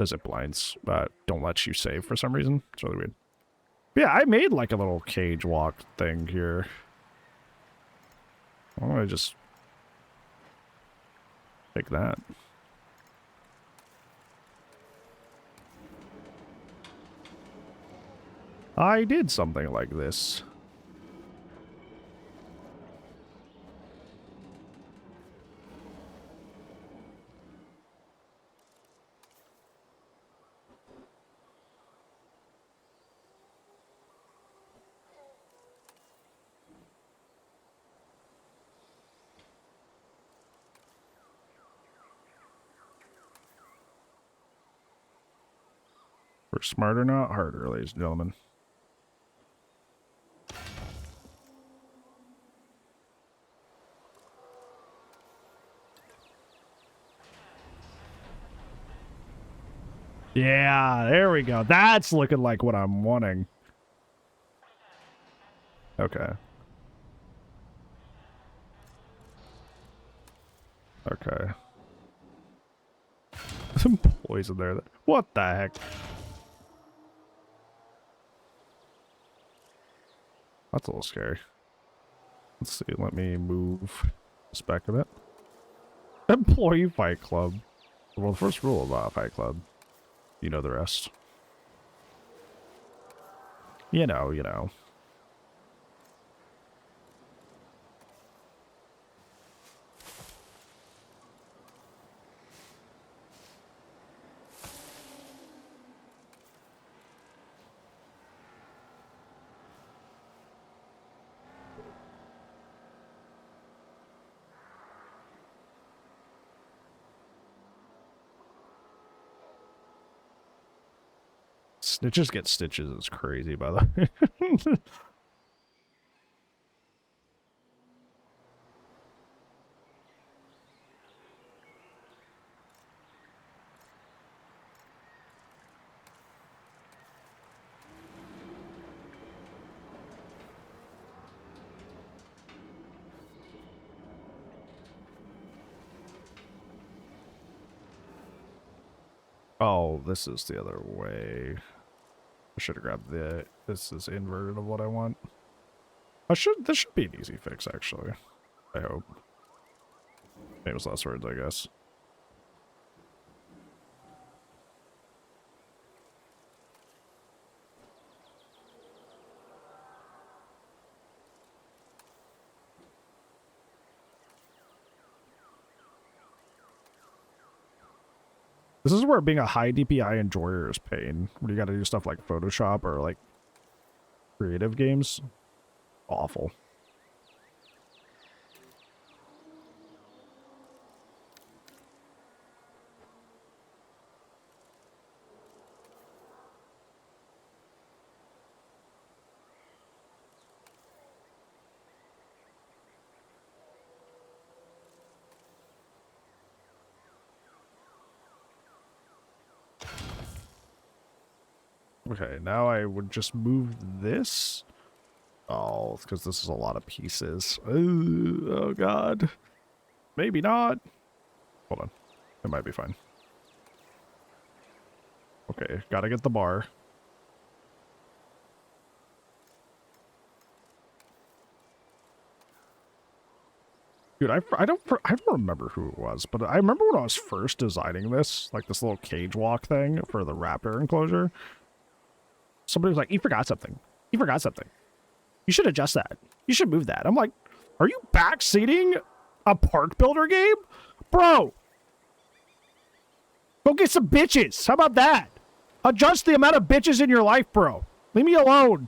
zip lines don't let you save for some reason. It's really weird. Yeah, I made like a little cage walk thing here. Why don't I just take that? I did something like this. We're smarter, not harder, ladies and gentlemen. Yeah, there we go. That's looking like what I'm wanting. Okay. Okay. Some poison there. What the heck? That's a little scary. Let's see. Let me move this back a bit. Employee Fight Club. Well, the first rule of Fight Club. You know the rest. You know, you know. Snitches get stitches is crazy, by the way. Oh, this is the other way. I should have grabbed the... This is inverted of what I want. This should be an easy fix, actually. I hope. Famous last words, I guess. This is where being a high DPI enjoyer is pain. When you gotta do stuff like Photoshop or like creative games. Awful. Okay, now I would just move this. Oh, because this is a lot of pieces. Oh, God. Maybe not. Hold on. It might be fine. Okay, gotta get the bar. Dude, I don't remember who it was, but I remember when I was first designing this, like this little cage walk thing for the raptor enclosure. Somebody was like, "You forgot something. You forgot something. You should adjust that. You should move that." I'm like, "Are you backseating a park builder game, bro? Go get some bitches. How about that? Adjust the amount of bitches in your life, bro. Leave me alone."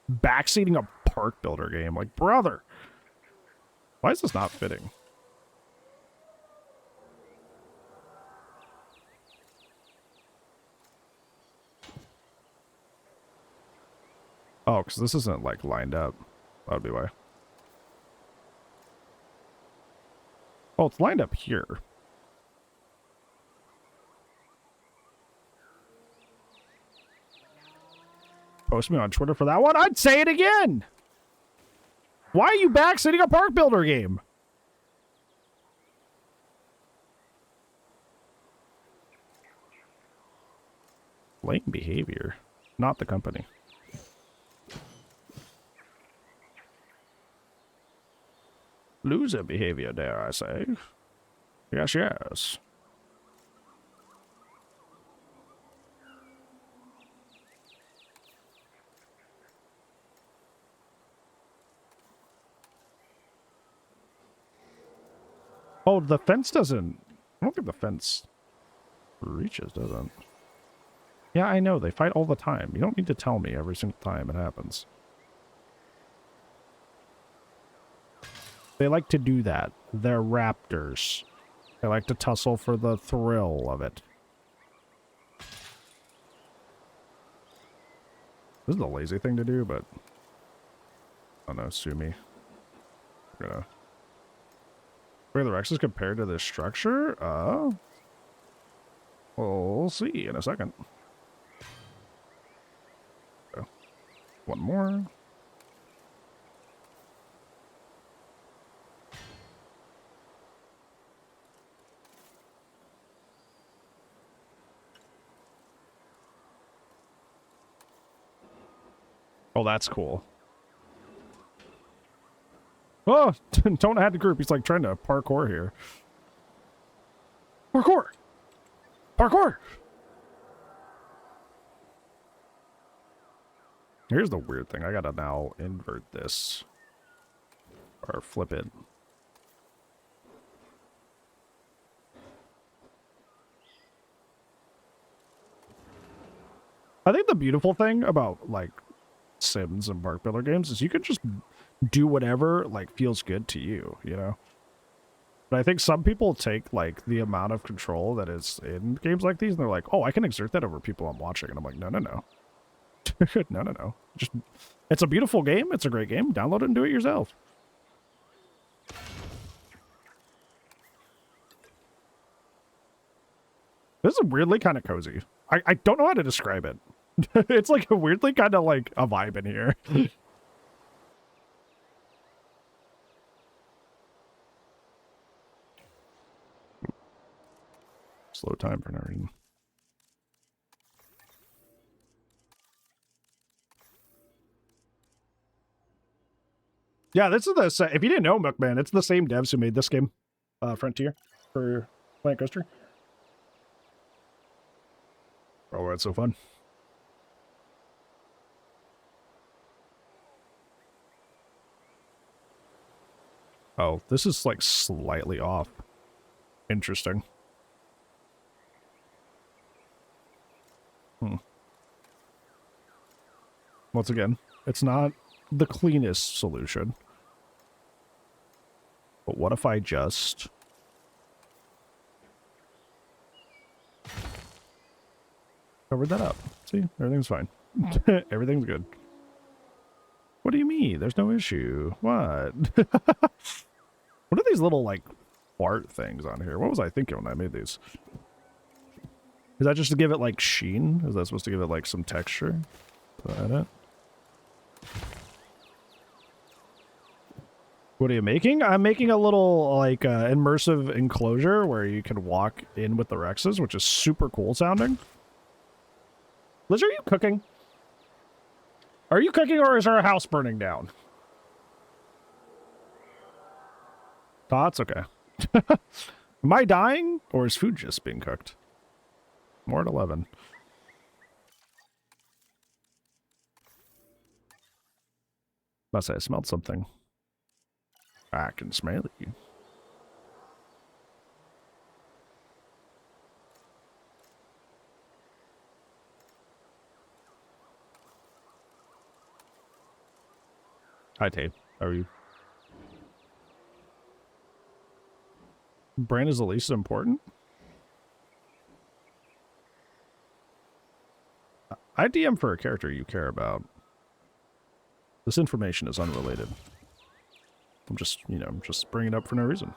Backseating a park builder game, like, brother. Why is this not fitting? Oh, because this isn't, like, lined up. That would be why. Oh, it's lined up here. Post me on Twitter for that one. I'd say it again. Why are you backseating a park builder game? Blatant behavior, not the company. Loser behavior, dare I say. Yes, yes. Oh, the fence doesn't... I don't think the fence reaches, does it? Yeah, I know. They fight all the time. You don't need to tell me every single time it happens. They like to do that. They're raptors. They like to tussle for the thrill of it. This is a lazy thing to do, but... I don't know, sue me. We're gonna... Where the Rex is compared to this structure? We'll see in a second. So, one more. Oh, that's cool. Oh, don't add the group. He's like trying to parkour here. Parkour! Parkour! Here's the weird thing. I gotta now invert this. Or flip it. I think the beautiful thing about, like, Sims and Park Builder games is you can just do whatever, like, feels good to you, you know? But I think some people take, like, the amount of control that is in games like these, and they're like, oh, I can exert that over people I'm watching. And I'm like, no, no, no. No, no, no. Just, it's a beautiful game. It's a great game. Download it and do it yourself. This is weirdly kind of cozy. I don't know how to describe it. It's like a weirdly kind of like a vibe in here. Slow time for no reason. Yeah, this is the, if you didn't know, Milkman, it's the same devs who made this game, Frontier, for Planet Coaster. Oh, that's so fun. Oh, this is like slightly off. Interesting. Once again, it's not the cleanest solution. But what if I just... covered that up? See? Everything's fine. Everything's good. What do you mean? There's no issue. What? What are these little, like, fart things on here? What was I thinking when I made these? Is that just to give it, like, sheen? Is that supposed to give it, like, some texture? Is that it? What are you making? I'm making a little, like, immersive enclosure where you can walk in with the Rexes, which is super cool sounding. Liz, are you cooking? Are you cooking, or is our house burning down? Thoughts? Okay. Am I dying, or is food just being cooked? More at 11. Must say I smelled something. I can smell you. Hi, Tate. How are you? Brand is the least important? I DM for a character you care about. This information is unrelated. I'm just, you know, I'm just bringing it up for no reason.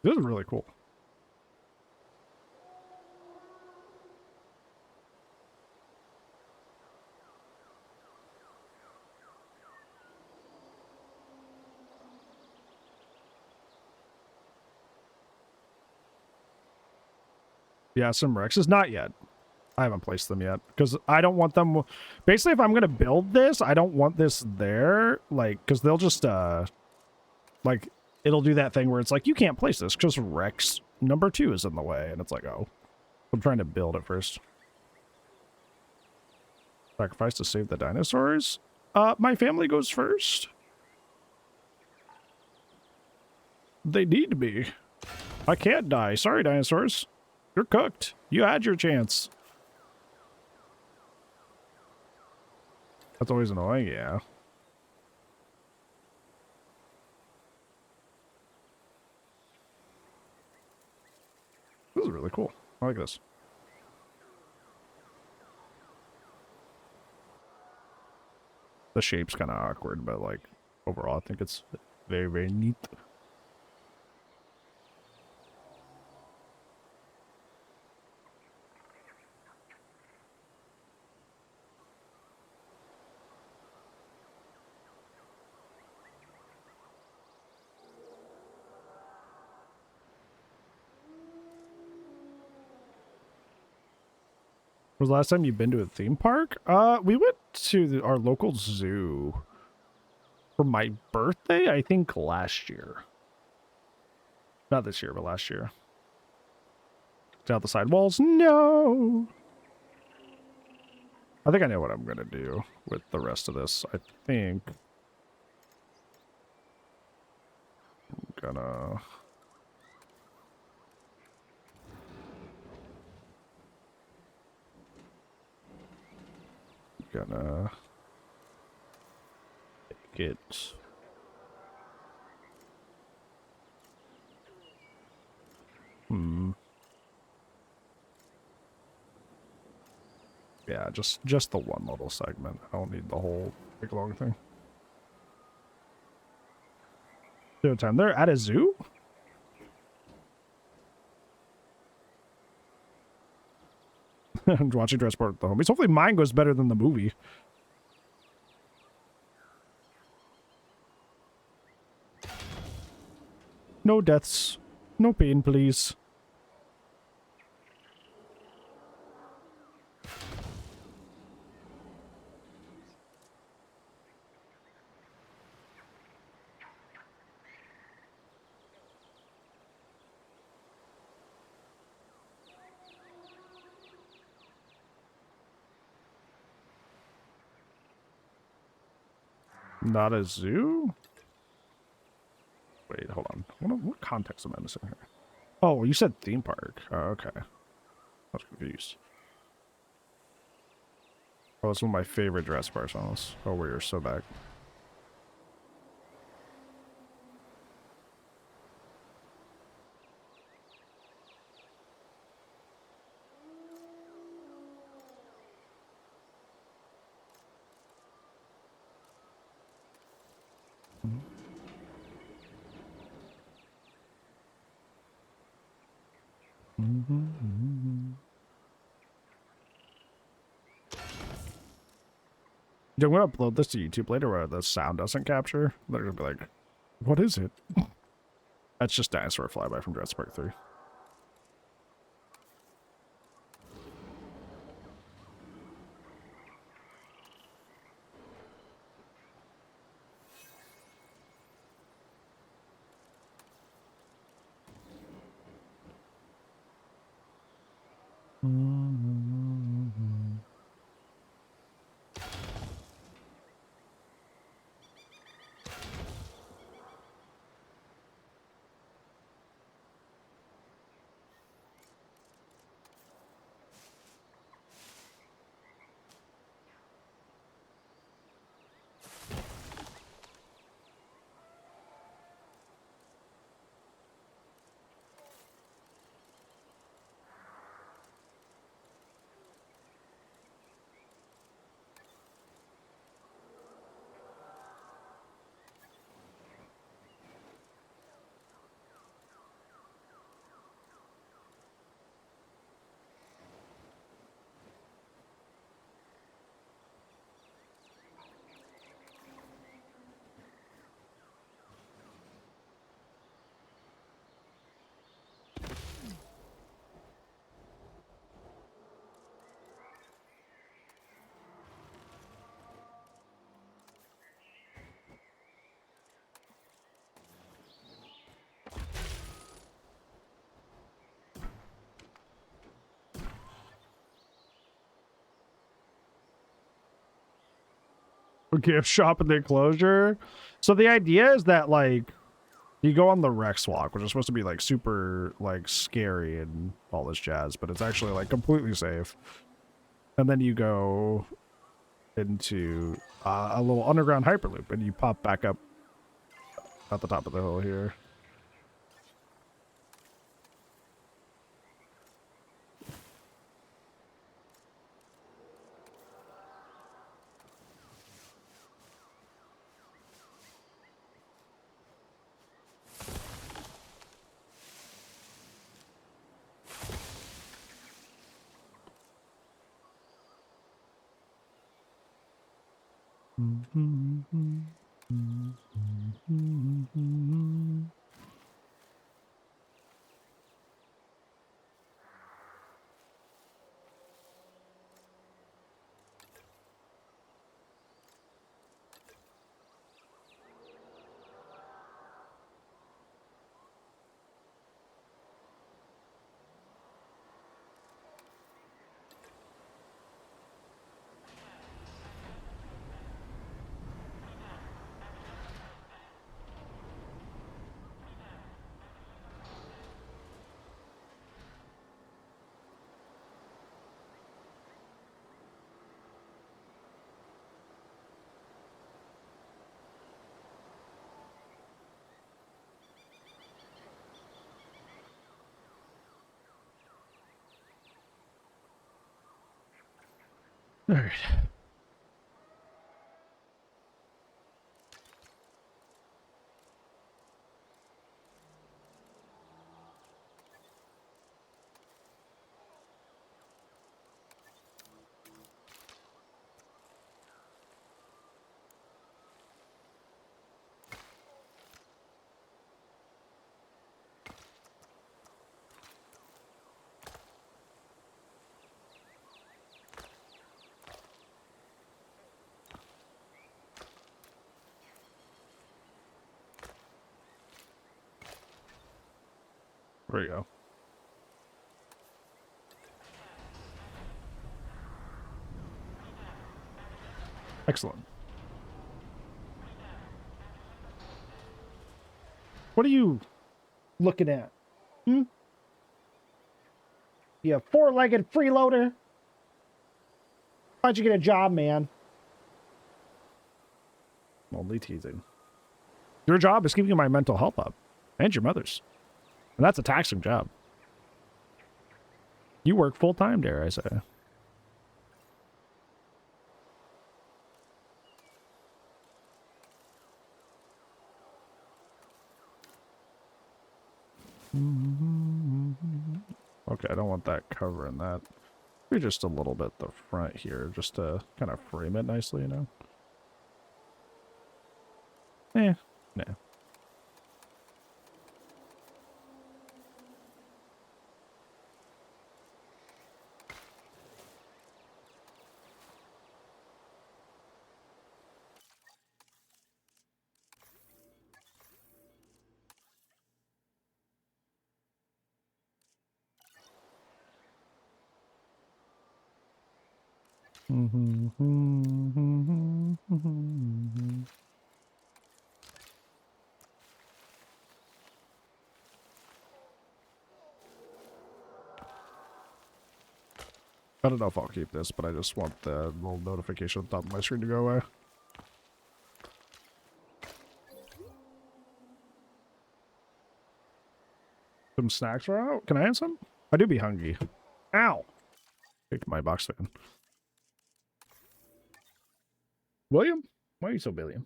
This is really cool. Yeah, some Rexes. Not yet. I haven't placed them yet because I don't want them. Basically, if I'm going to build this, I don't want this there. Like, because they'll just, like, it'll do that thing where it's like, you can't place this because Rex number 2 is in the way. And it's like, oh, I'm trying to build it first. Sacrifice to save the dinosaurs? My family goes first. They need to be. I can't die. Sorry, dinosaurs. You're cooked. You had your chance. That's always annoying, yeah. This is really cool. I like this. The shape's kind of awkward, but, like, overall, I think it's very, very neat. Was the last time you've been to a theme park? We went to our local zoo for my birthday, I think last year. Not this year, but last year. Down the side walls. No! I think I know what I'm going to do with the rest of this. I think I'm gonna take it. Yeah, just the one little segment. I don't need the whole big long thing. Time. They're at a zoo? I'm watching Jurassic Park with the homies. Hopefully mine goes better than the movie. No deaths. No pain, please. Not a zoo? Wait, hold on. What context am I missing here? Oh, you said theme park. Oh, okay. I was confused. Oh, it's one of my favorite Jurassic Park songs. Oh, we are so back. I'm gonna upload this to YouTube later where the sound doesn't capture. They're gonna be like, what is it? That's just Dinosaur Flyby from Jurassic Park 3. Gift shop in the enclosure. So the idea is that like you go on the Rex walk, which is supposed to be like super like scary and all this jazz, but it's actually like completely safe. And then you go into a little underground hyperloop and you pop back up at the top of the hill here. All right. There we go. Excellent. What are you looking at? Hmm? You four-legged freeloader? Why'd you get a job, man? Only teasing. Your job is keeping my mental health up. And your mother's. And that's a taxing job. You work full-time, dare I say. Okay, I don't want that covering that. Maybe just a little bit the front here, just to kind of frame it nicely, you know? Nah. I don't know if I'll keep this, but I just want the little notification at the top of my screen to go away. Some snacks are out. Can I have some? I do be hungry. Ow! Kicked my box fan. William? Why are you so William?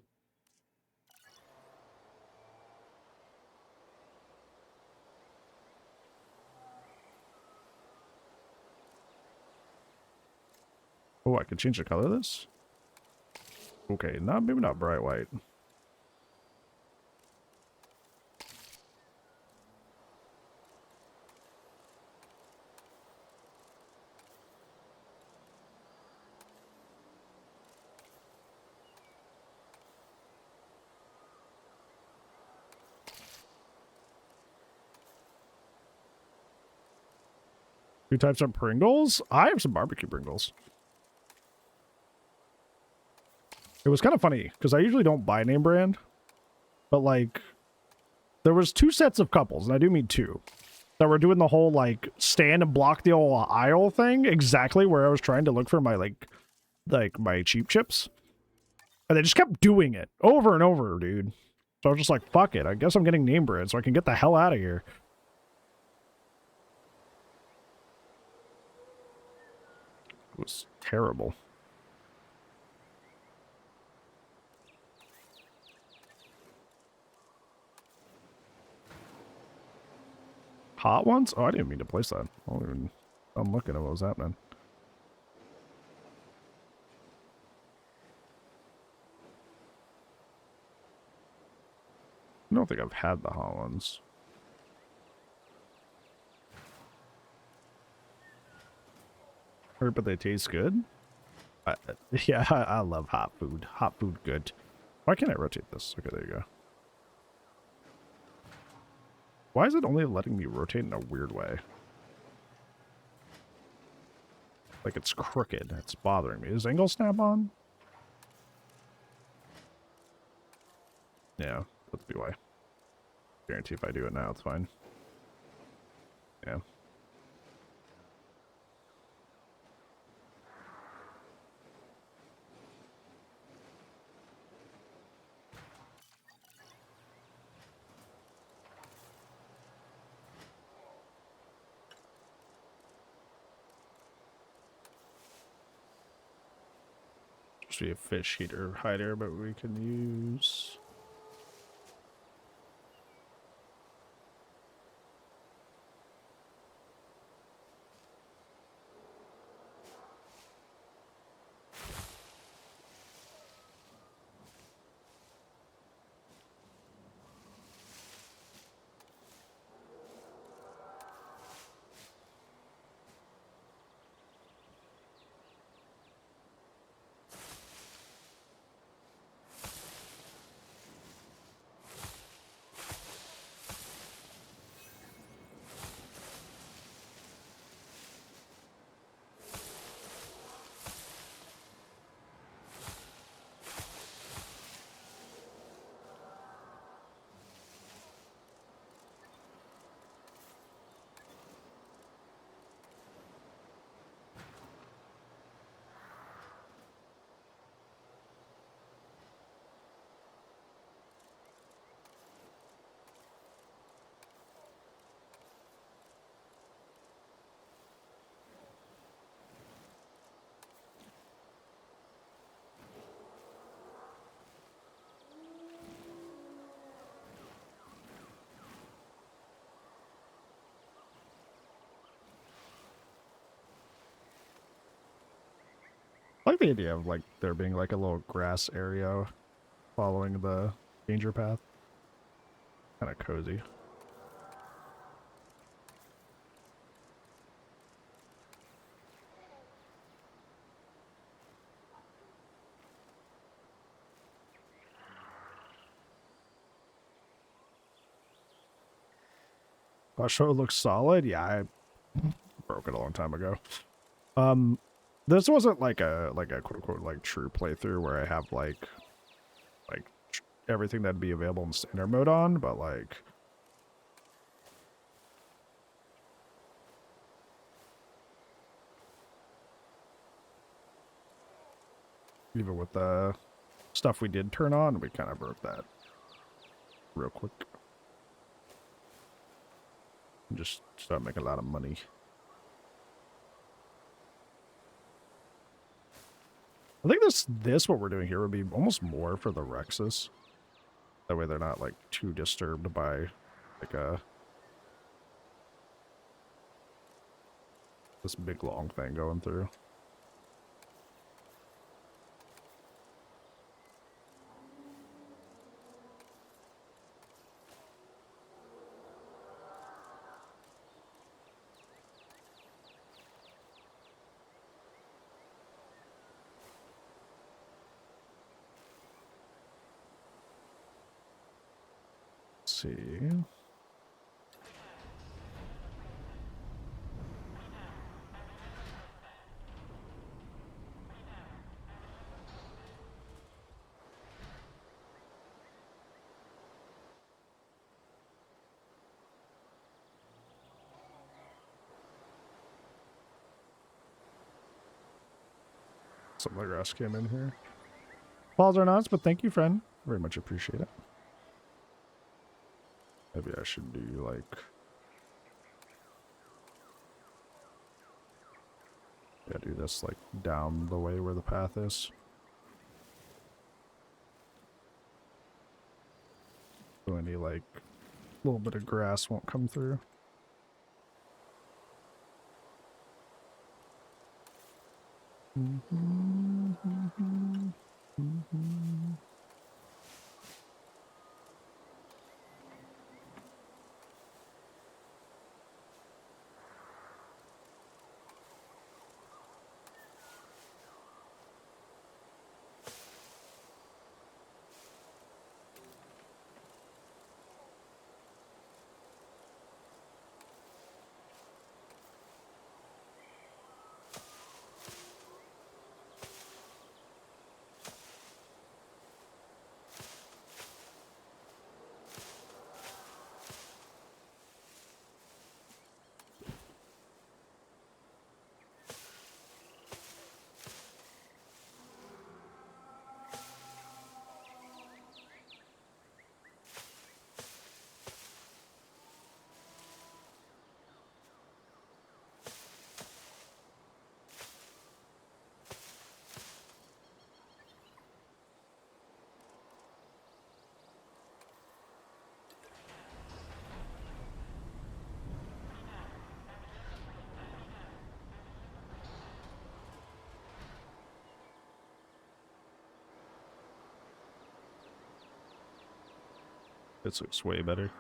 Oh, I can change the color of this? Okay, maybe not bright white. Two types of Pringles? I have some barbecue Pringles. It was kind of funny, because I usually don't buy name brand. But, like, there was two sets of couples, and I do mean two, that were doing the whole, like, stand and block the old aisle thing, exactly where I was trying to look for my, like my cheap chips. And they just kept doing it over and over, dude. So I was just like, fuck it. I guess I'm getting name brand so I can get the hell out of here. It was terrible. Hot ones? Oh, I didn't mean to place that. I'm looking at what was happening. I don't think I've had the hot ones. Heard, but they taste good? Yeah, I love hot food. Hot food good. Why can't I rotate this? Okay, there you go. Why is it only letting me rotate in a weird way? Like it's crooked. It's bothering me. Is angle snap on? Yeah, let's be why. Guarantee if I do it now, it's fine. Yeah. Supposed to be a fish heater hider, but we can use. I like the idea of like there being like a little grass area following the danger path. Kind of cozy. Show looks solid. Yeah, I broke it a long time ago. This wasn't like a quote unquote like true playthrough where I have like everything that'd be available in standard mode on, but like even with the stuff we did turn on, we kind of broke that real quick. And just start making a lot of money. I think this what we're doing here would be almost more for the Rexes. That way they're not like too disturbed by like this big long thing going through. Let's see. Some of the grass came in here. Balls are nuts, but thank you, friend. Very much appreciate it. Maybe I should do like... Yeah, do this like down the way where the path is. So any like little bit of grass won't come through. This looks way better.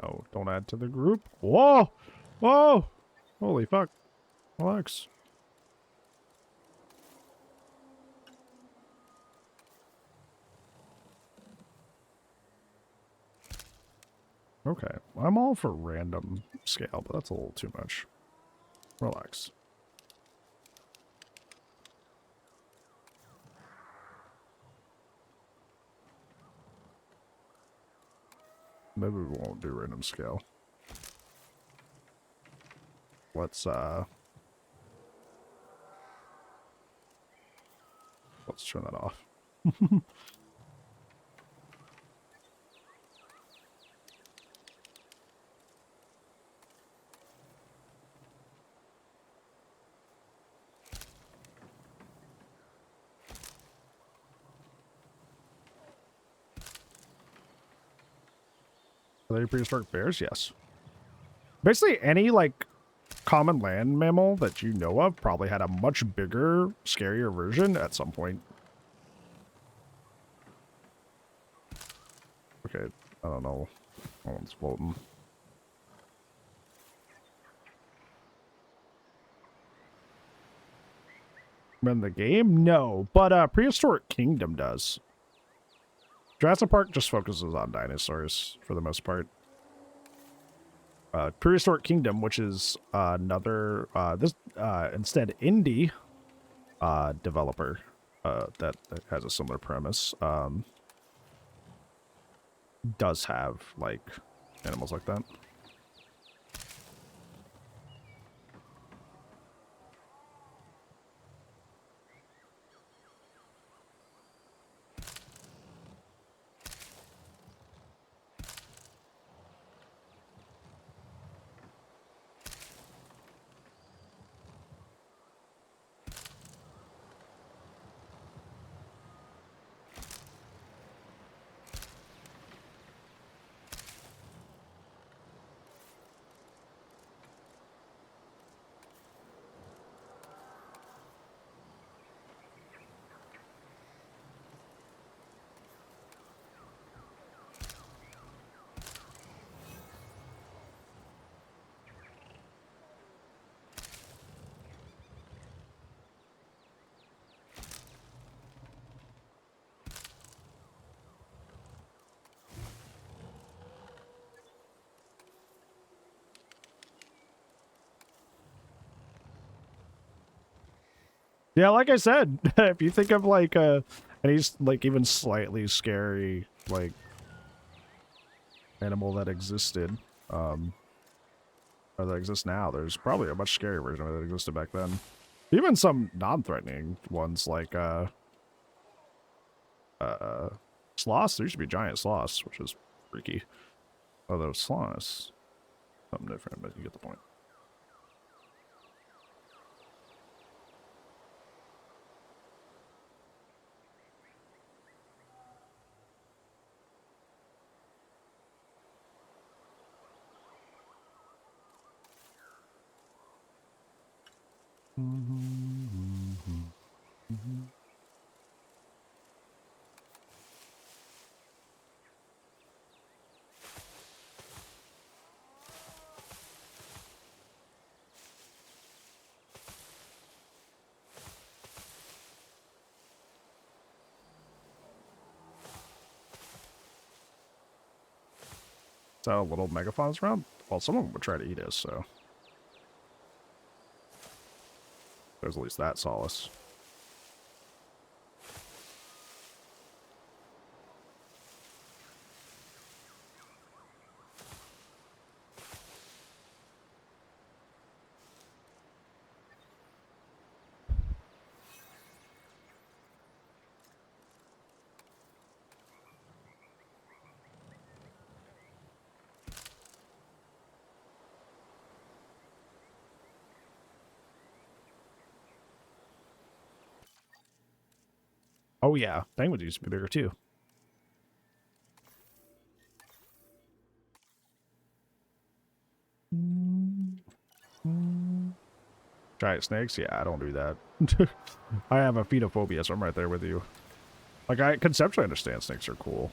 No, don't add to the group. Whoa! Whoa! Holy fuck. Relax. Okay, I'm all for random scale, but that's a little too much. Relax. Maybe we won't do random scale. Let's turn that off. Are they prehistoric bears? Yes. Basically, any, like, common land mammal that you know of probably had a much bigger, scarier version at some point. Okay, I don't know. That one's floating. In the game? No, but Prehistoric Kingdom does. Jurassic Park just focuses on dinosaurs for the most part. Prehistoric Kingdom, which is another instead indie developer that has a similar premise, does have like animals like that. Yeah, like I said, if you think of like any like even slightly scary like animal that existed, or that exists now, there's probably a much scarier version of it that existed back then. Even some non-threatening ones like sloths. There used to be giant sloths, which is freaky. Although sloths, something different, but you get the point. So little megafaun's around? Well, some of them would try to eat us, so there's at least that solace. Oh yeah, penguins used to be bigger too. Giant snakes? Yeah, I don't do that. I have a phetophobia, so I'm right there with you. Like, I conceptually understand snakes are cool.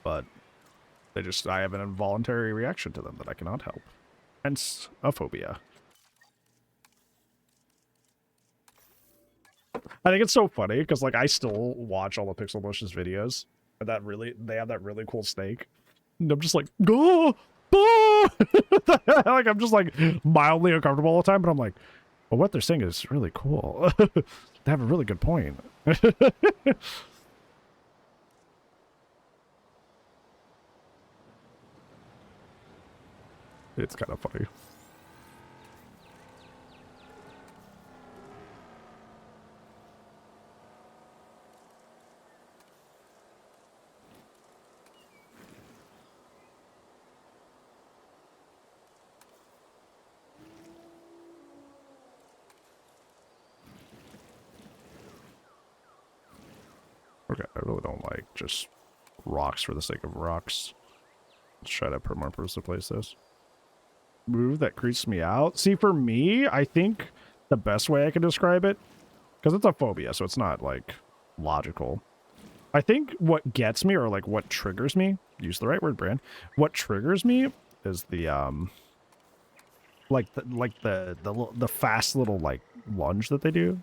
But I have an involuntary reaction to them that I cannot help. Hence, a phobia. I think it's so funny, because, like, I still watch all the Pixel Motions videos. And they have that really cool snake. And I'm just like, go! Like, I'm just, like, mildly uncomfortable all the time, but I'm like, well, what they're saying is really cool. They have a really good point. It's kind of funny. Okay, I really don't like just rocks for the sake of rocks. Let's try to put more purpose to place this. Move that creeps me out. See, for me, I think the best way I can describe it, because it's a phobia, so it's not, like, logical. I think what gets me, or, like, what triggers me, use the right word, Brand, what triggers me is the, the fast little, like, lunge that they do.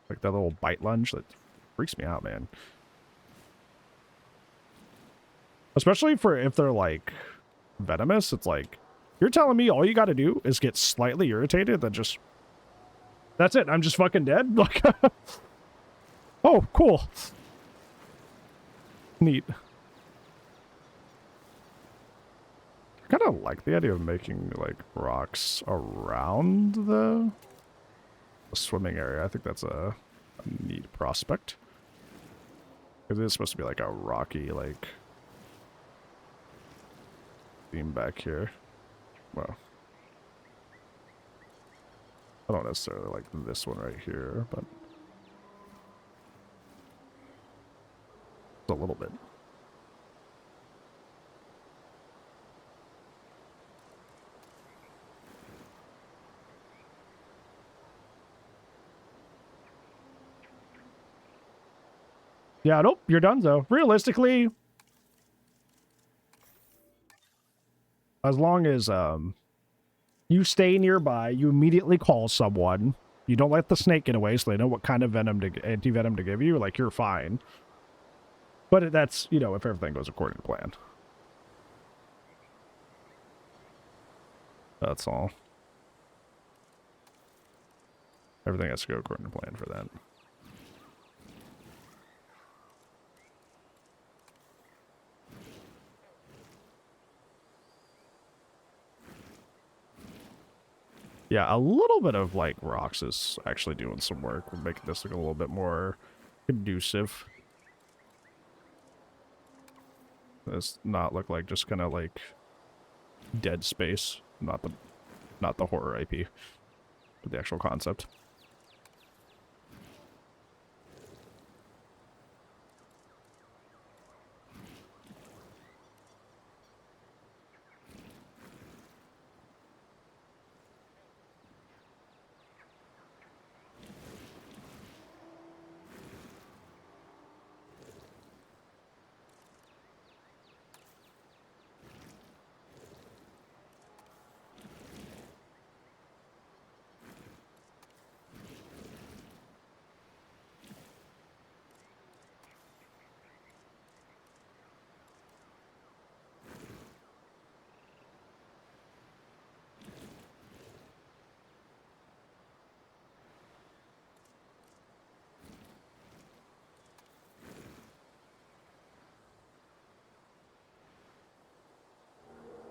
Like, that little bite lunge that freaks me out, man. Especially for if they're, like, venomous, it's like, you're telling me all you gotta do is get slightly irritated, then just... That's it, I'm just fucking dead? Like, oh, cool. Neat. I kind of like the idea of making, like, rocks around the swimming area. I think that's a neat prospect. Because it is supposed to be, like, a rocky, like, theme back here. Well, I don't necessarily like this one right here, but a little bit. Yeah, nope, you're done, though. Realistically, as long as, you stay nearby, you immediately call someone, you don't let the snake get away so they know what kind of anti-venom to give you, like, you're fine. But that's, you know, if everything goes according to plan. That's all. Everything has to go according to plan for that. Yeah, a little bit of, like, rocks is actually doing some work. We're making this look a little bit more conducive. This not look like just kind of, like, dead space. Not the horror IP, but the actual concept.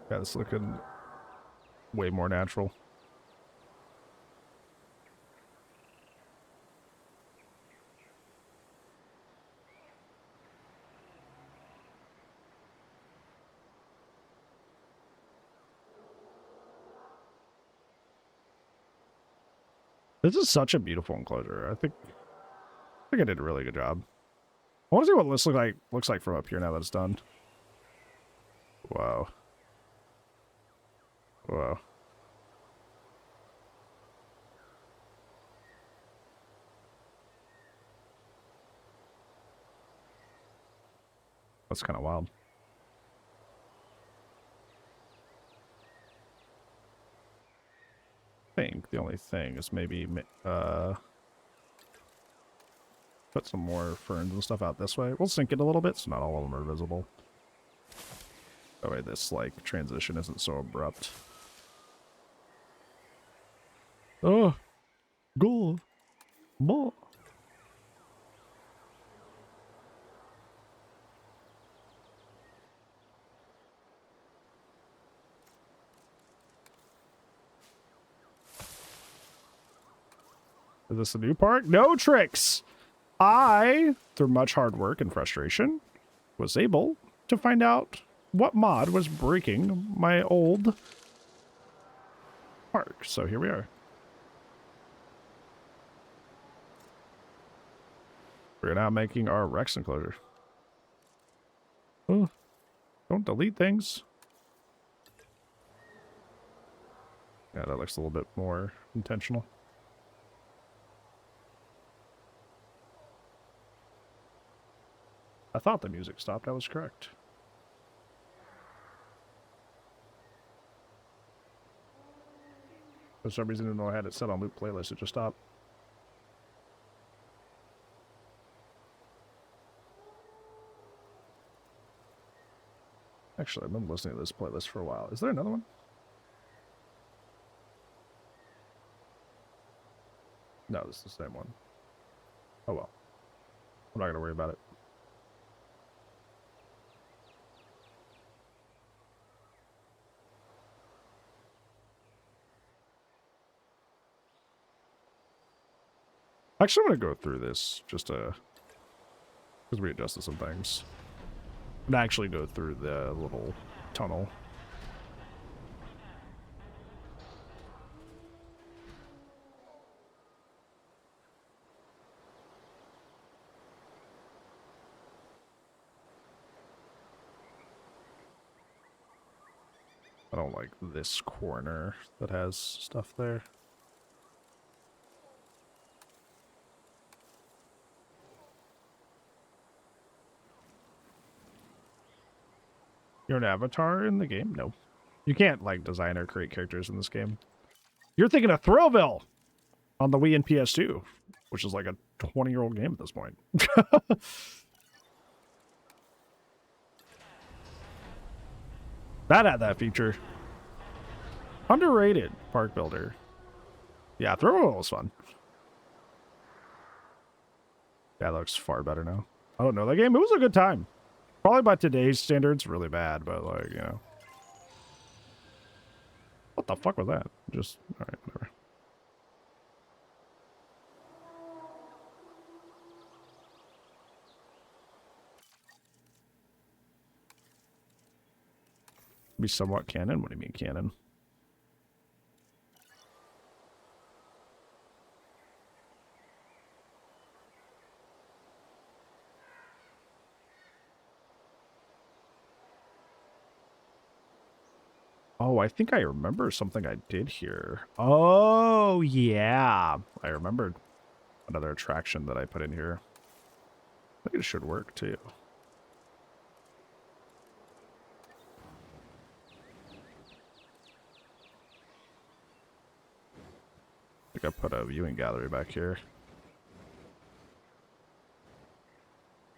Yeah, it's looking way more natural. This is such a beautiful enclosure. I think I did a really good job. I want to see what this looks like from up here now that it's done. Wow. Wow. That's kind of wild. I think the only thing is maybe put some more ferns and stuff out this way. We'll sink it a little bit so not all of them are visible. That way this like transition isn't so abrupt. Oh, go, more. Is this a new park? No tricks. I, through much hard work and frustration, was able to find out what mod was breaking my old park. So here we are. We're now making our Rex enclosure. Oh, don't delete things. Yeah, that looks a little bit more intentional. I thought the music stopped. I was correct. For some reason, even though I had it set on loop playlist, it just stopped. Actually, I've been listening to this playlist for a while. Is there another one? No, this is the same one. Oh well. I'm not going to worry about it. Actually, I'm going to go through this just to... because we adjusted some things. And actually go through the little tunnel. I don't like this corner that has stuff there. You're an avatar in the game? No. You can't, like, design or create characters in this game. You're thinking of Thrillville on the Wii and PS2, which is like a 20-year-old game at this point. That had that feature. Underrated park builder. Yeah, Thrillville was fun. Yeah, that looks far better now. I don't know that game. It was a good time. Probably by today's standards, really bad, but like, you know. What the fuck was that? Just, alright, whatever. Be somewhat canon? What do you mean canon? Oh, I think I remember something I did here. Oh, yeah. I remembered another attraction that I put in here. I think it should work, too. I think I put a viewing gallery back here.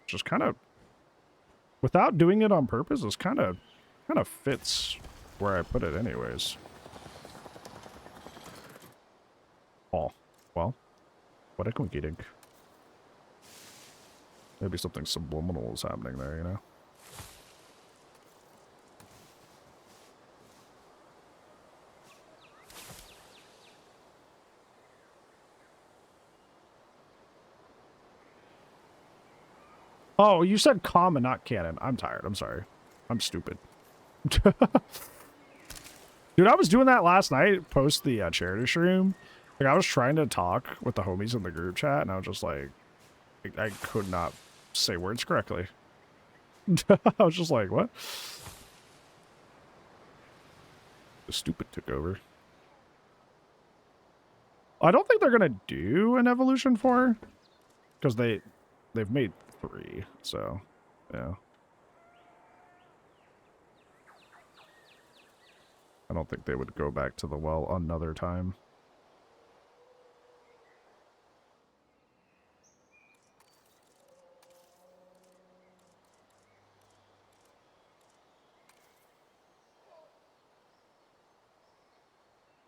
Just kind of, without doing it on purpose, it's kind of fits where I put it anyways. Oh, well, what a quinky dink. Maybe something subliminal is happening there, you know? Oh, you said common, not canon. I'm tired. I'm sorry. I'm stupid. Dude, I was doing that last night, post the charity stream, Like, I was trying to talk with the homies in the group chat, and I was just like, I could not say words correctly. I was just like, what? The stupid took over. I don't think they're gonna do an evolution 4 because they've made 3, so yeah. I don't think they would go back to the well another time.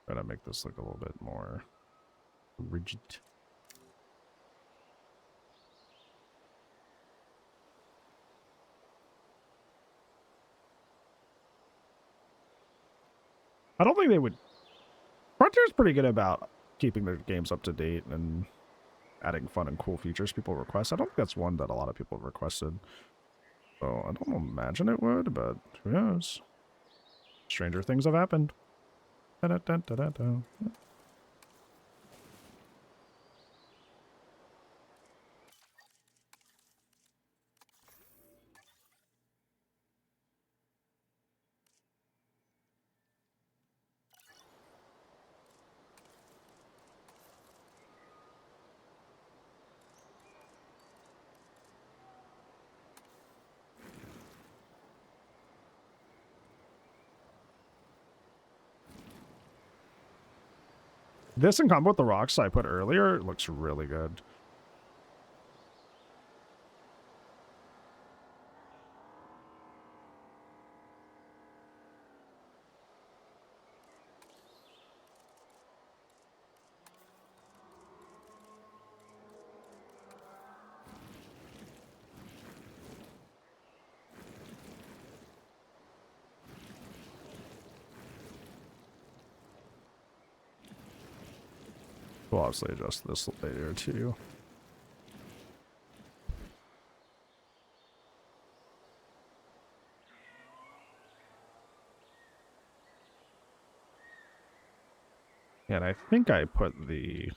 Try to make this look a little bit more rigid. I don't think they would. Frontier's pretty good about keeping their games up to date and adding fun and cool features people request. I don't think that's one that a lot of people have requested. So I don't imagine it would, but who knows? Stranger things have happened. Da-da-da-da-da-da. This in combo with the rocks I put earlier looks really good. We'll obviously adjust this later too. And I think I put the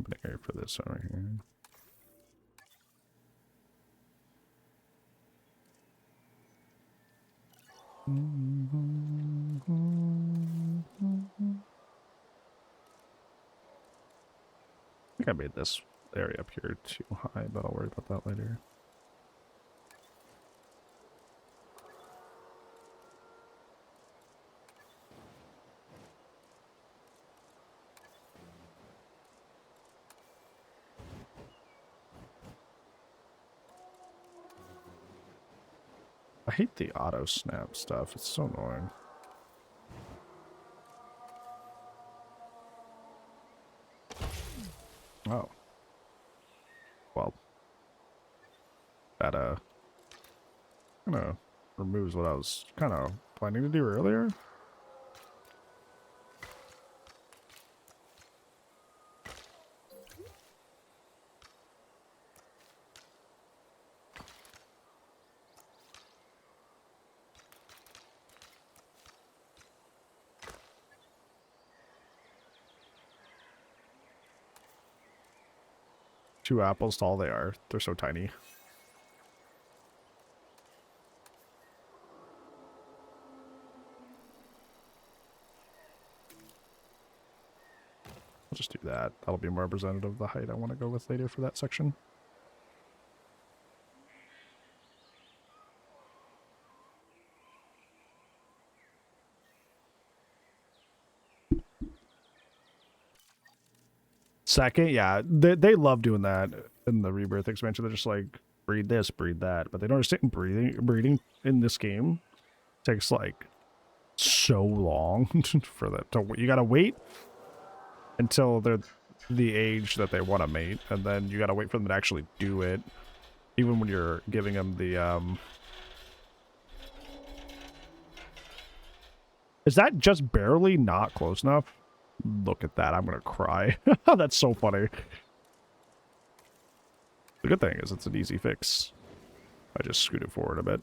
opening area for this over here. I think I made this area up here too high, but I'll worry about that later. I hate the auto snap stuff. It's so annoying. Oh. Well. That, kind of removes what I was kind of planning to do earlier. Two apples tall they are. They're so tiny. I'll just do that. That'll be more representative of the height I want to go with later for that section. Second, yeah, they love doing that in the Rebirth expansion. They're just like, breed this, breed that. But they don't understand breeding in this game takes like so long for that. You gotta wait until they're the age that they want to mate, and then you gotta wait for them to actually do it. Even when you're giving them the Is that just barely not close enough? Look at that. I'm gonna cry. That's so funny. The good thing is it's an easy fix. I just scoot it forward a bit.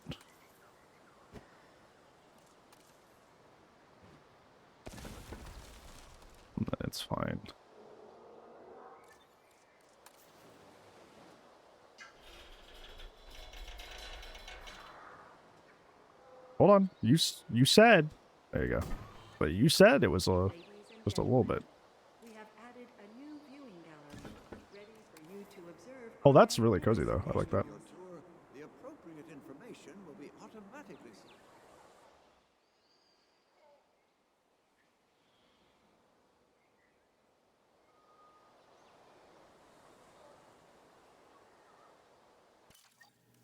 And fine. Hold on. You said. There you go. But you said it was Ladies and just a little gentlemen, bit. we have added a new viewing gallery, ready for you to observe. Oh, that's really cozy though. I like that. Your tour, the appropriate information will be automatically sent.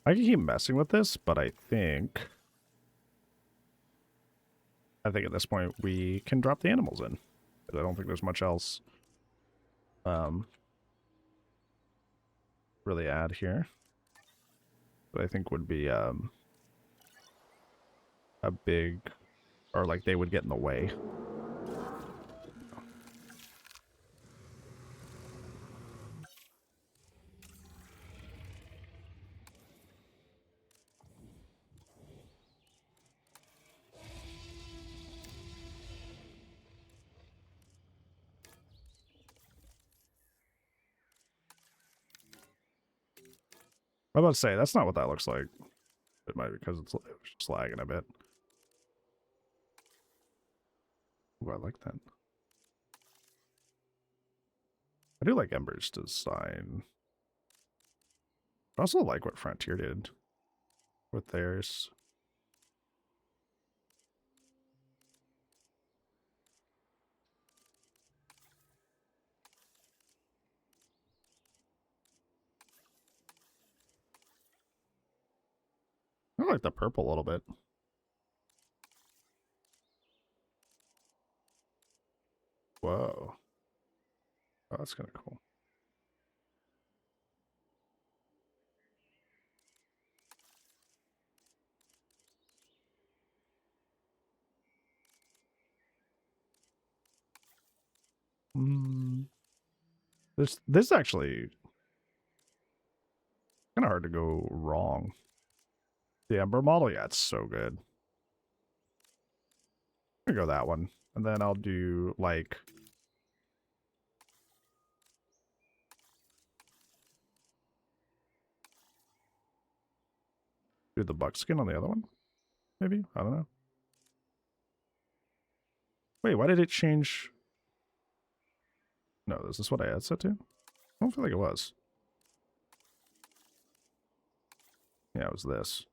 I can keep messing with this, but I think at this point we can drop the animals in. 'Cause I don't think there's much else really add here. But I think would be a big, or like they would get in the way. I'm about to say that's not what that looks like. It might be because it's just lagging a bit. Ooh, I like that. I do like Ember's design. I also like what Frontier did with theirs. I like the purple a little bit. Whoa. Oh, that's kind of cool. This actually kind of hard to go wrong. The Ember model, yeah, it's so good. I'm gonna go that one. And then I'll do like do the buckskin on the other one. Maybe? I don't know. Wait, why did it change? No, is this what I had set to? I don't feel like it was. Yeah, it was this.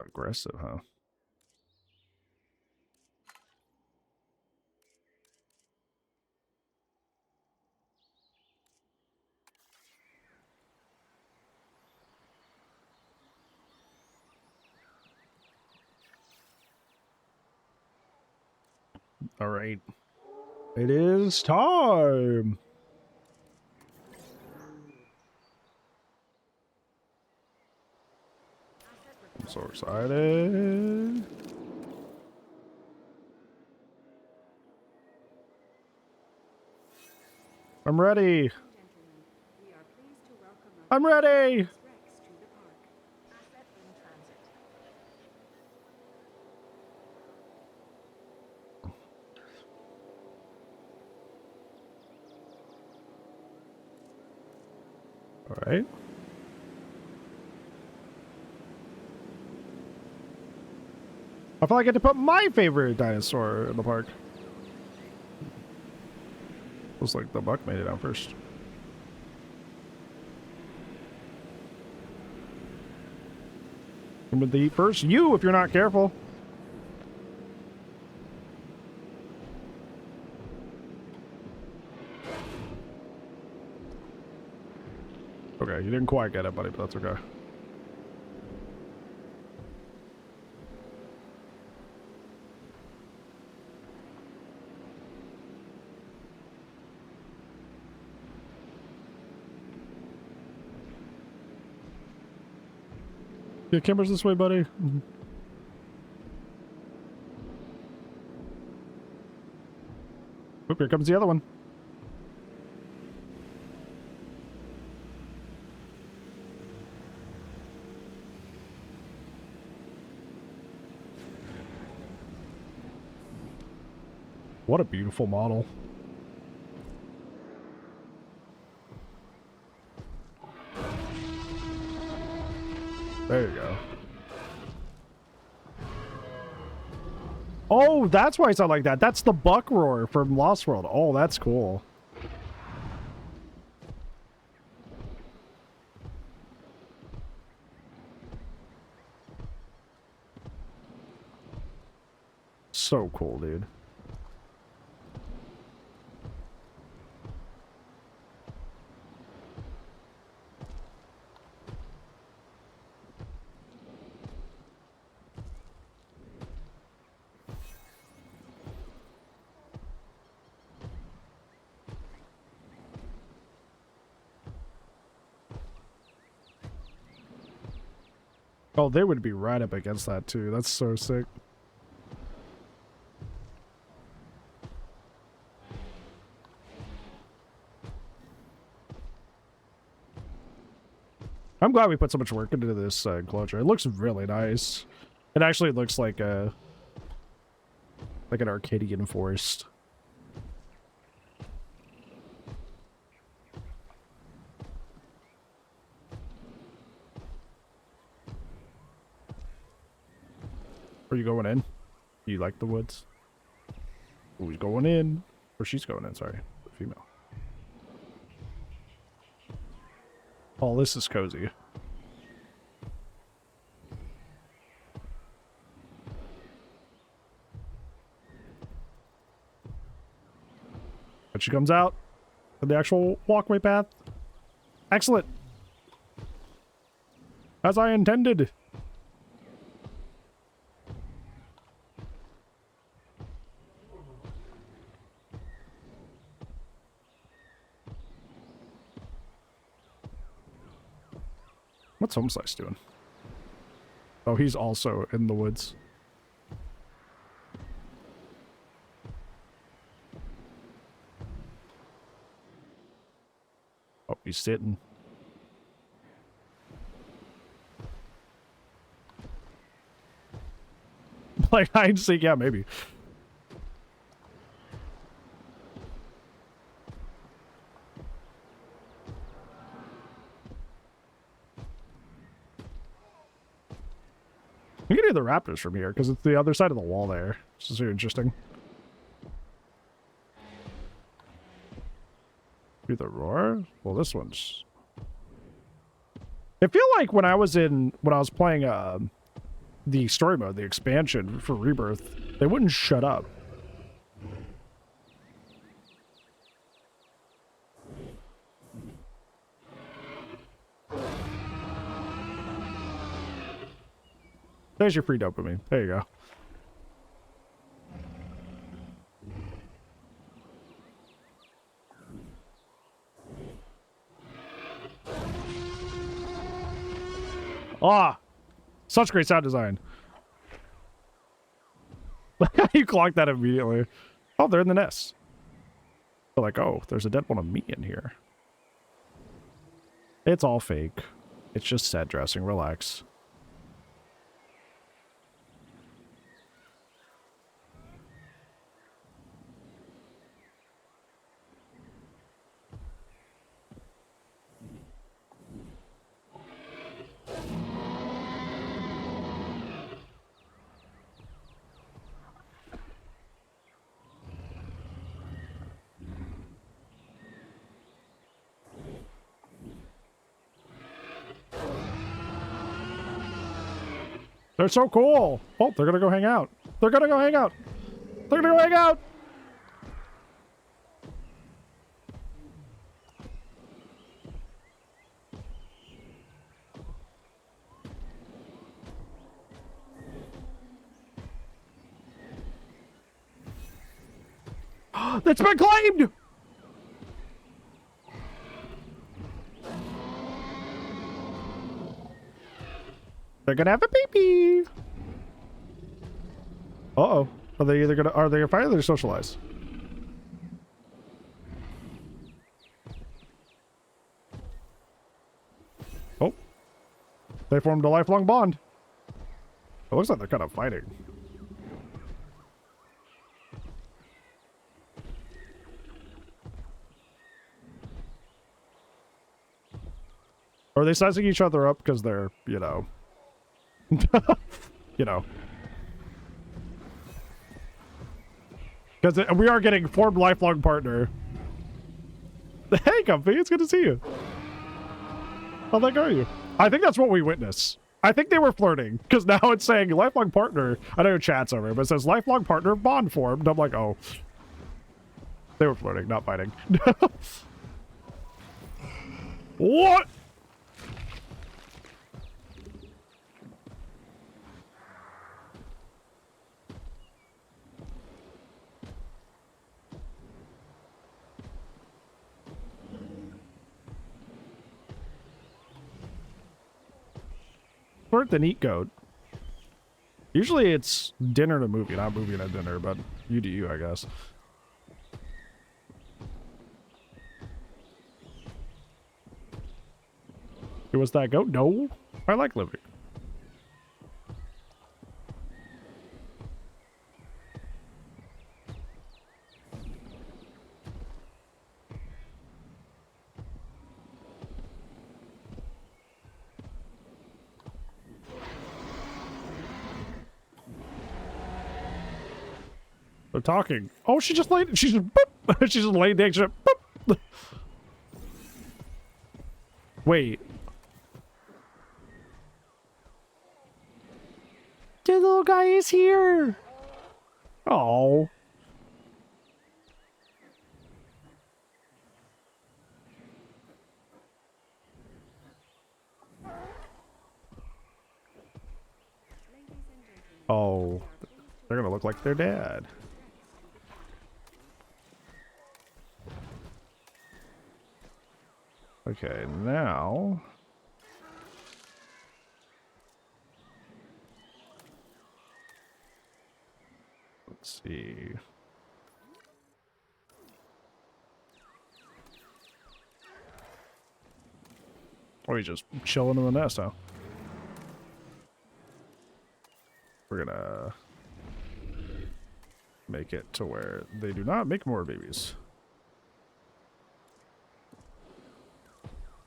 Aggressive, huh? All right. It is time. I'm so excited. I'm ready. Gentlemen, we are pleased to welcome I'm ready. Rex to the park. Asset in transit. All right. I feel like I get to put my favorite dinosaur in the park. Looks like the buck made it out first. Coming to eat first. You, if you're not careful. Okay, you didn't quite get it, buddy, but that's okay. Yeah, camera's this way, buddy. Oop, here comes the other one. What a beautiful model. There you go. Oh, that's why I sound like that. That's the buck roar from Lost World. Oh, that's cool. So cool, dude. Oh, they would be right up against that too. That's so sick. I'm glad we put so much work into this enclosure. It looks really nice. It actually looks like an Arcadian forest. Are you going in? You like the woods? Who's going in? Or she's going in, sorry. The female. Oh, this is cozy. But she comes out on the actual walkway path. Excellent. As I intended. What's Home Slice doing? Oh, he's also in the woods. Oh, he's sitting. Like hide and seek, yeah, maybe. You can hear the raptors from here because it's the other side of the wall there. This is very interesting. Through the roar? Well, this one's. I feel like when I was playing the story mode, the expansion for Rebirth, they wouldn't shut up. There's your free dopamine. There you go. Ah, such great sound design. You clocked that immediately. Oh, they're in the nest. They're like, oh, there's a dead one of me in here. It's all fake. It's just set dressing. Relax. They're so cool. Oh, they're gonna go hang out. They're gonna go hang out. They're gonna go hang out. That's been claimed. They're gonna have a pee-pee. Uh-oh. Are they gonna fight or they're socialize? Oh. They formed a lifelong bond. It looks like they're kind of fighting. Or are they sizing each other up because they're, you know... you know. Because we are getting formed lifelong partner. Hey, Comfy, it's good to see you. How the heck are you? I think that's what we witness. I think they were flirting, because now it's saying lifelong partner. I know your chat's over, but it says lifelong partner bond formed. I'm like, oh. They were flirting, not fighting. What? Flirt then eat goat. Usually it's dinner to movie, not movie to dinner, but you do you, I guess. It was that goat? No. I like living. They're talking. Oh, she just laid. She's just. Boop. She just laid the extra. Boop. Wait. The little guy is here. Oh. Oh. They're gonna look like their dad. Okay, now... Let's see... Oh, he's just chilling in the nest, huh? We're gonna... make it to where they do not make more babies.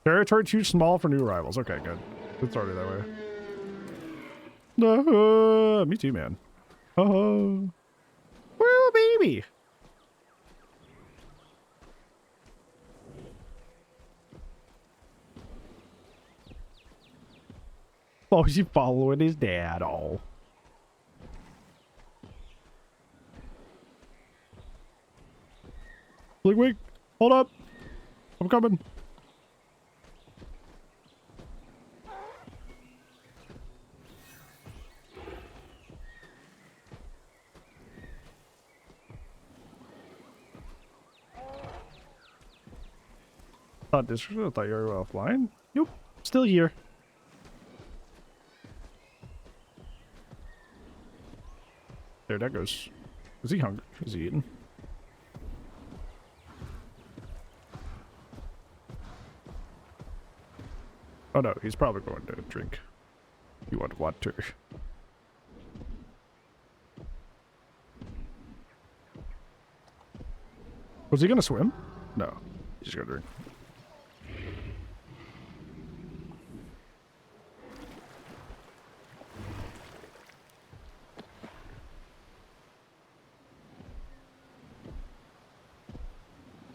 Territory too small for new arrivals. Okay, good. It's already that way. Me too, man. Oh, well, baby. Oh, he's following his dad. Oh. Wait, hold up. I'm coming. I thought you were offline. Nope, still here. There that goes. Is he hungry? Is he eating? Oh no, he's probably going to drink. You want water? Was he gonna swim? No, he's just gonna drink.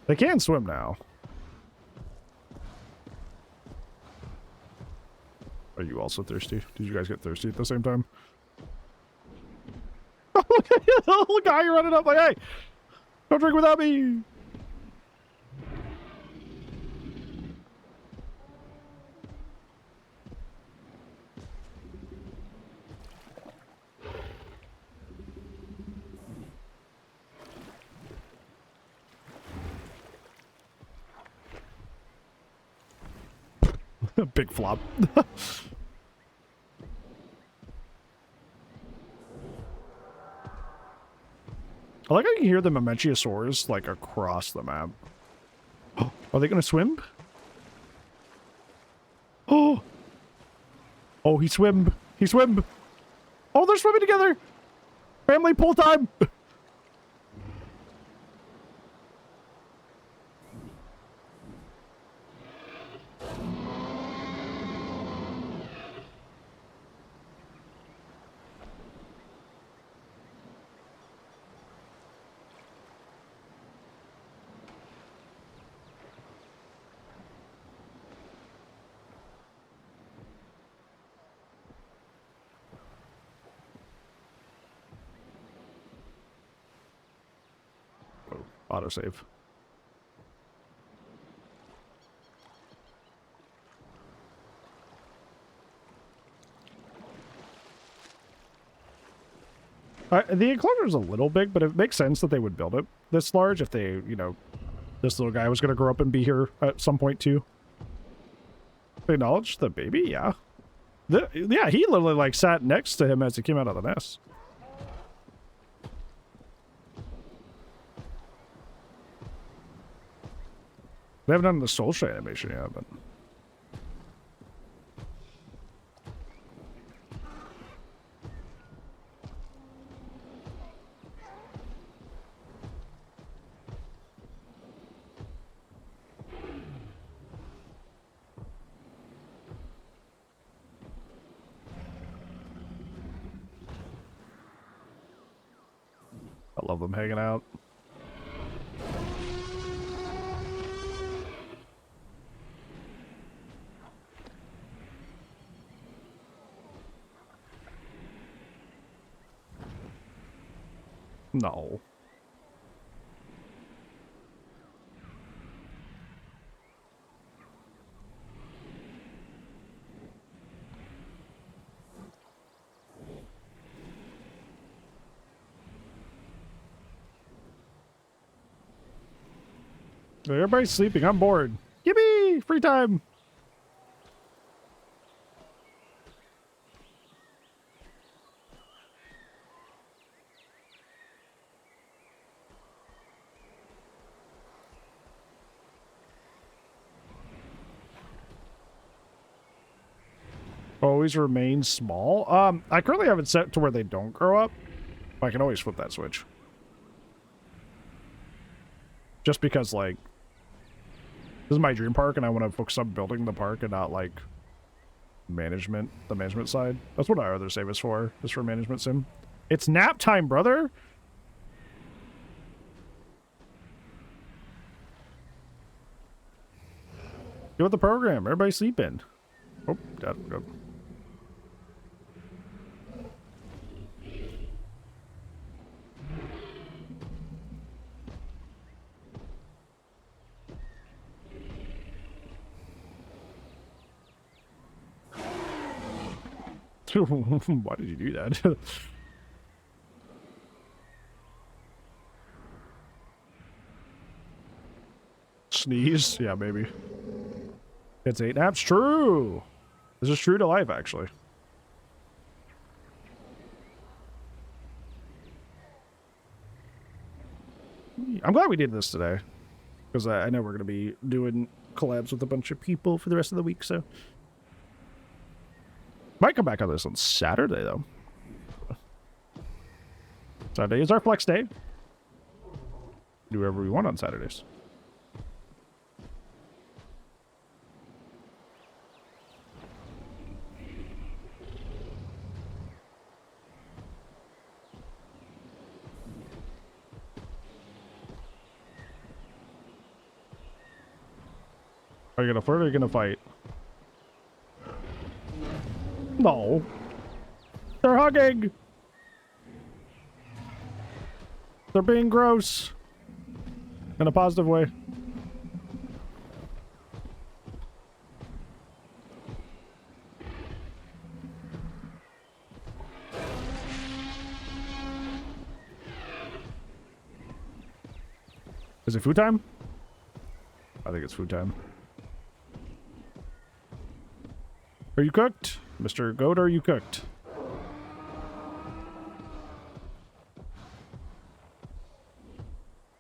They can swim now. Are you also thirsty? Did you guys get thirsty at the same time? Oh, look at the little guy running up like, hey, don't drink without me. Big flop. I like how you can hear the Mamenchiosaurs like across the map. Oh, are they gonna swim? Oh! Oh, he swim. He swim. Oh, they're swimming together. Family pool time. autosave. The enclosure is a little big, but it makes sense that they would build it this large if they, you know, this little guy was going to grow up and be here at some point too. They acknowledge the baby, yeah. Yeah, he literally like sat next to him as he came out of the nest. They haven't done the soul shade animation yet, but... I love them hanging out. No. Everybody's sleeping. I'm bored. Yippee! Free time! Always remain small. I currently have it set to where they don't grow up. I can always flip that switch. Just because, like, this is my dream park, and I want to focus on building the park and not, like, the management side. That's what our other save is for management sim. It's nap time, brother! Get with the program. Everybody's sleeping. Oh, Dad, go. Why did you do that? Sneeze? Yeah, maybe. It's 8 naps? True! This is true to life, actually. I'm glad we did this today. Because I know we're going to be doing collabs with a bunch of people for the rest of the week, so... Might come back on this on Saturday, though. Saturday is our flex day. Do whatever we want on Saturdays. Are you gonna flirt or are you gonna fight? No. They're hugging. They're being gross. In a positive way. Is it food time? I think it's food time. Are you cooked? Mr. Goat, are you cooked?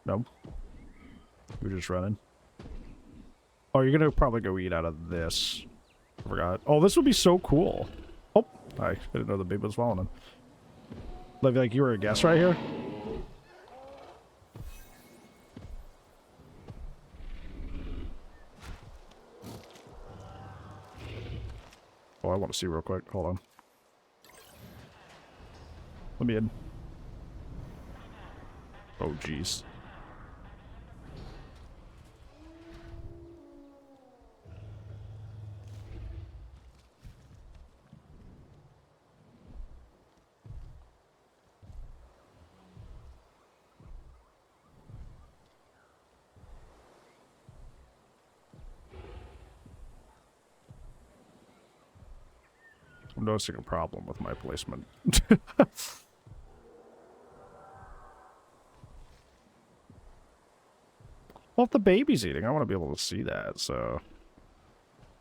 No. We're just running. Oh, you're gonna probably go eat out of this. I forgot. Oh, this would be so cool. Oh, I didn't know the baby was following him. Like you were a guest right here? Oh, I want to see real quick. Hold on. Let me in. Oh, jeez. I'm noticing a problem with my placement. Well, if the baby's eating, I want to be able to see that, so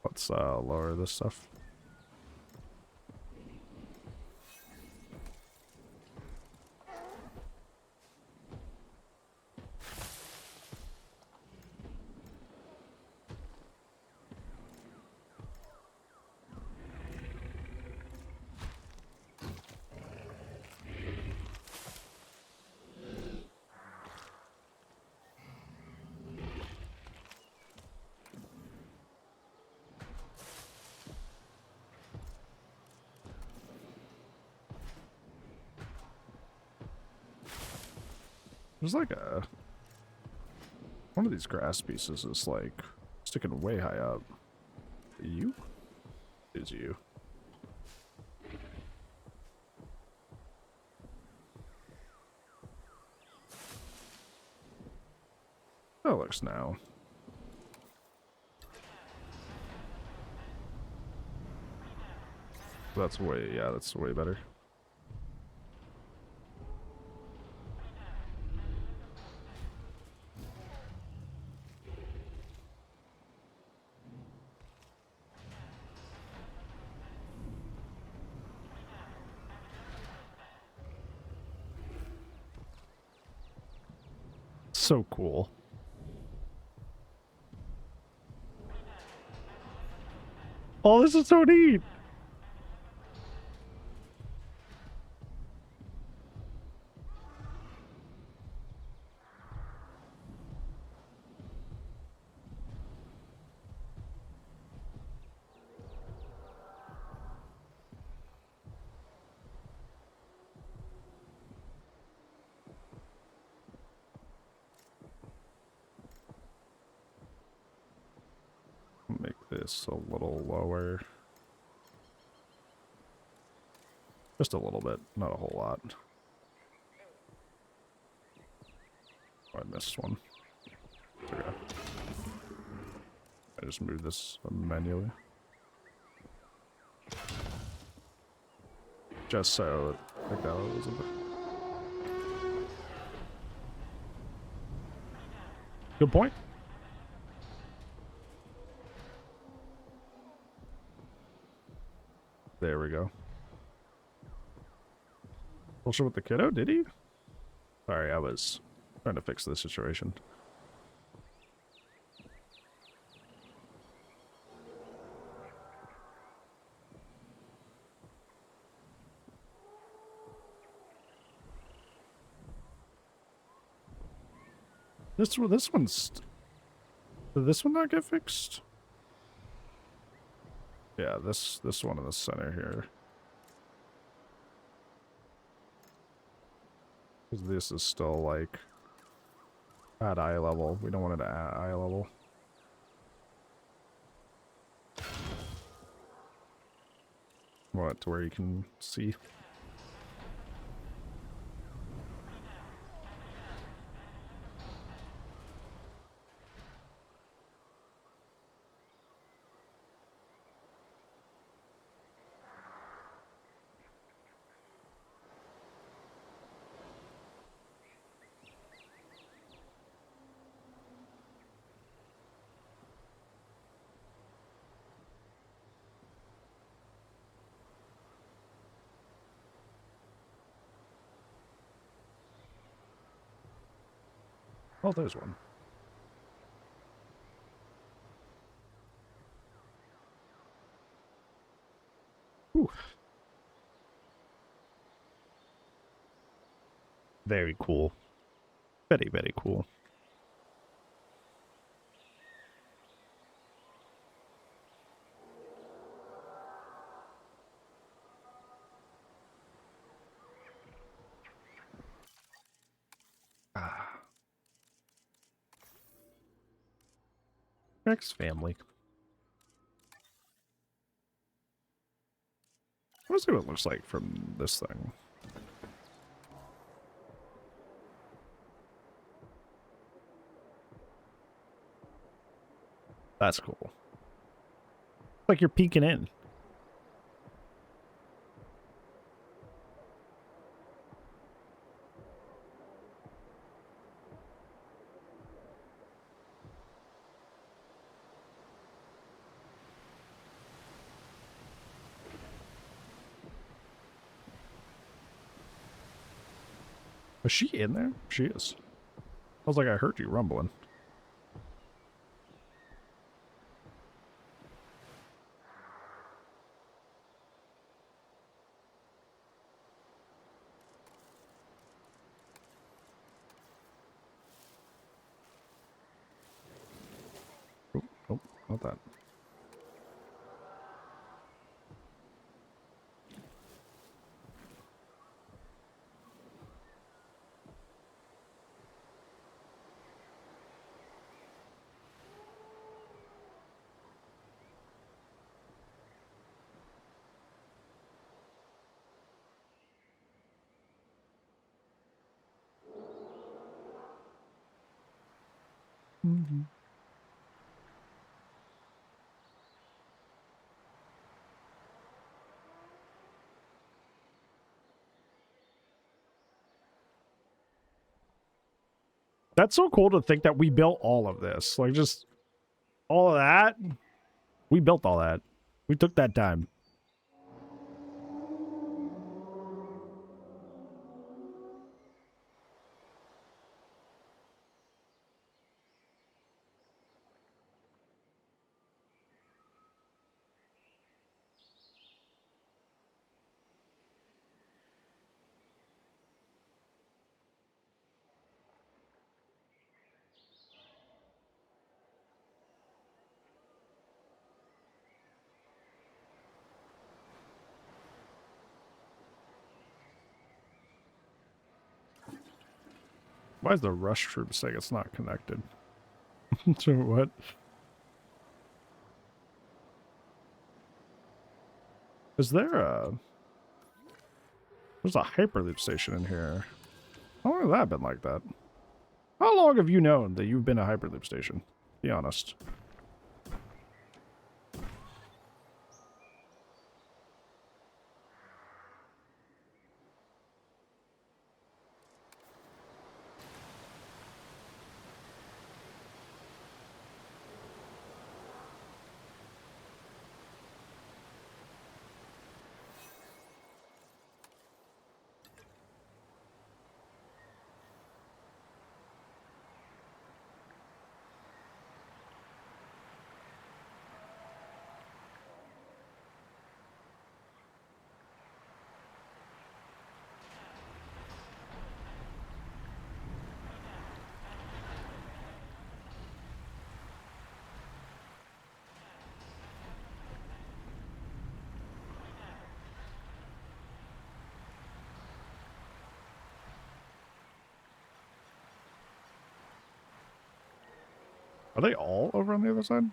let's lower this stuff. There's like a... One of these grass pieces is like sticking way high up. You? Is you. That looks now. That's way, yeah, that's way better. So cool. Oh, this is so neat. Make this a little lower. Just a little bit, not a whole lot. Oh, I missed one. Okay. I just moved this manually. Just so like that was a bit. Good point. There we go. Bullshit with the kiddo, did he? Sorry, I was trying to fix the situation. This one's... Did this one not get fixed? Yeah, this one in the center here. Because this is still like at eye level. We don't want it at eye level. Want it to where you can see. Oh, there's one. Whew. Very cool. Very, very cool. Ah. Next family. Let's see what it looks like from this thing. That's cool. Like you're peeking in. Is she in there? She is. I was like, I heard you rumbling. Oh, oh, not that. Mm-hmm. That's so cool to think that we built all of this. Like, just all of that. We built all that. We took that time. Why is the rush troop saying it's not connected? To what? Is there a... There's a Hyperloop station in here. How long has that been like that? How long have you known that you've been a Hyperloop station? Be honest. Are they all over on the other side?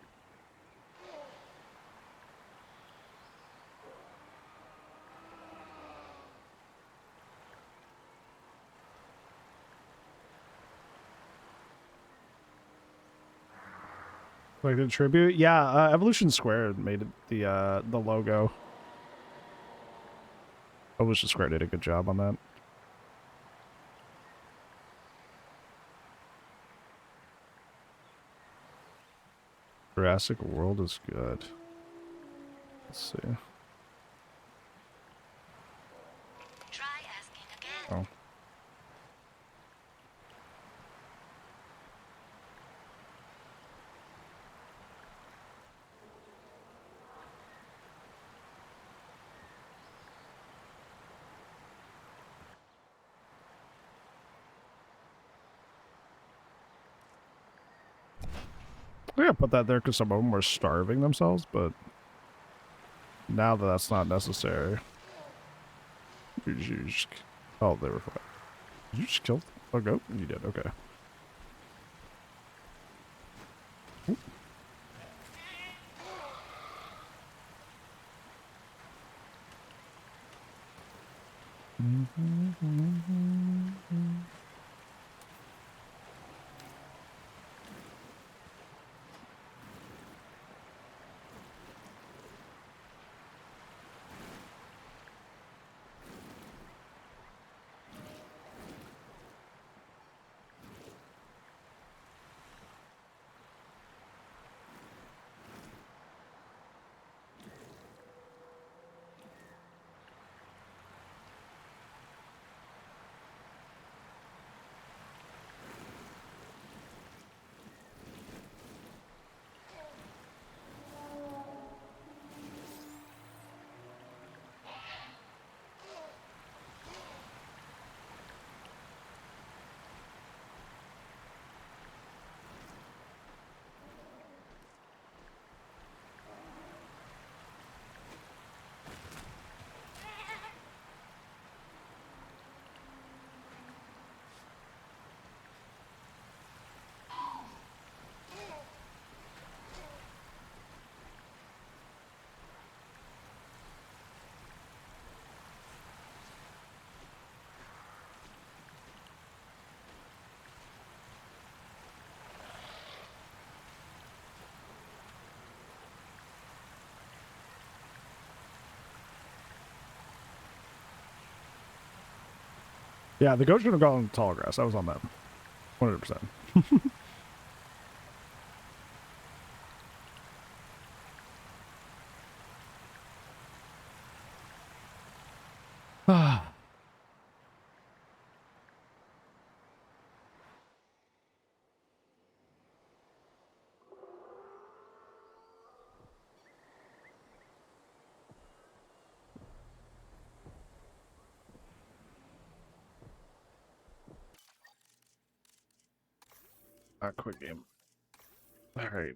Like the tribute? Yeah, Evolution Squared made it the logo. Evolution Squared did a good job on that. Jurassic World is good. Let's see. Try asking again. Oh. I gotta put that there because some of them were starving themselves, but now that that's not necessary. You just, oh, they were fine. Did you just kill a goat? You did, okay. Yeah, the goat should have gone tall grass. I was on that. 100%. Ah. Quick game. All right.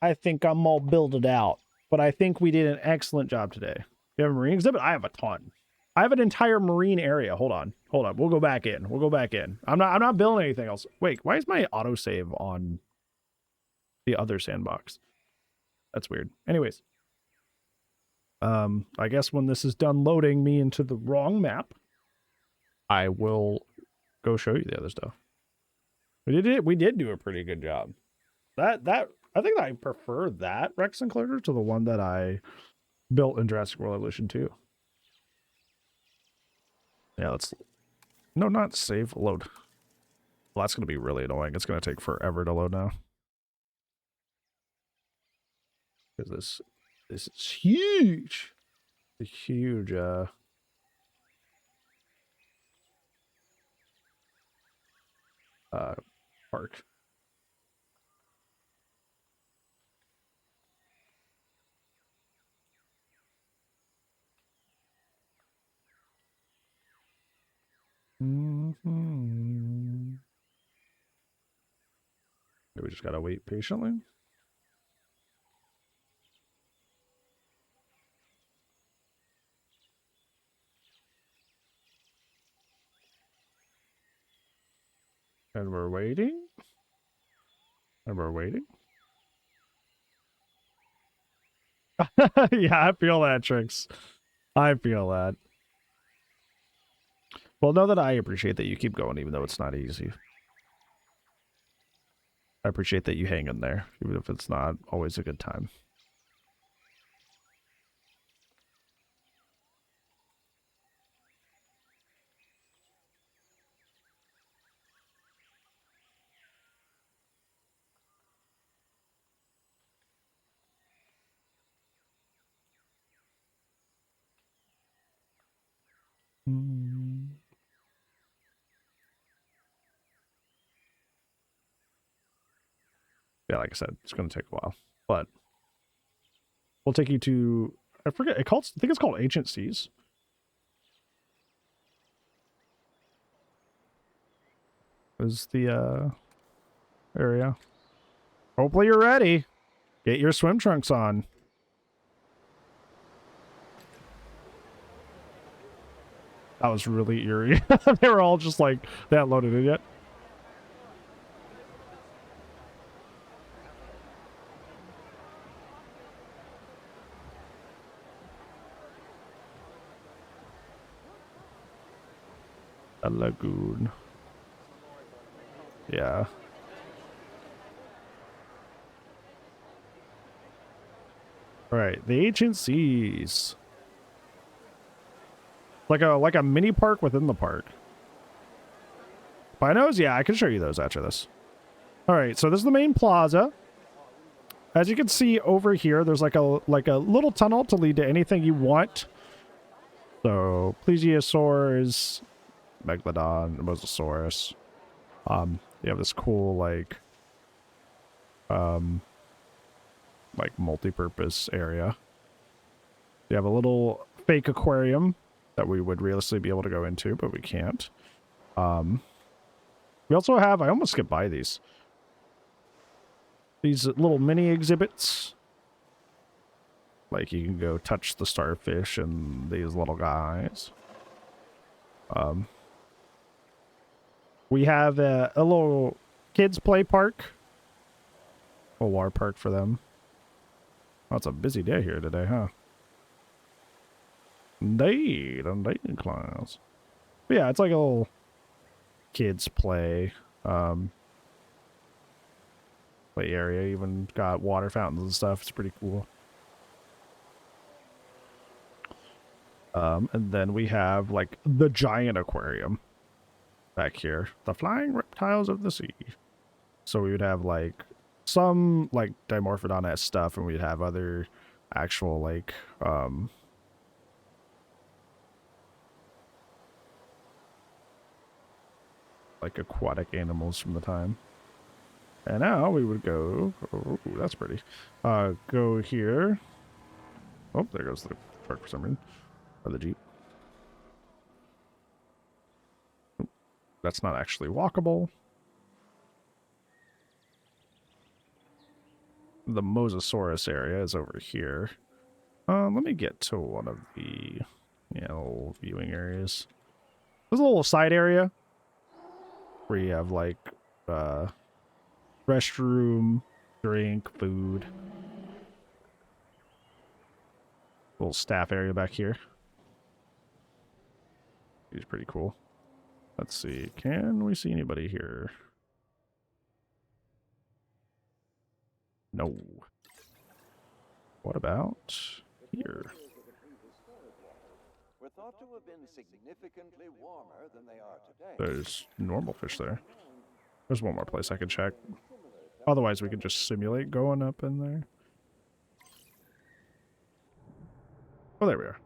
I think I'm all builded out, but I think we did an excellent job today. You have a marine exhibit? I have a ton. I have an entire marine area. Hold on. Hold on. We'll go back in. We'll go back in. I'm not building anything else. Wait, why is my autosave on the other sandbox? That's weird. Anyways. I guess when this is done loading me into the wrong map, I will go show you the other stuff. We did do a pretty good job. That I think I prefer that Rex enclosure to the one that I built in Jurassic World Evolution 2. Yeah, let's no, not save, load. Well, that's gonna be really annoying. It's gonna take forever to load now. Because this is huge. A huge park. Mm-hmm. We just gotta wait patiently. And we're waiting. And we're waiting. Yeah, I feel that, Trix. I feel that. Well, know that I appreciate that you keep going, even though it's not easy. I appreciate that you hang in there, even if it's not always a good time. Yeah, like I said, it's going to take a while, but we'll take you to, I forget, I think it's called Ancient Seas. Is the area. Hopefully you're ready. Get your swim trunks on. That was really eerie. They were all just like, they hadn't loaded it yet. A lagoon. Yeah. All right, the Ancient Seas. Like a mini park within the park. Binos? Yeah, I can show you those after this. All right, so this is the main plaza. As you can see over here, there's like a little tunnel to lead to anything you want. So plesiosaurs, megalodon, mosasaurus. You have this cool like multi-purpose area. You have a little fake aquarium that we would realistically be able to go into, but we can't. We also have, I almost skipped by these little mini exhibits. Like you can go touch the starfish and these little guys. We have a little kids play park. A water park for them. Oh, it's a busy day here today, huh? Indeed, class. But yeah, it's like a little kids play area. Even got water fountains and stuff. It's pretty cool. And then we have like the giant aquarium back here, the flying reptiles of the sea. So we would have like some like Dimorphodon stuff, and we'd have other actual like aquatic animals from the time. And now we would go, oh, that's pretty. Go here. Oh, there goes the truck for some reason. Or the Jeep. Oh, that's not actually walkable. The Mosasaurus area is over here. Let me get to one of the little viewing areas. There's a little side area where you have like restroom, drink, food. Little staff area back here. He's pretty cool. Let's see. Can we see anybody here? No. What about here? Were thought to have been significantly warmer than they are today. There's normal fish there. There's one more place I could check. Otherwise, we could just simulate going up in there. Oh, there we are.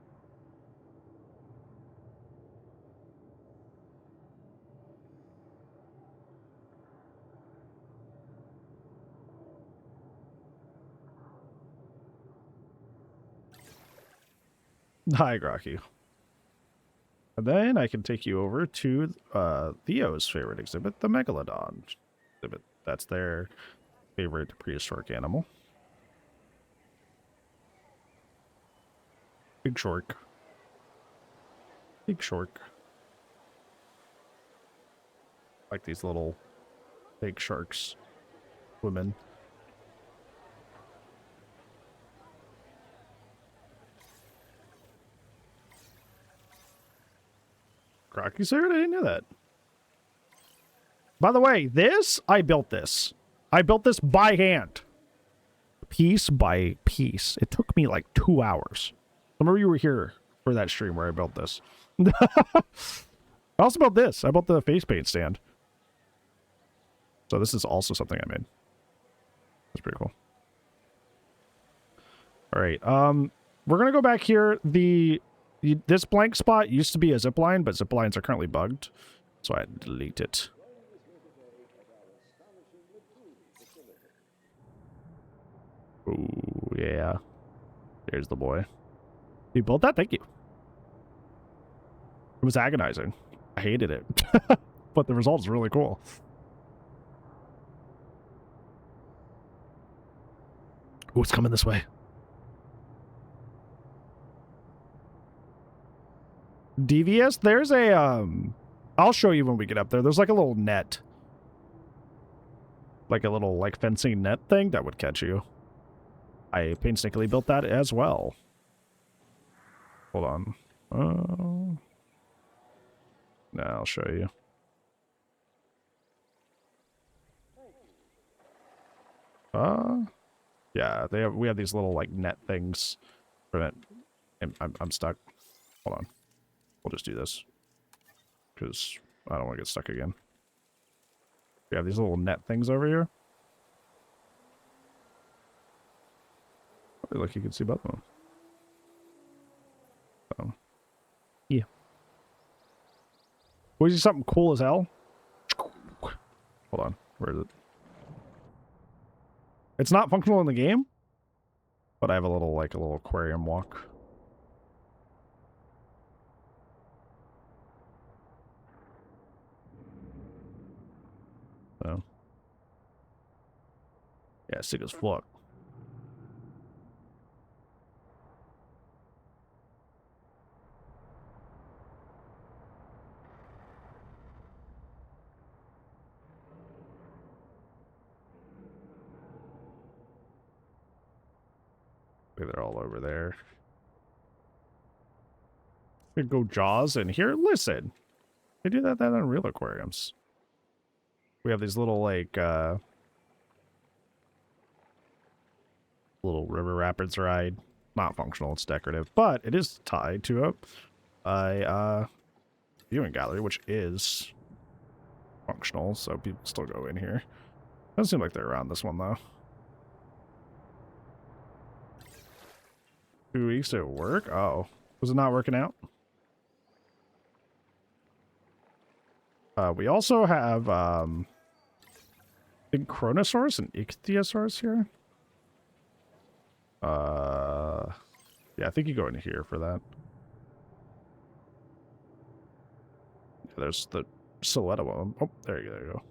Hi, Grocky. And then I can take you over to Theo's favorite exhibit, the Megalodon exhibit. That's their favorite prehistoric animal. Big shark. Big shark. Like these little big sharks. Women. Crocky's there? I didn't know that. By the way, I built this. I built this by hand. Piece by piece. It took me like 2 hours. Some of you were here for that stream where I built this. I also built this. I built the face paint stand. So this is also something I made. That's pretty cool. All right. We're going to go back here. This blank spot used to be a zip line, but zip lines are currently bugged. So I had to delete it. Oh, yeah. There's the boy. You built that? Thank you. It was agonizing. I hated it. But the result is really cool. Oh, it's coming this way. Devious, there's a I'll show you when we get up there. There's like a little net. Like a little like fencing net thing that would catch you. I painstakingly built that as well. Hold on. No, I'll show you. Yeah, we have these little like net things. I'm stuck. Hold on. We'll just do this. Because I don't want to get stuck again. We have these little net things over here. Look, you can see both of them. So, yeah. Was he something cool as hell? Hold on. Where is it? It's not functional in the game, but I have a little aquarium walk. So, yeah, sick as fuck. They're all over there. Could go Jaws in here. Listen, they do that on real aquariums. We have these little little river rapids ride, not functional, it's decorative, but it is tied to a viewing gallery, which is functional, so people still go in here. Doesn't seem like they're around this one, though. 2 weeks at work? Oh. Was it not working out? We also have, big Chronosaurus and Ichthyosaurus here. Yeah, I think you go in here for that. Yeah, there's the silhouette of them. Oh, there you go.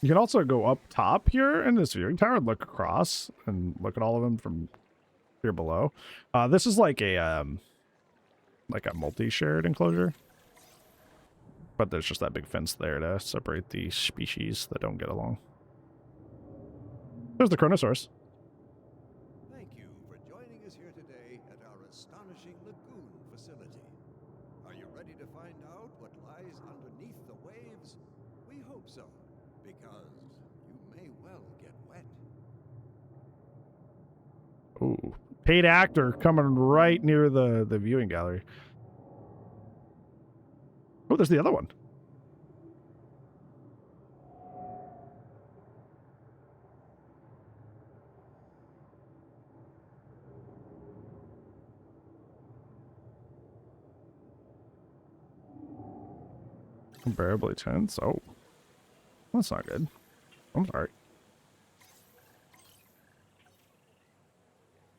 You can also go up top here in this viewing tower and look across and look at all of them from here below. This is like a multi-shared enclosure. But there's just that big fence there to separate the species that don't get along. There's the Chronosaurus. Thank you for joining us here today at our astonishing lagoon facility. Are you ready to find out what lies underneath the waves? We hope so, because you may well get wet. Ooh, paid actor coming right near the viewing gallery. Oh, there's the other one. Unbearably tense. Oh, that's not good. I'm sorry.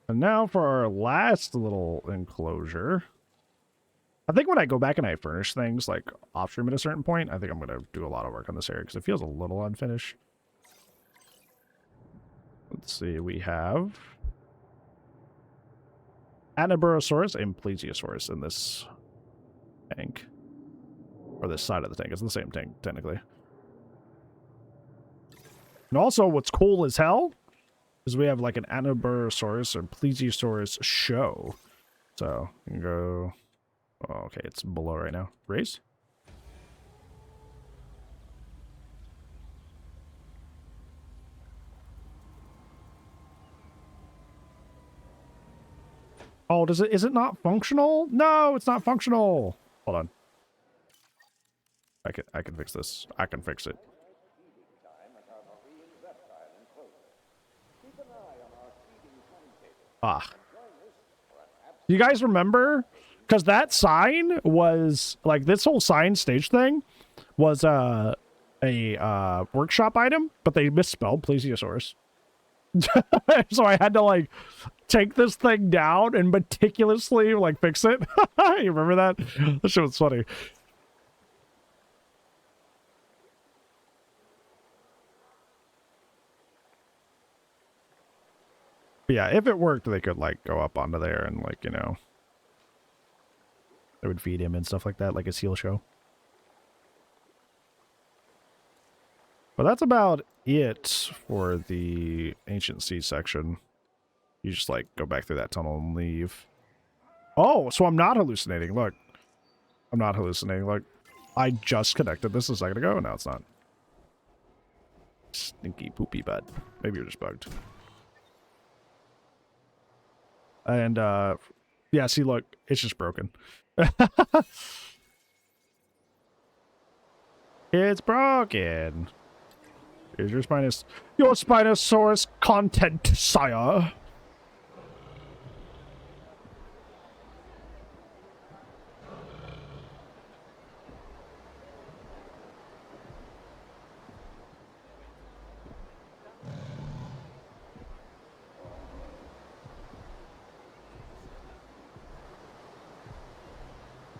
And now for our last little enclosure. I think when I go back and I furnish things like off stream at a certain point, I think I'm going to do a lot of work on this area because it feels a little unfinished. Let's see, we have Anaburosaurus and Plesiosaurus in this tank. Or this side of the tank. It's the same tank, technically. And also, what's cool as hell is we have like an Anaburosaurus or Plesiosaurus show. So, you can go... Oh, okay, it's below right now. Raise? Oh, is it not functional? No, it's not functional. Hold on. I can fix this. I can fix it. Ah. You guys remember? Because that sign was, like, this whole sign stage thing was a workshop item, but they misspelled Plesiosaurus. So I had to, like, take this thing down and meticulously, like, fix it. You remember that? That shit was funny. But yeah, if it worked, they could, like, go up onto there and, like, you know... They would feed him and stuff like that, like a seal show. But that's about it for the Ancient Sea section. You just, like, go back through that tunnel and leave. Oh, so I'm not hallucinating. Look. I'm not hallucinating. Look. I just connected this a second ago. No, it's not. Stinky poopy butt. Maybe you're just bugged. And, yeah, see, look. It's just broken. It's broken. Here's your Spinosaurus content, sire.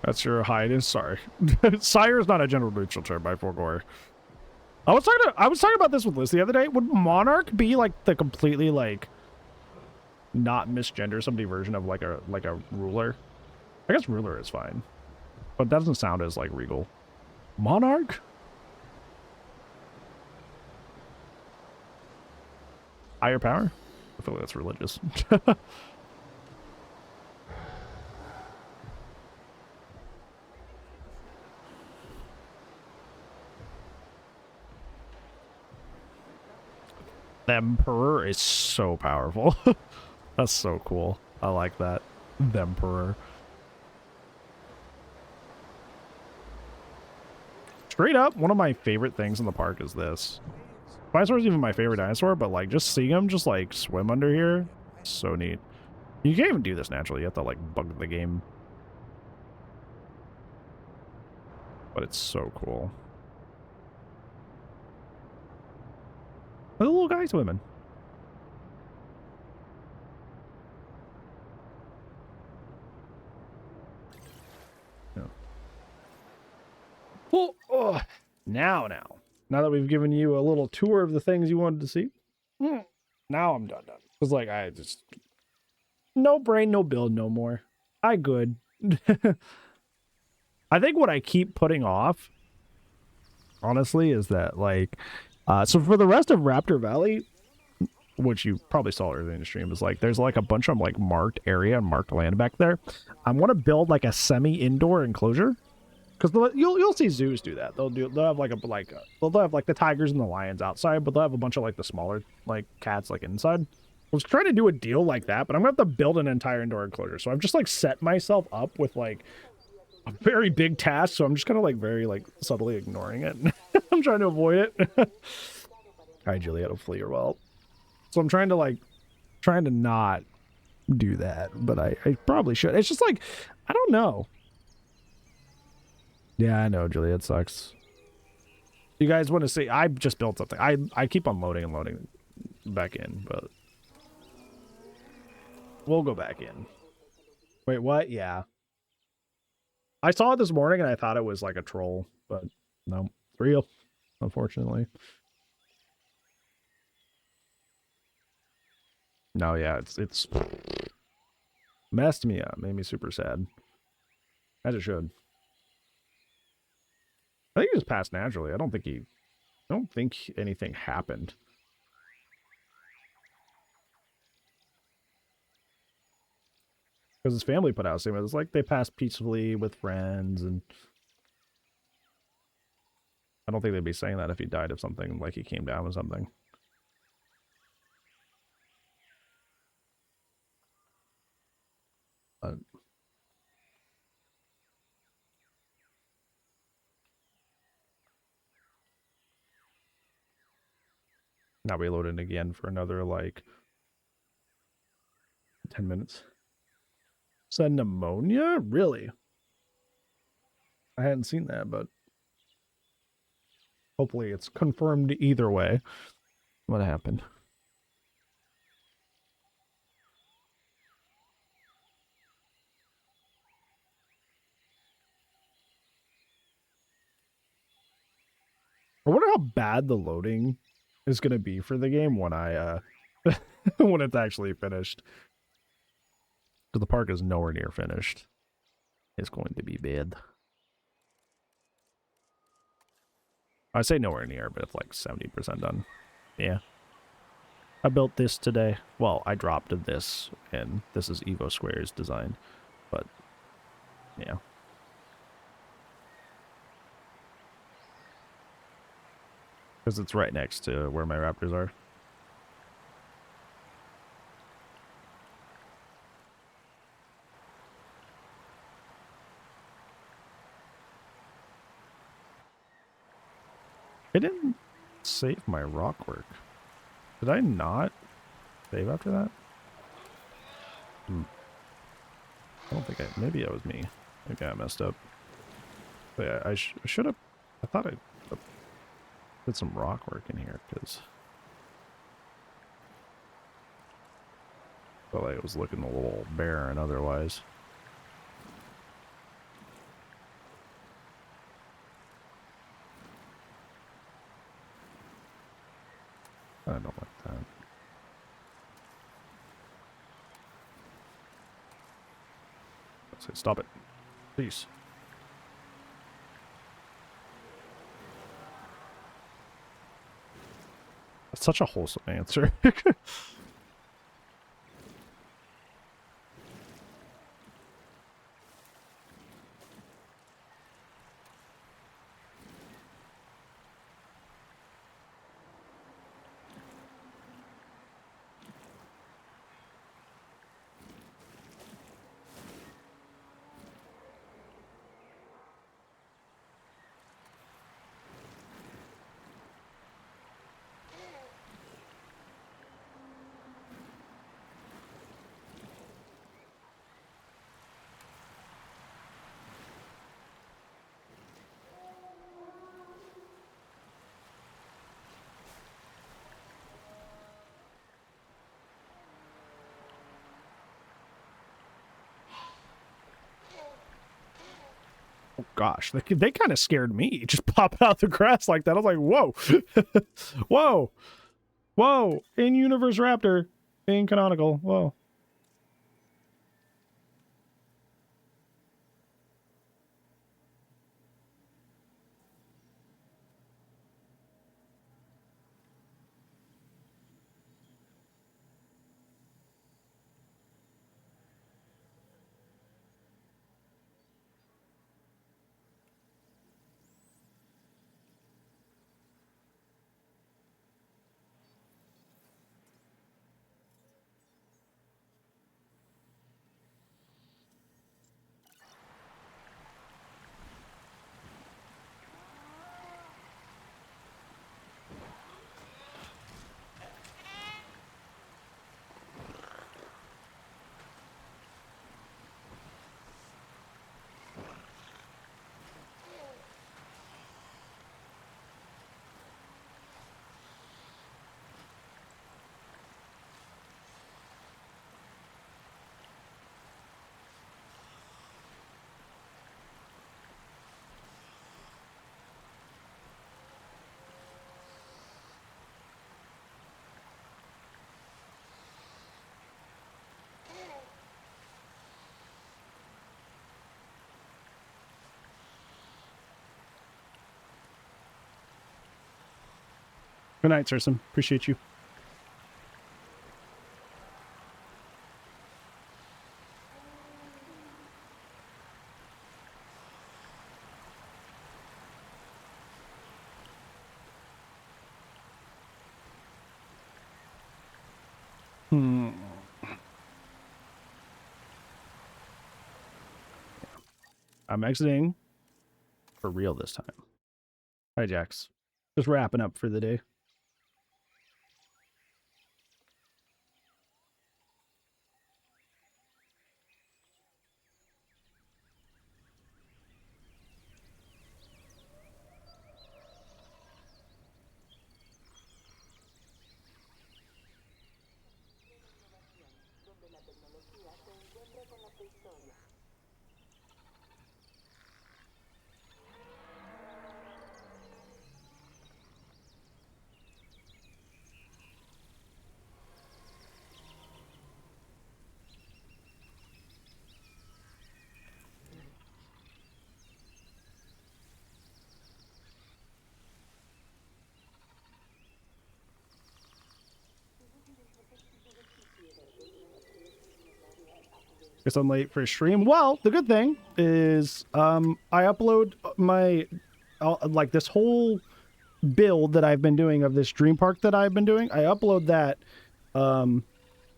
That's your hide. Sorry. Sire is not a gender neutral term by Forgore. I was talking about this with Liz the other day. Would Monarch be like the completely like not misgender somebody version of like a ruler? I guess ruler is fine. But it doesn't sound as like regal. Monarch? Higher power? I feel like that's religious. The Emperor is so powerful. That's so cool. I like that. The Emperor. Straight up, one of my favorite things in the park is this. Dinosaur's even my favorite dinosaur, but like just seeing him just like swim under here, so neat. You can't even do this naturally. You have to like bug the game. But it's so cool. The little guy swimming. Yeah. Oh, now that we've given you a little tour of the things you wanted to see, now I'm done. Because like I just no brain, no build, no more. I good. I think what I keep putting off, honestly, is that like, so for the rest of Raptor Valley, which you probably saw earlier in the stream, is like there's like a bunch of like marked area and marked land back there. I want to build like a semi-indoor enclosure, because you'll see zoos do that. They'll have like they'll have like the tigers and the lions outside, but they'll have a bunch of like the smaller like cats like inside. I was trying to do a deal like that, but I'm gonna have to build an entire indoor enclosure. So I've just like set myself up with like a very big task, so I'm just kind of like very like subtly ignoring it. I'm trying to avoid it. Hi, Juliet, hopefully you're well. So I'm trying to not do that, but I probably should. It's just like, I don't know. Yeah, I know, Juliet sucks. You guys want to see? I just built something. I keep on loading and loading back in, but we'll go back in. Wait, what? Yeah. I saw it this morning and I thought it was like a troll, but no, it's real, unfortunately. No, yeah, it's messed me up, made me super sad. As it should. I think he just passed naturally. I don't think anything happened. Because his family put out a statement. It's like they passed peacefully with friends, and I don't think they'd be saying that if he died of something, like he came down with something. But now we load in again for another like 10 minutes. Is that pneumonia? Really? I hadn't seen that, but hopefully it's confirmed either way. What happened? I wonder how bad the loading is going to be for the game when I when it's actually finished. Because the park is nowhere near finished. It's going to be bad. I say nowhere near, but it's like 70% done. Yeah. I built this today. Well, I dropped this, and this is Evo Square's design. But, yeah. Because it's right next to where my raptors are. I didn't save my rock work. Did I not save after that? I don't think maybe it was me. Maybe I messed up. But yeah, I should have, I thought I did some rock work in here, because I felt like it was looking a little barren otherwise. I don't like that. Let's say stop it. Please. That's such a wholesome answer. Oh gosh, they kind of scared me. Just pop out the grass like that. I was like, whoa, whoa, whoa! In universe raptor, in canonical. Whoa. Good night, Cersei. Appreciate you. I'm exiting for real this time. Hi, Jax. Just wrapping up for the day. Guess I'm late for a stream. Well, the good thing is I upload my like this whole build that I've been doing of this dream park that I've been doing. I upload that to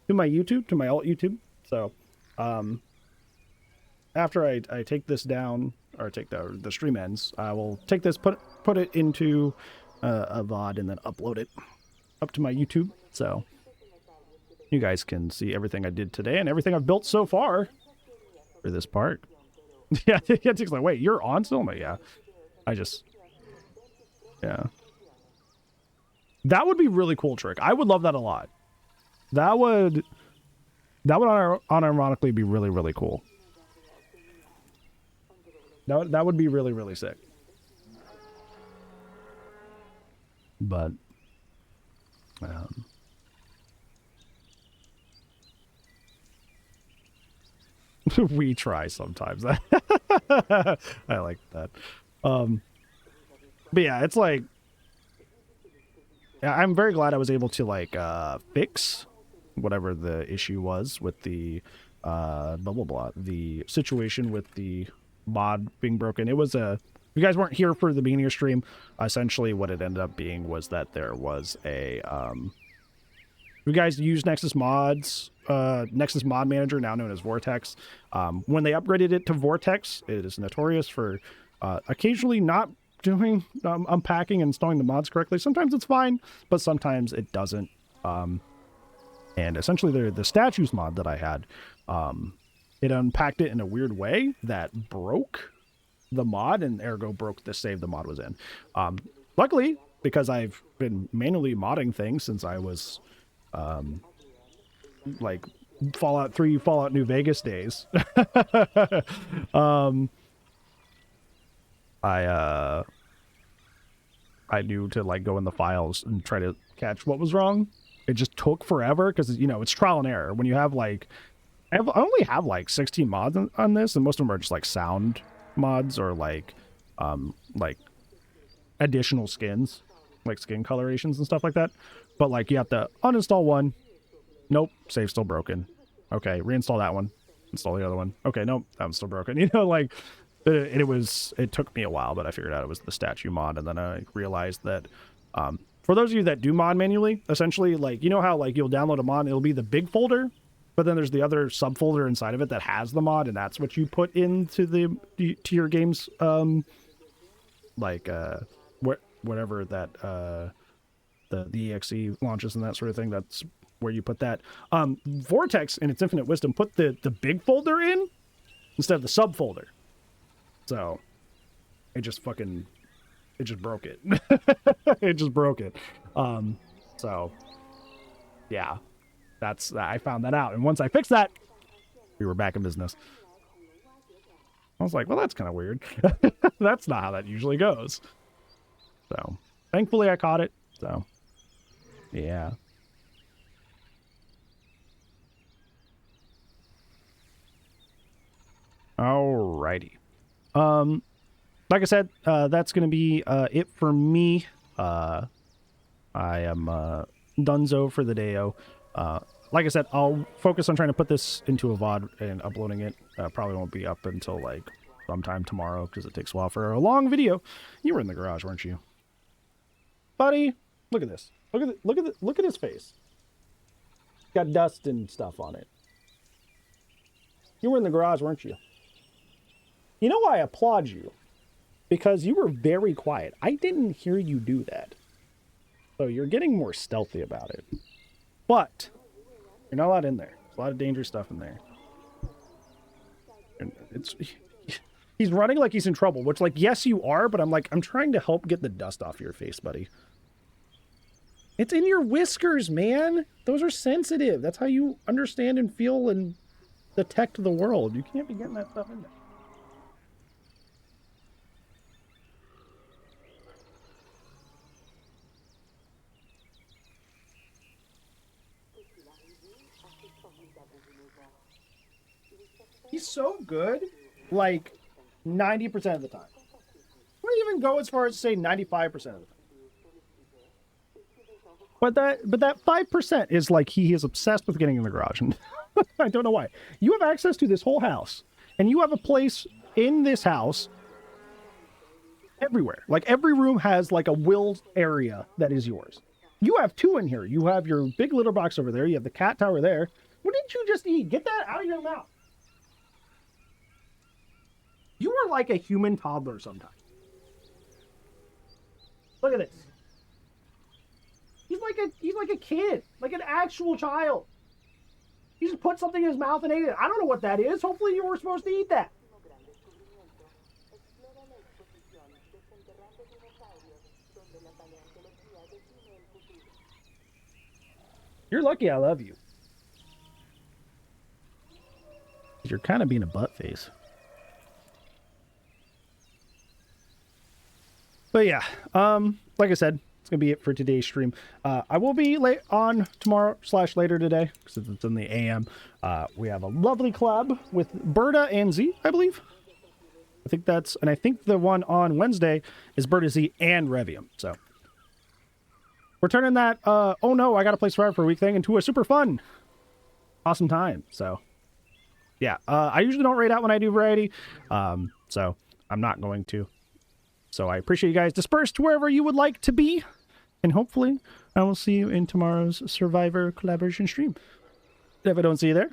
my YouTube, to my alt YouTube. So after I take this down, or take the stream ends, I will take this, put it into a VOD, and then upload it up to my YouTube. So you guys can see everything I did today and everything I've built so far for this park. Yeah, it's like, wait, you're on still? Like, yeah. Yeah. That would be really cool, Trick. I would love that a lot. That would unironically be really, really cool. That would be really, really sick. But we try sometimes. I like that. But yeah, it's like, yeah, I'm very glad I was able to like fix whatever the issue was with the blah blah blah, the situation with the mod being broken. It was if you guys weren't here for the beginning of your stream, essentially what it ended up being was that there was a you guys use Nexus mods, Nexus mod manager, now known as Vortex. When they upgraded it to Vortex, it is notorious for occasionally not doing unpacking and installing the mods correctly. Sometimes it's fine, but sometimes it doesn't. And essentially the statues mod that I had, it unpacked it in a weird way that broke the mod, and ergo broke the save the mod was in. Luckily, because I've been manually modding things since I was like Fallout 3, Fallout New Vegas days. I knew to like go in the files and try to catch what was wrong. It just took forever because, you know, it's trial and error. When you have like, I only have like 16 mods on this, and most of them are just like sound mods or like additional skins, like skin colorations and stuff like that. But like you have to uninstall one. Nope, save still broken. Okay, reinstall that one. Install the other one. Okay, nope, that one's still broken. You know, like it took me a while, but I figured out it was the statue mod, and then I realized that for those of you that do mod manually, essentially, like, you know how like you'll download a mod, it'll be the big folder, but then there's the other subfolder inside of it that has the mod, and that's what you put into to your game's whatever that the exe launches and that sort of thing. That's where you put that. Vortex in its infinite wisdom put the big folder in instead of the subfolder. So it just broke it. It just broke it. So yeah, I found that out. And once I fixed that, we were back in business. I was like, well, that's kind of weird. That's not how that usually goes. So thankfully I caught it. So yeah. Alrighty. Like I said, that's gonna be it for me. I am donezo for the day-o. Like I said, I'll focus on trying to put this into a VOD and uploading it. Probably won't be up until like sometime tomorrow because it takes a while for a long video. You were in the garage, weren't you, buddy? Look at this. Look at his face. Got dust and stuff on it. You were in the garage, weren't you? You know why I applaud you? Because you were very quiet. I didn't hear you do that. So you're getting more stealthy about it. But you're not allowed in there. There's a lot of dangerous stuff in there. And he's running like he's in trouble, which, like, yes, you are, but I'm trying to help get the dust off your face, buddy. It's in your whiskers, man. Those are sensitive. That's how you understand and feel and detect the world. You can't be getting that stuff in there. He's so good, like, 90% of the time. I wouldn't even go as far as to say 95% of the time. But that 5% is like he is obsessed with getting in the garage. And I don't know why. You have access to this whole house, and you have a place in this house everywhere. Like, every room has like a willed area that is yours. You have two in here. You have your big litter box over there. You have the cat tower there. What did you just eat? Get that out of your mouth. You are like a human toddler sometimes. Look at this. He's like a kid, like an actual child. He just put something in his mouth and ate it. I don't know what that is. Hopefully you were supposed to eat that. You're lucky I love you. You're kind of being a butt face. But yeah, like I said, it's gonna be it for today's stream. I will be late on tomorrow / later today because it's in the AM. We have a lovely collab with Berta and Z, I believe. I think the one on Wednesday is Berta Z and Revium. So we're turning that oh no, I got to play Survivor for a week thing into a super fun, awesome time. So yeah, I usually don't raid out when I do variety, so I'm not going to. So I appreciate you guys. Disperse to wherever you would like to be. And hopefully I will see you in tomorrow's Survivor collaboration stream. If I don't see you there,